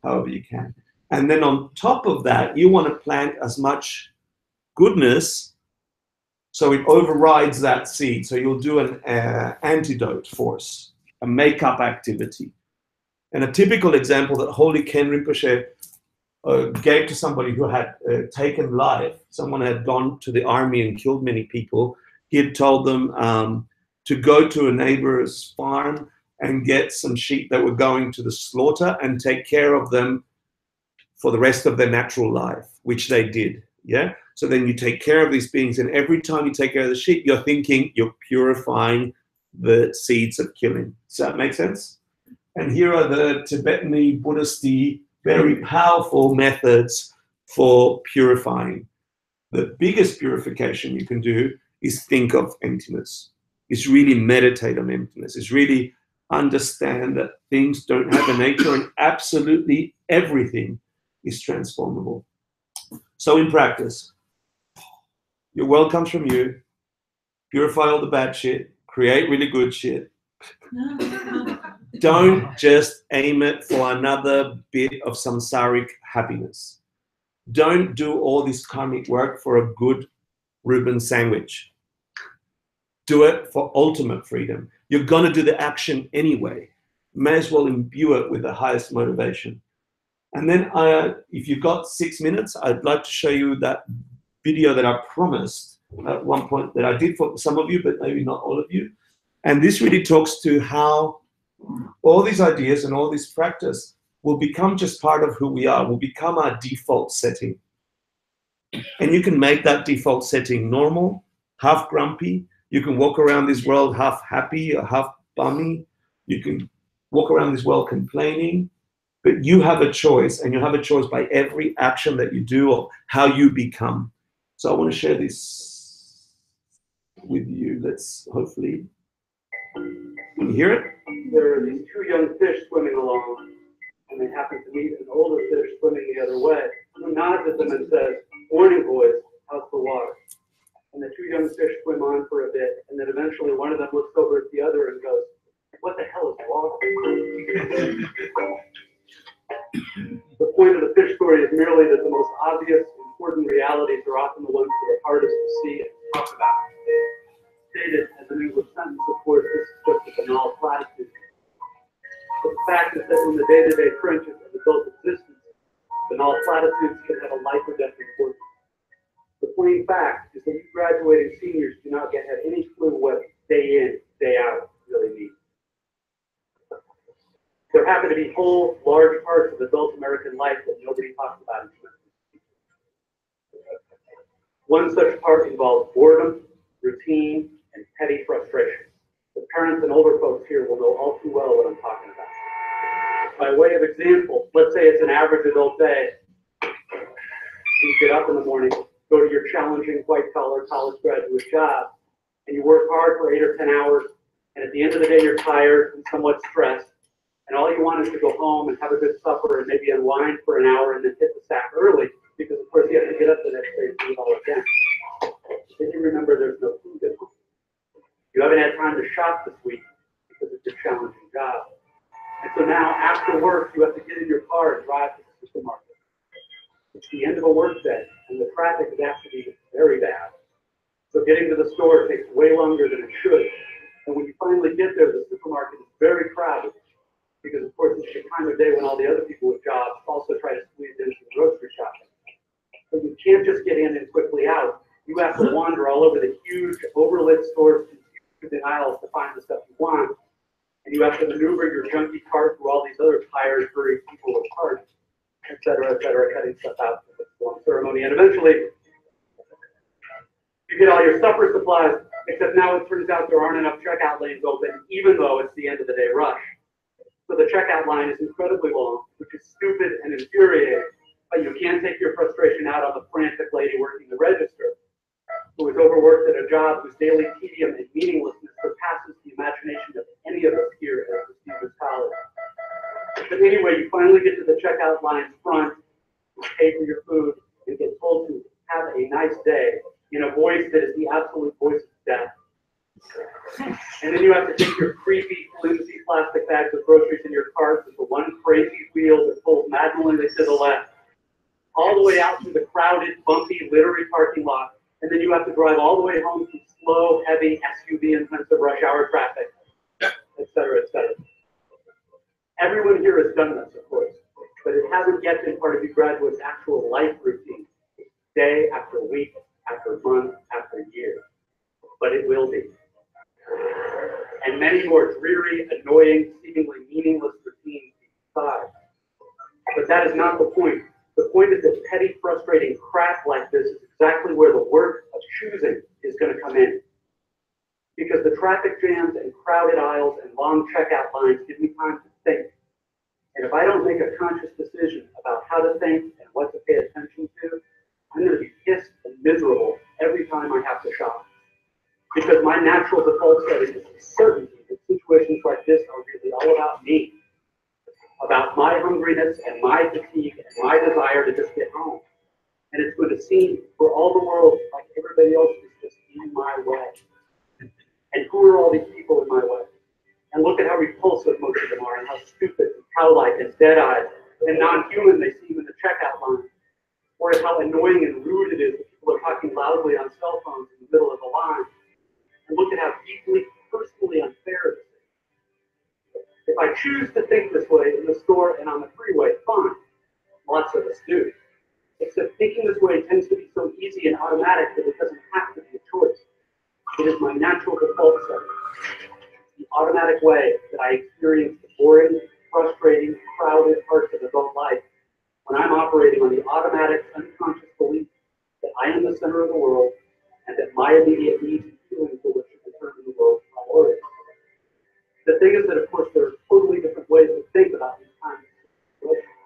Speaker 1: however you can. And then on top of that, you want to plant as much goodness so it overrides that seed. So you'll do an antidote force, a make-up activity. And a typical example that Holy Ken Rinpoche gave to somebody who had taken life, someone had gone to the army and killed many people. He had told them to go to a neighbor's farm and get some sheep that were going to the slaughter and take care of them for the rest of their natural life, which they did, yeah? So then you take care of these beings, and every time you take care of the sheep, you're thinking you're purifying the seeds of killing. Does that make sense? And here are the Tibetan Buddhist very powerful methods for purifying. The biggest purification you can do is think of emptiness. It's really meditate on emptiness. It's really understand that things don't have a nature and absolutely everything is transformable. So in practice, your world comes from you. Purify all the bad shit. Create really good shit. Don't just aim it for another bit of samsaric happiness. Don't do all this karmic work for a good Reuben sandwich. Do it for ultimate freedom. You're going to do the action anyway. May as well imbue it with the highest motivation. And then if you've got 6 minutes, I'd like to show you that video that I promised at one point that I did for some of you, but maybe not all of you. And this really talks to how all these ideas and all this practice will become just part of who we are, will become our default setting. And you can make that default setting normal, half grumpy. You can walk around this world half happy or half bummy. You can walk around this world complaining. But you have a choice, and you have a choice by every action that you do or how you become. So I want to share this with you. Let's hopefully, can you hear it?
Speaker 14: There are these two young fish swimming along, and they happen to meet an older fish swimming the other way, who nods at them and says, "Morning, boys, how's the water?" And the two young fish swim on for a bit, and then eventually one of them looks over at the other and goes, "What the hell is water?" The point of the fish story is merely that the most obvious, important realities are often the ones that are hardest to see and talk about. Stated as an English sentence, of course, this is just a banal platitude. But the fact is that in the day-to-day trenches of adult existence, banal platitudes can have a life or death importance. The plain fact is that you graduating seniors do not yet have any clue what day in, day out really means. There happen to be whole, large parts of adult American life that nobody talks about in terms of one such part involves boredom, routine, and petty frustration. The parents and older folks here will know all too well what I'm talking about. By way of example, let's say it's an average adult day. You get up in the morning, go to your challenging white-collar college graduate job, and you work hard for 8 or 10 hours, and at the end of the day you're tired and somewhat stressed, and all you want is to go home and have a good supper and maybe unwind for an hour and then hit the sack early, because of course you have to get up the next day and do it all again. Then you remember there's no food at home. You haven't had time to shop this week because it's a challenging job. And so now after work you have to get in your car and drive to the supermarket. It's the end of a work day and the traffic is apt to be very bad. So getting to the store takes way longer than it should. And when you finally get there, the supermarket is very crowded, because of course it's the time of day when all the other people with jobs also try to squeeze in some grocery shopping. So you can't just get in and quickly out. You have to wander all over the huge, overlit aisles to find the stuff you want, and you have to maneuver your junky cart through all these other tired, hurried people with carts, et cetera, cutting stuff out for this long ceremony. And eventually, you get all your supper supplies, except now it turns out there aren't enough checkout lanes open, even though it's the end of the day rush. So the checkout line is incredibly long, which is stupid and infuriating, but you can't take your frustration out on the frantic lady working the register, who is overworked at a job whose daily tedium and meaninglessness surpasses the imagination of any of us here at prestigious college. But anyway, you finally get to the checkout line's front, you pay for your food, and get told to have a nice day in a voice that is the absolute voice of death. And then you have to take your creepy, flimsy plastic bags of groceries in your cart with the one crazy wheel that pulls maddeningly to the left, all the way out through the crowded, bumpy, littery parking lot. And then you have to drive all the way home through slow, heavy, SUV-intensive rush hour traffic, et cetera, et cetera. Everyone here has done this, of course, but it hasn't yet been part of you graduates' actual life routine, day after week, after month, after year. But it will be. And many more dreary, annoying, seemingly meaningless routines beside. But that is not the point. The point is that petty, frustrating crap like this is exactly where the work of choosing is going to come in. Because the traffic jams and crowded aisles and long checkout lines give me time to think. And if I don't make a conscious decision about how to think and what to pay attention to, I'm going to be pissed and miserable every time I have to shop. Because my natural default setting is the certainty that situations like this are really all about me. About my hungriness and my fatigue and my desire to just get home. And it's going to seem for all the world like everybody else is just in my way. And who are all these people in my way? And look at how repulsive most of them are and how stupid and cow-like and dead-eyed and non-human they seem in the checkout line. Or how annoying and rude it is that people are talking loudly on cell phones in the middle of the line. And look at how deeply, personally unfair it is. If I choose to think this way in the store and on the freeway, fine. Lots of us do. Except thinking this way tends to be so easy and automatic that it doesn't have to be a choice. It is my natural default setting. The automatic way that I experience the boring, frustrating, crowded parts of adult life when I'm operating on the automatic, unconscious belief that I am the center of the world and that my immediate needs and feelings are what should determine the world's priorities. The thing is that, of course, there are totally different ways to think about these kinds of situations.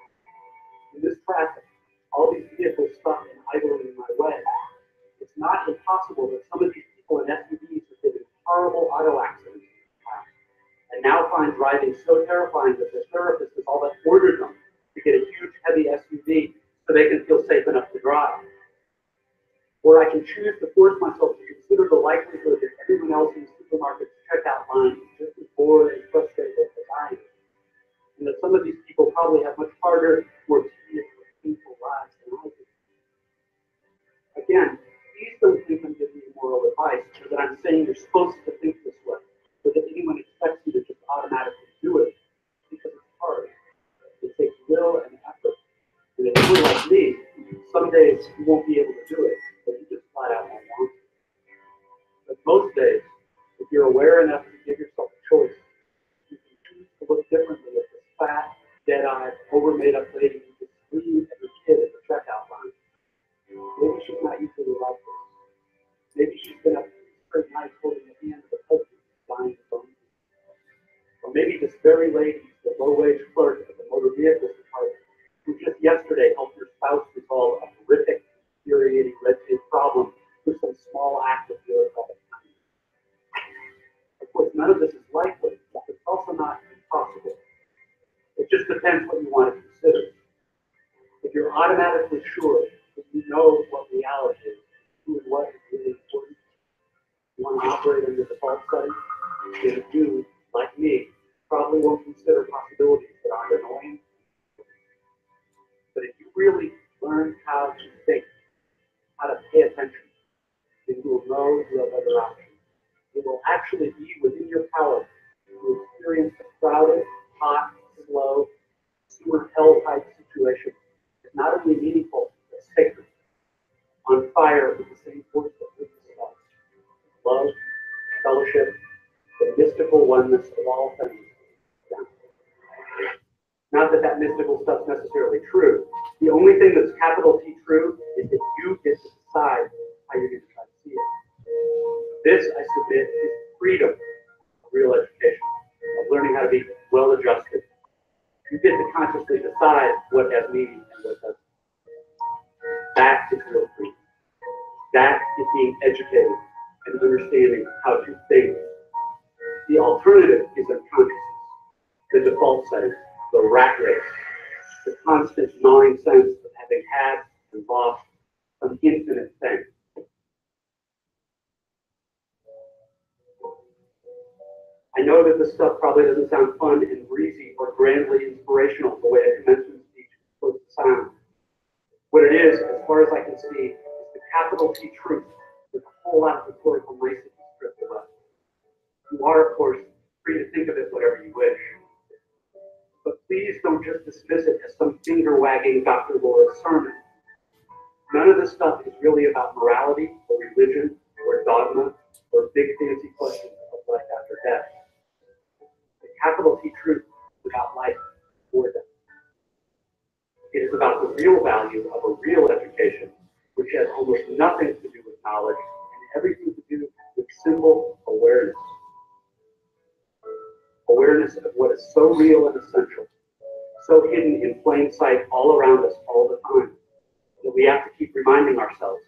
Speaker 14: In this traffic, all these vehicles stuck and idling in my way. It's not impossible that some of these people in SUVs have been in horrible auto accidents in the past, and now find driving so terrifying that their therapist has all but ordered them to get a huge, heavy SUV so they can feel safe enough to drive. Or I can choose to force myself to consider the likelihood that everyone else in the supermarket's checkout line is just as bored and frustrated as I am. And that some of these people probably have much harder, more tedious, painful lives than I do. Again, please don't think I'm giving you moral advice, or that I'm saying you're supposed to think this way, or that anyone expects you to just automatically do it, because it's hard. It takes will and effort. And if you're like me, some days you won't be able to do it, but you just flat out won't want to. But most days, if you're aware enough to give yourself a choice, you can choose to look differently at this fat, dead-eyed, over-made-up lady who just screamed at her kid at the checkout line. Maybe she's not usually like this. Maybe she's been up every night holding the hand of the husband dying of bones. Or maybe this very lady is the low-wage clerk at the motor vehicle department who just yesterday helped her spouse resolve a horrific, infuriating red tape problem through some small act of bureaucratic kindness. Of course, none of this is likely, but it's also not impossible. It just depends what you want to consider. If you're automatically sure that you know what reality is, who and what is really important, you want to operate in the default setting, then you, like me, probably won't consider possibilities that aren't annoying. But if you really learn how to think, how to pay attention, then you will know you have other options. It will actually be within your power to experience a crowded, hot, slow, sewer hell-type situation. It's not only meaningful, but sacred. On fire with the same force that lives us. Love, fellowship, the mystical oneness of all things. Not that that mystical stuff's necessarily true. The only thing that's capital T true is that you get to decide how you're going to try to see it. This, I submit, is freedom of real education, of learning how to be well-adjusted. You get to consciously decide what has meaning and what doesn't. That is real freedom. That is being educated and understanding how to think. The alternative is unconsciousness, the default setting, the rat race, the constant gnawing sense of having had and lost an infinite thing. I know that this stuff probably doesn't sound fun and breezy or grandly inspirational the way a commencement speech is supposed to sound. What it is, as far as I can see, is the capital T truth with a whole lot of rhetorical nicety stripped away. You are, of course, free to think of it whatever you wish. But please don't just dismiss it as some finger-wagging Dr. Laura's sermon. None of this stuff is really about morality or religion or dogma or big fancy questions of life after death. The capital T truth is about life or death. It is about the real value of a real education, which has almost nothing to do with knowledge and everything to do with simple awareness. Awareness of what is so real and essential, so hidden in plain sight all around us all the time, that we have to keep reminding ourselves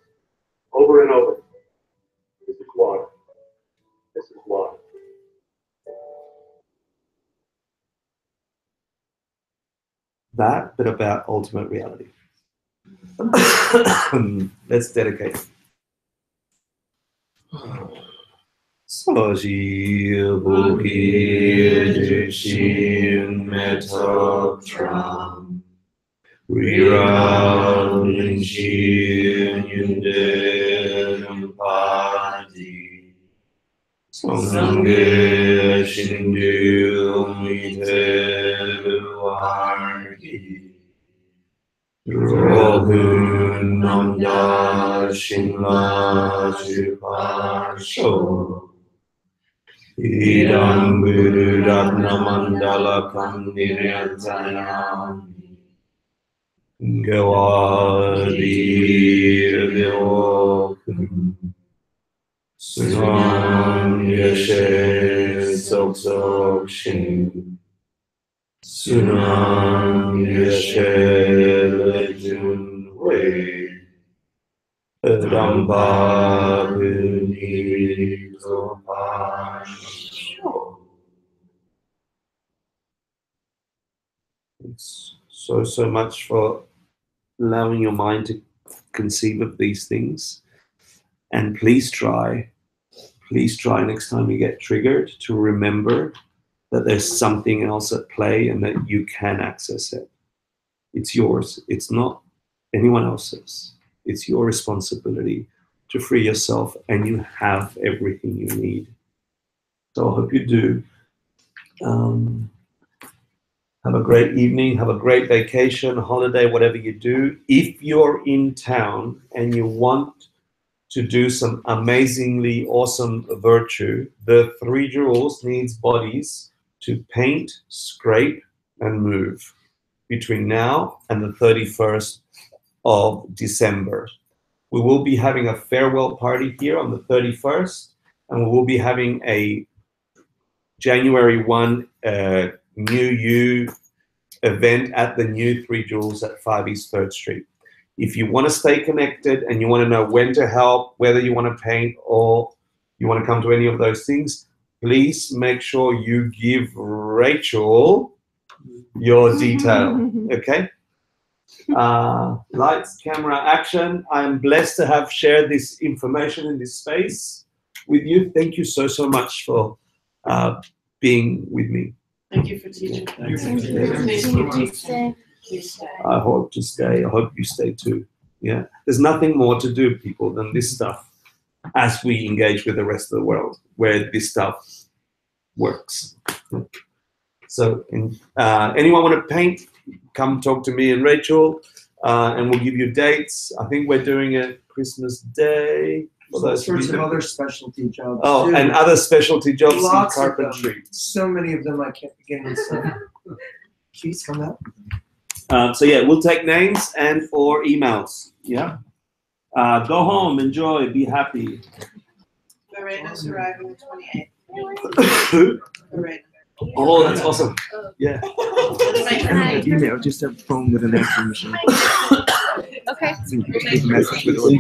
Speaker 14: over and over, this is water. This is water.
Speaker 1: That, but about ultimate reality. Let's dedicate. Soji Buki Jishin Metotram Riram Shin Yundem Padi Sange Shindu Mite Varki Rohun Namda Shinla Jiparsho Idam Guru Ratna Mandala Kandiryatayami Gawadi Vyokun Sunam Yashe Sok Sok Shin Sunam Yashe Lejun Wei Ramba Buni Thanks so much for allowing your mind to conceive of these things. And please try next time you get triggered to remember that there's something else at play and that you can access it. It's yours. It's not anyone else's. It's your responsibility to free yourself, and you have everything you need. So I hope you do. Have a great evening, have a great vacation, holiday, whatever you do. If you're in town and you want to do some amazingly awesome virtue, the 3 jewels needs bodies to paint, scrape, and move between now and the 31st of December. We will be having a farewell party here on the 31st, and we will be having a January 1 New You event at the new 3 Jewels at 5 East 3rd Street. If you want to stay connected and you want to know when to help, whether you want to paint or you want to come to any of those things, please make sure you give Rachel your detail, okay? Lights, camera, action. I'm blessed to have shared this information in this space with you. Thank you so much for being with me.
Speaker 6: Thank you for teaching.
Speaker 1: Thank you. I hope to stay. I hope you stay too. Yeah. There's nothing more to do, people, than this stuff as we engage with the rest of the world where this stuff works. So anyone want to paint, come talk to me and Rachel, and we'll give you dates. I think we're doing it Christmas Day. for those
Speaker 7: sorts
Speaker 1: who
Speaker 7: of
Speaker 1: know.
Speaker 7: other specialty jobs.
Speaker 1: Oh,
Speaker 7: too.
Speaker 1: and other specialty jobs
Speaker 7: Lots
Speaker 1: in
Speaker 7: of them.
Speaker 1: carpentry.
Speaker 7: So many of them I can't begin to say. Please come out.
Speaker 1: So yeah, we'll take names and or emails. Yeah. Go home, enjoy, be happy.
Speaker 15: Lorena's arriving the 28th. Lorena.
Speaker 1: Oh, that's awesome. Yeah.
Speaker 13: Email, just a phone with an answering machine.
Speaker 2: Okay.
Speaker 13: So you can take a message with all